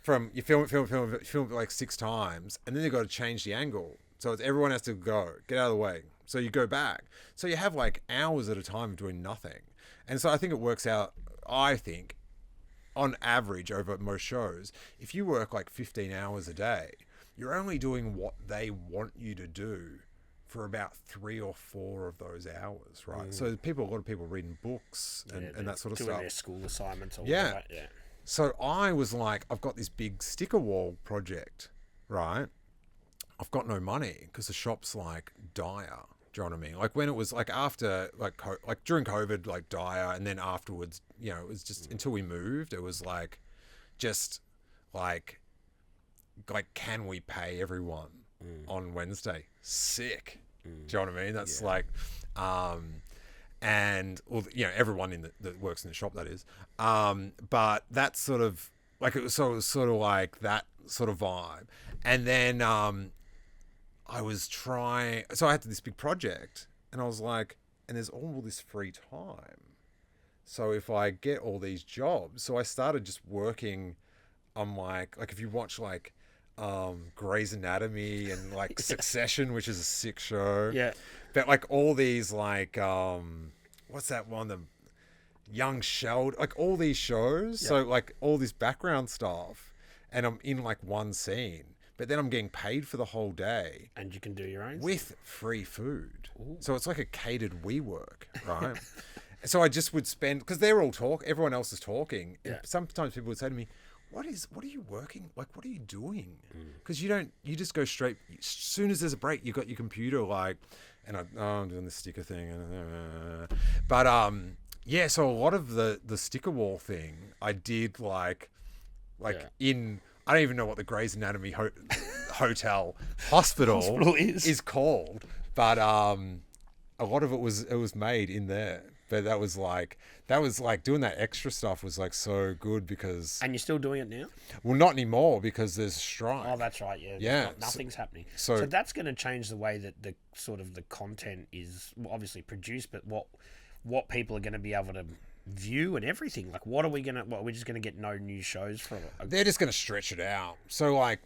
Speaker 3: like 6 times, and then you've got to change the angle. So everyone has to get out of the way. So you go back. So you have like hours at a time doing nothing. And so I think it works out, on average over most shows, if you work like 15 hours a day, you're only doing what they want you to do for about 3 or 4 of those hours, right? So a lot of people reading books and that sort of stuff.
Speaker 2: Doing their school assignments or
Speaker 3: yeah.
Speaker 2: Yeah.
Speaker 3: So I was like, I've got this big sticker wall project, right? I've got no money because the shop's like dire. Do you know what I mean? Like when it was like after, like during COVID, like dire. And then afterwards, it was just until we moved, it was like, just like, can we pay everyone on Wednesday? Sick. Do you know what I mean? That's like, and everyone that works in the shop, that is, but that's sort of like it was sort of like that sort of vibe. And then I had this big project, and I was like, and there's all this free time, So if I get all these jobs, so I started just working on like if you watch like Grey's Anatomy and like Succession, which is a sick show.
Speaker 2: Yeah.
Speaker 3: But like all these like what's that one? The Young Sheldon, like all these shows.
Speaker 2: Yeah.
Speaker 3: So like all this background stuff, and I'm in like one scene, but then I'm getting paid for the whole day.
Speaker 2: And you can do your own
Speaker 3: with free food.
Speaker 2: Ooh.
Speaker 3: So it's like a catered WeWork, right? So I just would spend, because they're all everyone else is talking. And sometimes people would say to me, what are you working? Like, what are you doing? Because you just go straight, as soon as there's a break, you got your computer and I'm doing the sticker thing. But yeah, so a lot of the sticker wall thing, I did in, I don't even know what the Grey's Anatomy hospital is called, but a lot of it was made in there. But that was like doing that extra stuff was like so good because.
Speaker 2: And you're still doing it now?
Speaker 3: Well, not anymore because there's a strike.
Speaker 2: Oh, that's right. Yeah.
Speaker 3: Yeah.
Speaker 2: Nothing's happening.
Speaker 3: So
Speaker 2: that's going to change the way that the sort of the content is obviously produced, but what people are going to be able to view and everything. Like, we're just going to get no new shows for it?
Speaker 3: They're just going to stretch it out. So like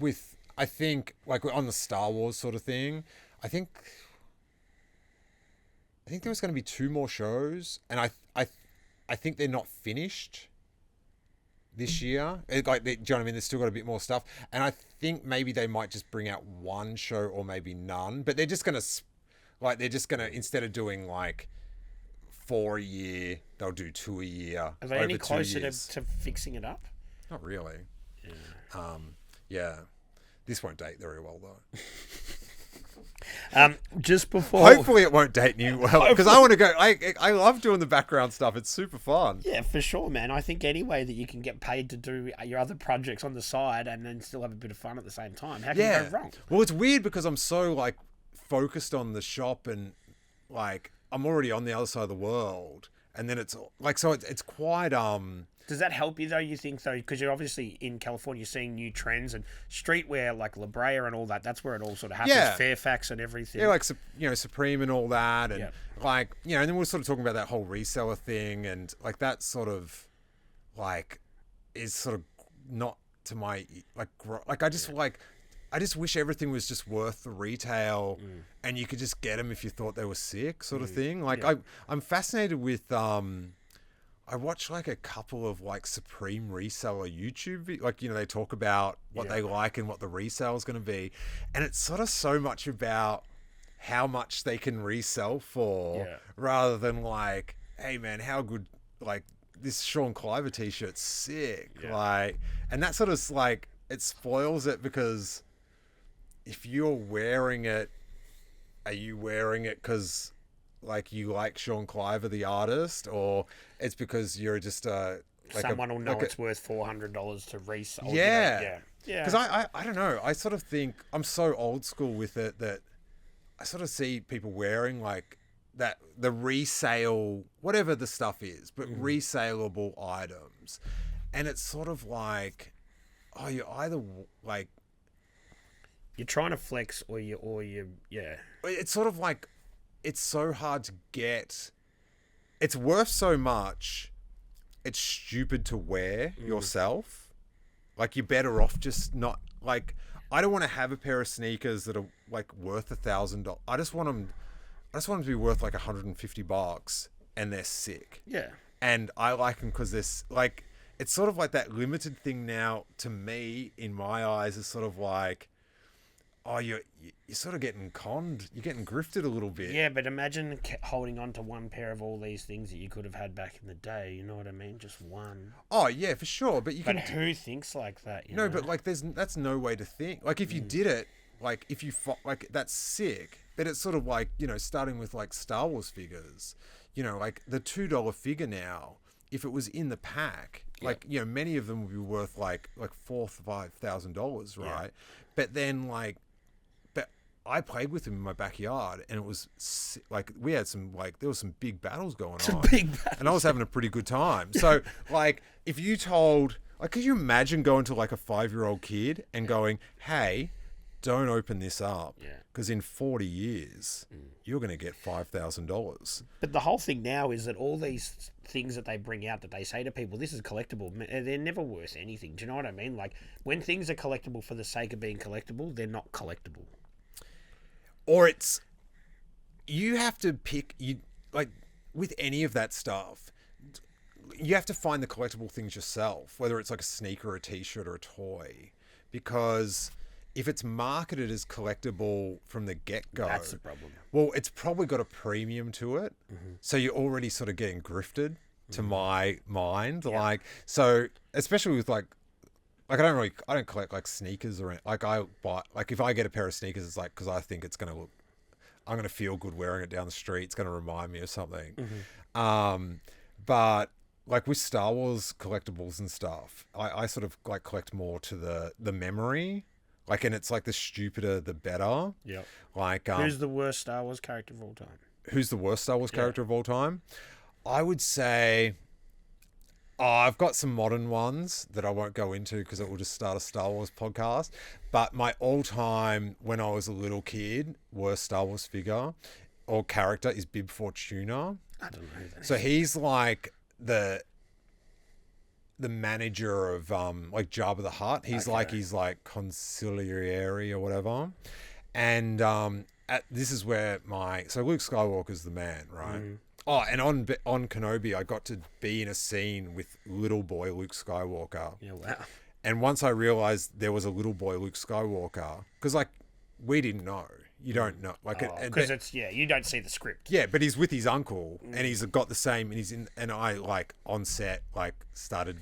Speaker 3: I think like on the Star Wars sort of thing, I think there was going to be 2 more shows, and I think they're not finished this year. Do you know what I mean? There's still got a bit more stuff, and I think maybe they might just bring out 1 show or maybe none. But they're just gonna instead of doing like 4 a year, they'll do 2 a year.
Speaker 2: Are they any closer to fixing it up?
Speaker 3: Not really. Yeah. Yeah. This won't date very well though.
Speaker 2: Just before,
Speaker 3: hopefully it won't date you well, because I want to go. I love doing the background stuff. It's super fun.
Speaker 2: Yeah, for sure, man. I think any way that you can get paid to do your other projects on the side and then still have a bit of fun at the same time, how can you go wrong?
Speaker 3: Well, it's weird because I'm so like focused on the shop and like I'm already on the other side of the world, and then it's like it's quite
Speaker 2: Does that help you though? You think though, because you're obviously in California, seeing new trends and streetwear like La Brea and all that. That's where it all sort of happens.
Speaker 3: Yeah.
Speaker 2: Fairfax and everything.
Speaker 3: Yeah, like Supreme and all that, and and then we're sort of talking about that whole reseller thing, and like that sort of like is sort of not to my I just wish everything was just worth the retail, and you could just get them if you thought they were sick, sort of thing. Like I'm fascinated with I watch like a couple of like Supreme reseller YouTube, they talk about what they like and what the resale is going to be. And it's sort of so much about how much they can resell for rather than like, hey man, how good, like this Sean Cliver t-shirt's sick. Yeah. Like, and that sort of like, it spoils it because if you're wearing it, are you wearing it because like you like Sean Cliver the artist, or it's because you're just
Speaker 2: someone will know it's worth $400 to resell.
Speaker 3: Yeah. Because I don't know. I sort of think I'm so old school with it that I sort of see people wearing like that, the resale, whatever the stuff is, but resaleable items, and it's sort of like, oh, you're either like
Speaker 2: you're trying to flex, or you
Speaker 3: It's sort of like, it's so hard to get. It's worth so much. It's stupid to wear yourself. Like, you're better off just not, like, I don't want to have a pair of sneakers that are like worth $1,000. I just want them to be worth like $150 and they're sick.
Speaker 2: Yeah.
Speaker 3: And I like them because they're like, it's sort of like that limited thing now to me, in my eyes, is sort of like, oh, you're sort of getting conned. You're getting grifted a little bit.
Speaker 2: Yeah, but imagine holding on to one pair of all these things that you could have had back in the day. You know what I mean? Just one.
Speaker 3: Oh, yeah, for sure. But
Speaker 2: who thinks like that?
Speaker 3: No, but like that's no way to think. Like, if you did it, like if you like, that's sick. But it's sort of like, starting with like Star Wars figures. Like the $2 figure now, if it was in the pack, like many of them would be worth like $4,000 to $5,000, right? Yeah. But then I played with him in my backyard, and it was like we had there was some big battles going on, and I was having a pretty good time. So like, if you told, like, could you imagine going to like a 5-year-old kid and going, "Hey, don't open this up,
Speaker 2: Yeah.
Speaker 3: because in 40 years, you're going to get $5,000.
Speaker 2: But the whole thing now is that all these things that they bring out that they say to people, this is collectible, they're never worth anything. Do you know what I mean? Like, when things are collectible for the sake of being collectible, they're not collectible.
Speaker 3: Or you have to pick, like, with any of that stuff, you have to find the collectible things yourself, whether it's like a sneaker, a t-shirt, or a toy, because if it's marketed as collectible from the get-go,
Speaker 2: That's the problem.
Speaker 3: well, it's probably got a premium to it. So you're already sort of getting grifted, to my mind.
Speaker 2: Yeah.
Speaker 3: Like, so especially with like I don't collect like sneakers or like I buy, like if I get a pair of sneakers, it's like, because I think I'm going to feel good wearing it down the street. It's going to remind me of something. But like with Star Wars collectibles and stuff, I sort of like collect more to the memory. Like, and it's like the stupider, the better.
Speaker 2: Yeah.
Speaker 3: Like,
Speaker 2: Who's the worst Star Wars character of all time?
Speaker 3: Who's the worst Star Wars character of all time? I would say, I've got some modern ones that I won't go into because it will just start a Star Wars podcast. But my all-time, when I was a little kid, worst Star Wars figure or character is Bib Fortuna.
Speaker 2: I don't know who that is.
Speaker 3: So he's like the manager of like Jabba the Hutt. He's like consigliere or whatever. And this is where so Luke Skywalker's the man, right? Oh, and on Kenobi, I got to be in a scene with little boy Luke Skywalker.
Speaker 2: Yeah, wow.
Speaker 3: And once I realized there was a little boy Luke Skywalker, because like we didn't know. You don't know, like,
Speaker 2: because you don't see the script.
Speaker 3: Yeah, but he's with his uncle, and he's got the same, and he's in, and I like on set like started.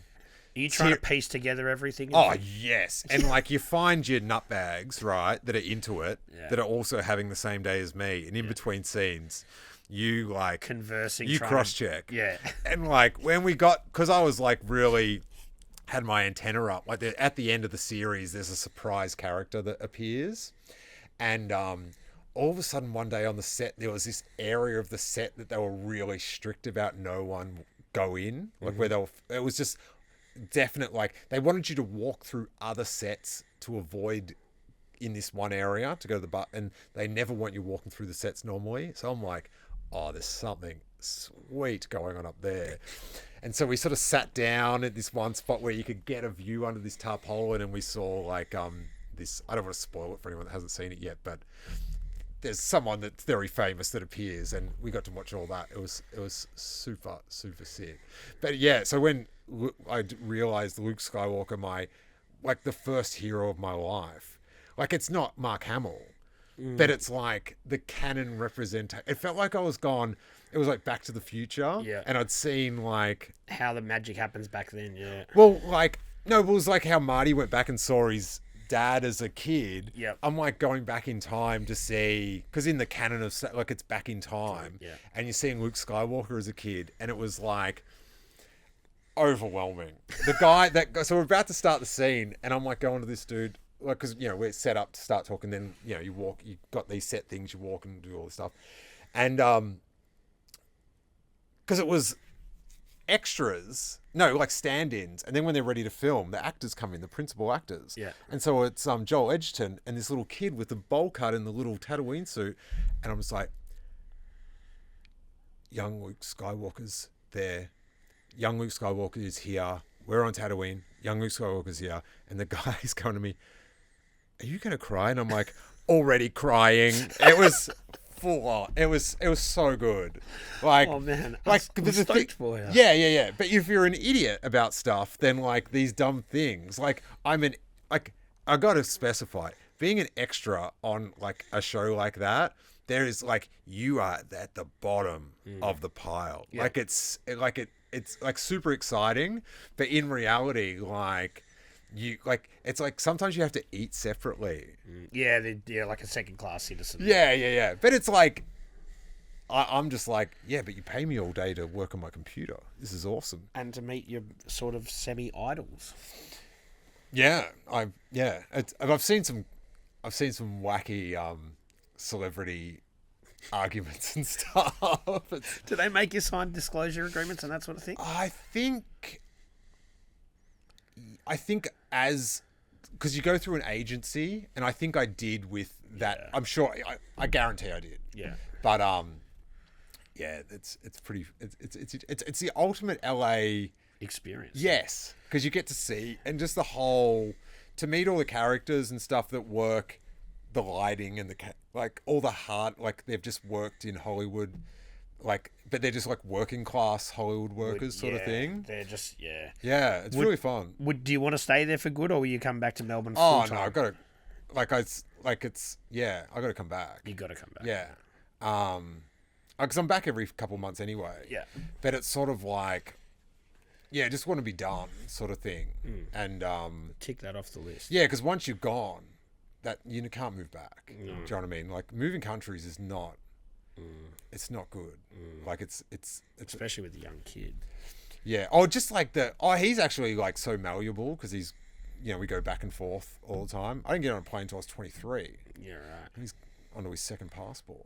Speaker 2: Are you trying to piece together everything?
Speaker 3: Oh yes, and like you find your nutbags, right, that are into it, that are also having the same day as me, and in between scenes, you like
Speaker 2: conversing,
Speaker 3: you cross check,
Speaker 2: yeah,
Speaker 3: and like when we got, because I was like really had my antenna up, like at the end of the series, there's a surprise character that appears. And all of a sudden, one day on the set, there was this area of the set that they were really strict about no one go in. Like where it was just definite, like they wanted you to walk through other sets to avoid in this one area to go to the and they never want you walking through the sets normally. So I'm like, oh, there's something sweet going on up there. And so we sort of sat down at this one spot where you could get a view under this tarpaulin, and we saw like this, I don't want to spoil it for anyone that hasn't seen it yet, but there's someone that's very famous that appears, and we got to watch all that. It was super, super sick. But yeah, so when I realized Luke Skywalker, like the first hero of my life, like it's not Mark Hamill, but it's like the canon representation. It felt like I was gone. It was like Back to the Future.
Speaker 2: Yeah.
Speaker 3: And I'd seen like
Speaker 2: how the magic happens back then. Yeah.
Speaker 3: Well, like, no, it was like how Marty went back and saw his dad as a kid.
Speaker 2: Yep.
Speaker 3: I'm like going back in time to see, because in the canon of like it's back in time, and you're seeing Luke Skywalker as a kid, and it was like overwhelming. The guy so we're about to start the scene, and I'm like going to this dude, like, because we're set up to start talking, then you walk, you got these set things, you walk and do all this stuff, and because it was extras, no, like stand-ins, and then when they're ready to film, the actors come in, the principal actors.
Speaker 2: Yeah.
Speaker 3: And so it's Joel Edgerton and this little kid with the bowl cut and the little Tatooine suit, and I'm just like, young Luke Skywalker's there. Young Luke Skywalker is here. We're on Tatooine. Young Luke Skywalker's here. And the guy's coming to me, are you going to cry? And I'm like, already crying. It was full on. It was so good. Like, oh man, like
Speaker 2: I'm stoked for you.
Speaker 3: Yeah. But if you're an idiot about stuff, then like these dumb things, like I got to specify, being an extra on like a show like that, there is like, you are at the bottom of the pile. Yeah. Like it's like super exciting, but in reality, like you like, it's like sometimes you have to eat separately.
Speaker 2: Yeah, like a second class citizen.
Speaker 3: Yeah. But it's like, I'm just like, yeah, but you pay me all day to work on my computer. This is awesome.
Speaker 2: And to meet your sort of semi-idols.
Speaker 3: Yeah, I've seen some wacky celebrity arguments and stuff.
Speaker 2: Do they make you sign disclosure agreements and that sort of thing?
Speaker 3: I think as because you go through an agency, and I think I did with that.
Speaker 2: Yeah.
Speaker 3: I'm sure, I guarantee I did.
Speaker 2: Yeah.
Speaker 3: But yeah, it's pretty. It's the ultimate LA
Speaker 2: experience.
Speaker 3: Yes, because you get to see, and just the whole, to meet all the characters and stuff that work, the lighting and like all the heart, like they've just worked in Hollywood, like, but they're just like working class Hollywood workers sort of thing.
Speaker 2: They're just
Speaker 3: Yeah, it's really fun.
Speaker 2: Do you want to stay there for good, or will you come back to Melbourne?
Speaker 3: Oh
Speaker 2: full-time?
Speaker 3: no, I've got to, I got to come back.
Speaker 2: You got to come back.
Speaker 3: Yeah, because I'm back every couple months anyway.
Speaker 2: Yeah,
Speaker 3: but it's sort of like, yeah, just want to be done sort of thing, and
Speaker 2: tick that off the list.
Speaker 3: Yeah, because once you're gone, that you can't move back.
Speaker 2: No.
Speaker 3: Do you know what I mean? Like moving countries is not. It's not good. Like it's
Speaker 2: especially with a young kid.
Speaker 3: Yeah. Oh, just like he's actually like so malleable because he's, we go back and forth all the time. I didn't get on a plane until I was 23.
Speaker 2: Yeah, right.
Speaker 3: He's onto his second passport.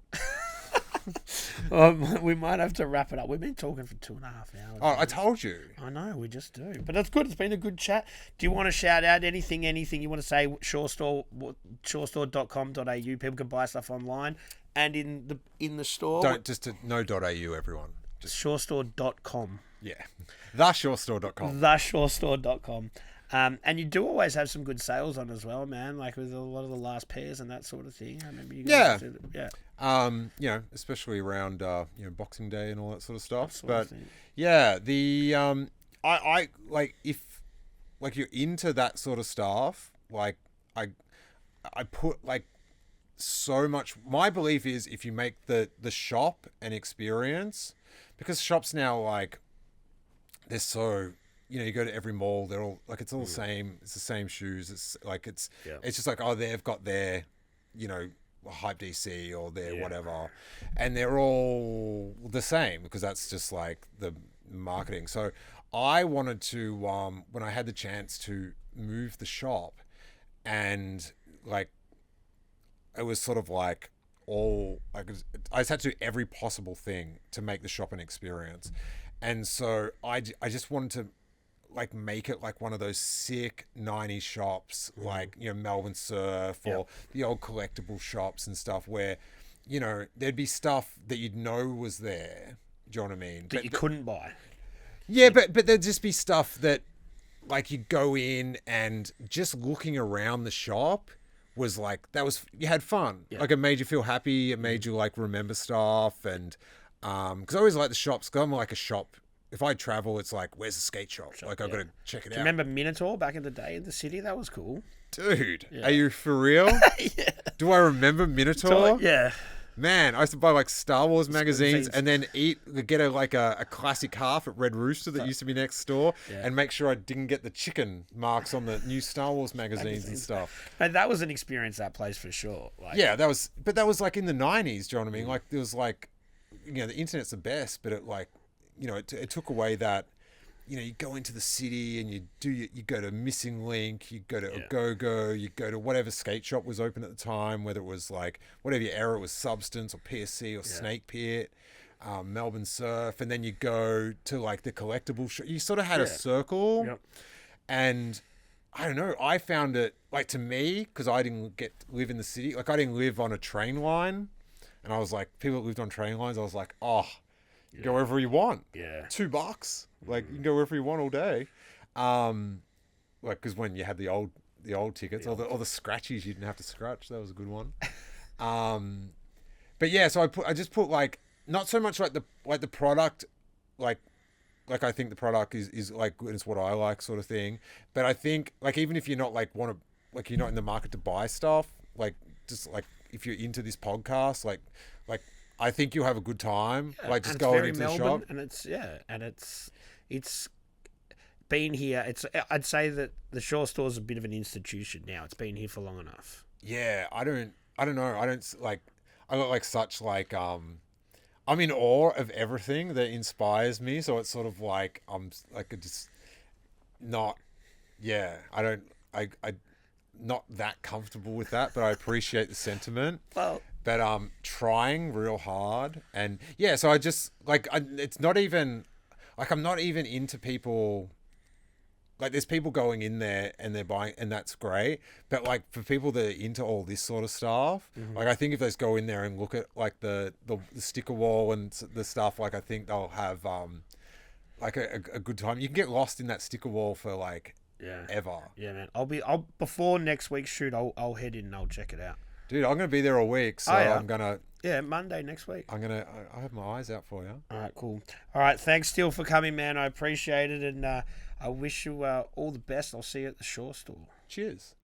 Speaker 2: We might have to wrap it up. We've been talking for 2.5 hours.
Speaker 3: Oh, I told you.
Speaker 2: I know, we just do. But that's good. It's been a good chat. Do you want to shout out anything you want to say? shorestore.com.au. People can buy stuff online and in the store.
Speaker 3: No .au, everyone.
Speaker 2: Just shorestore.com.
Speaker 3: Yeah. TheShoreStore.com.
Speaker 2: TheShoreStore.com. And you do always have some good sales on as well, man. Like with a lot of the last pairs and that sort of thing. I remember you guys
Speaker 3: especially around Boxing Day and all that sort of stuff.
Speaker 2: But
Speaker 3: I like, if like you're into that sort of stuff, like I put like so much. My belief is if you make the shop an experience, because shops now, like, they're so, you go to every mall, they're all like, it's all the same. It's the same shoes. It's like, it's just like, oh, they've got their, Hype DC or their whatever, and they're all the same because that's just like the marketing. So I wanted to, when I had the chance to move the shop, and like, it was sort of like all, like, I just had to do every possible thing to make the shop an experience. And so I just wanted to, like, make it like one of those sick 90s shops, like, Melbourne Surf or the old collectible shops and stuff where, there'd be stuff that you'd know was there. Do you know what I mean?
Speaker 2: But you couldn't buy.
Speaker 3: Yeah, but there'd just be stuff that, like, you go in and just looking around the shop was like, you had fun. Yeah. Like, it made you feel happy. It made you, like, remember stuff. And, because I always like the shops, because I'm like a shop. If I travel, it's like, where's the skate shop? Like, I've got to check it out.
Speaker 2: Remember Minotaur back in the day in the city? That was cool.
Speaker 3: Dude, are you for real?
Speaker 2: Yeah.
Speaker 3: Do I remember Minotaur?
Speaker 2: Yeah.
Speaker 3: Man, I used to buy like Star Wars magazines and then get a classic half at Red Rooster that used to be next door and make sure I didn't get the chicken marks on the new Star Wars magazines and stuff.
Speaker 2: And that was an experience, that place, for sure. Like,
Speaker 3: yeah, that was like in the 90s, do you know what I mean? Like, there was like, the internet's the best, but it like, it took away that, you go into the city and you go to Missing Link, you go to a Go-Go, you go to whatever skate shop was open at the time, whether it was like, whatever your era was, Substance or PSC or Snake Pit, Melbourne Surf, and then you go to like the collectible shop. You sort of had a circle. Yep. And I don't know, I found it, like, to me, because I didn't live in the city, like I didn't live on a train line, and I was like, people that lived on train lines, I was like, oh, go wherever you want. Yeah. $2. Like, you can go wherever you want all day. Like, because when you had the old tickets, all the scratchies you didn't have to scratch. That was a good one. But yeah, so I just put like, not so much like the product, like I think the product is like good, it's what I like, sort of thing. But I think, like, even if you're not like you're not in the market to buy stuff, like, just like, if you're into this podcast, like I think you'll have a good time. Like, just going into the shop.
Speaker 2: And it's been here. I'd say that the Shore Store's a bit of an institution now. It's been here for long enough.
Speaker 3: Yeah, I don't know. I got like such like, I'm in awe of everything that inspires me. So it's sort of like, I'm like, just not, I not that comfortable with that, but I appreciate the sentiment.
Speaker 2: Well,
Speaker 3: but trying real hard, and so I just like, it's not even like, I'm not even into people like there's people going in there and they're buying, and that's great. But like for people that are into all this sort of stuff, like I think if they just go in there and look at like the sticker wall and the stuff, like I think they'll have like a good time. You can get lost in that sticker wall for like ever.
Speaker 2: Yeah, man. I'll before next week's shoot. I'll head in and I'll check it out.
Speaker 3: Dude, I'm gonna be there all week, so I'm gonna.
Speaker 2: Yeah, Monday next week.
Speaker 3: I have my eyes out for you.
Speaker 2: All right, cool. All right, thanks, Steele, for coming, man. I appreciate it, and I wish you all the best. I'll see you at the Shore store.
Speaker 3: Cheers.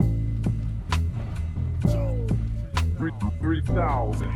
Speaker 1: 3,000.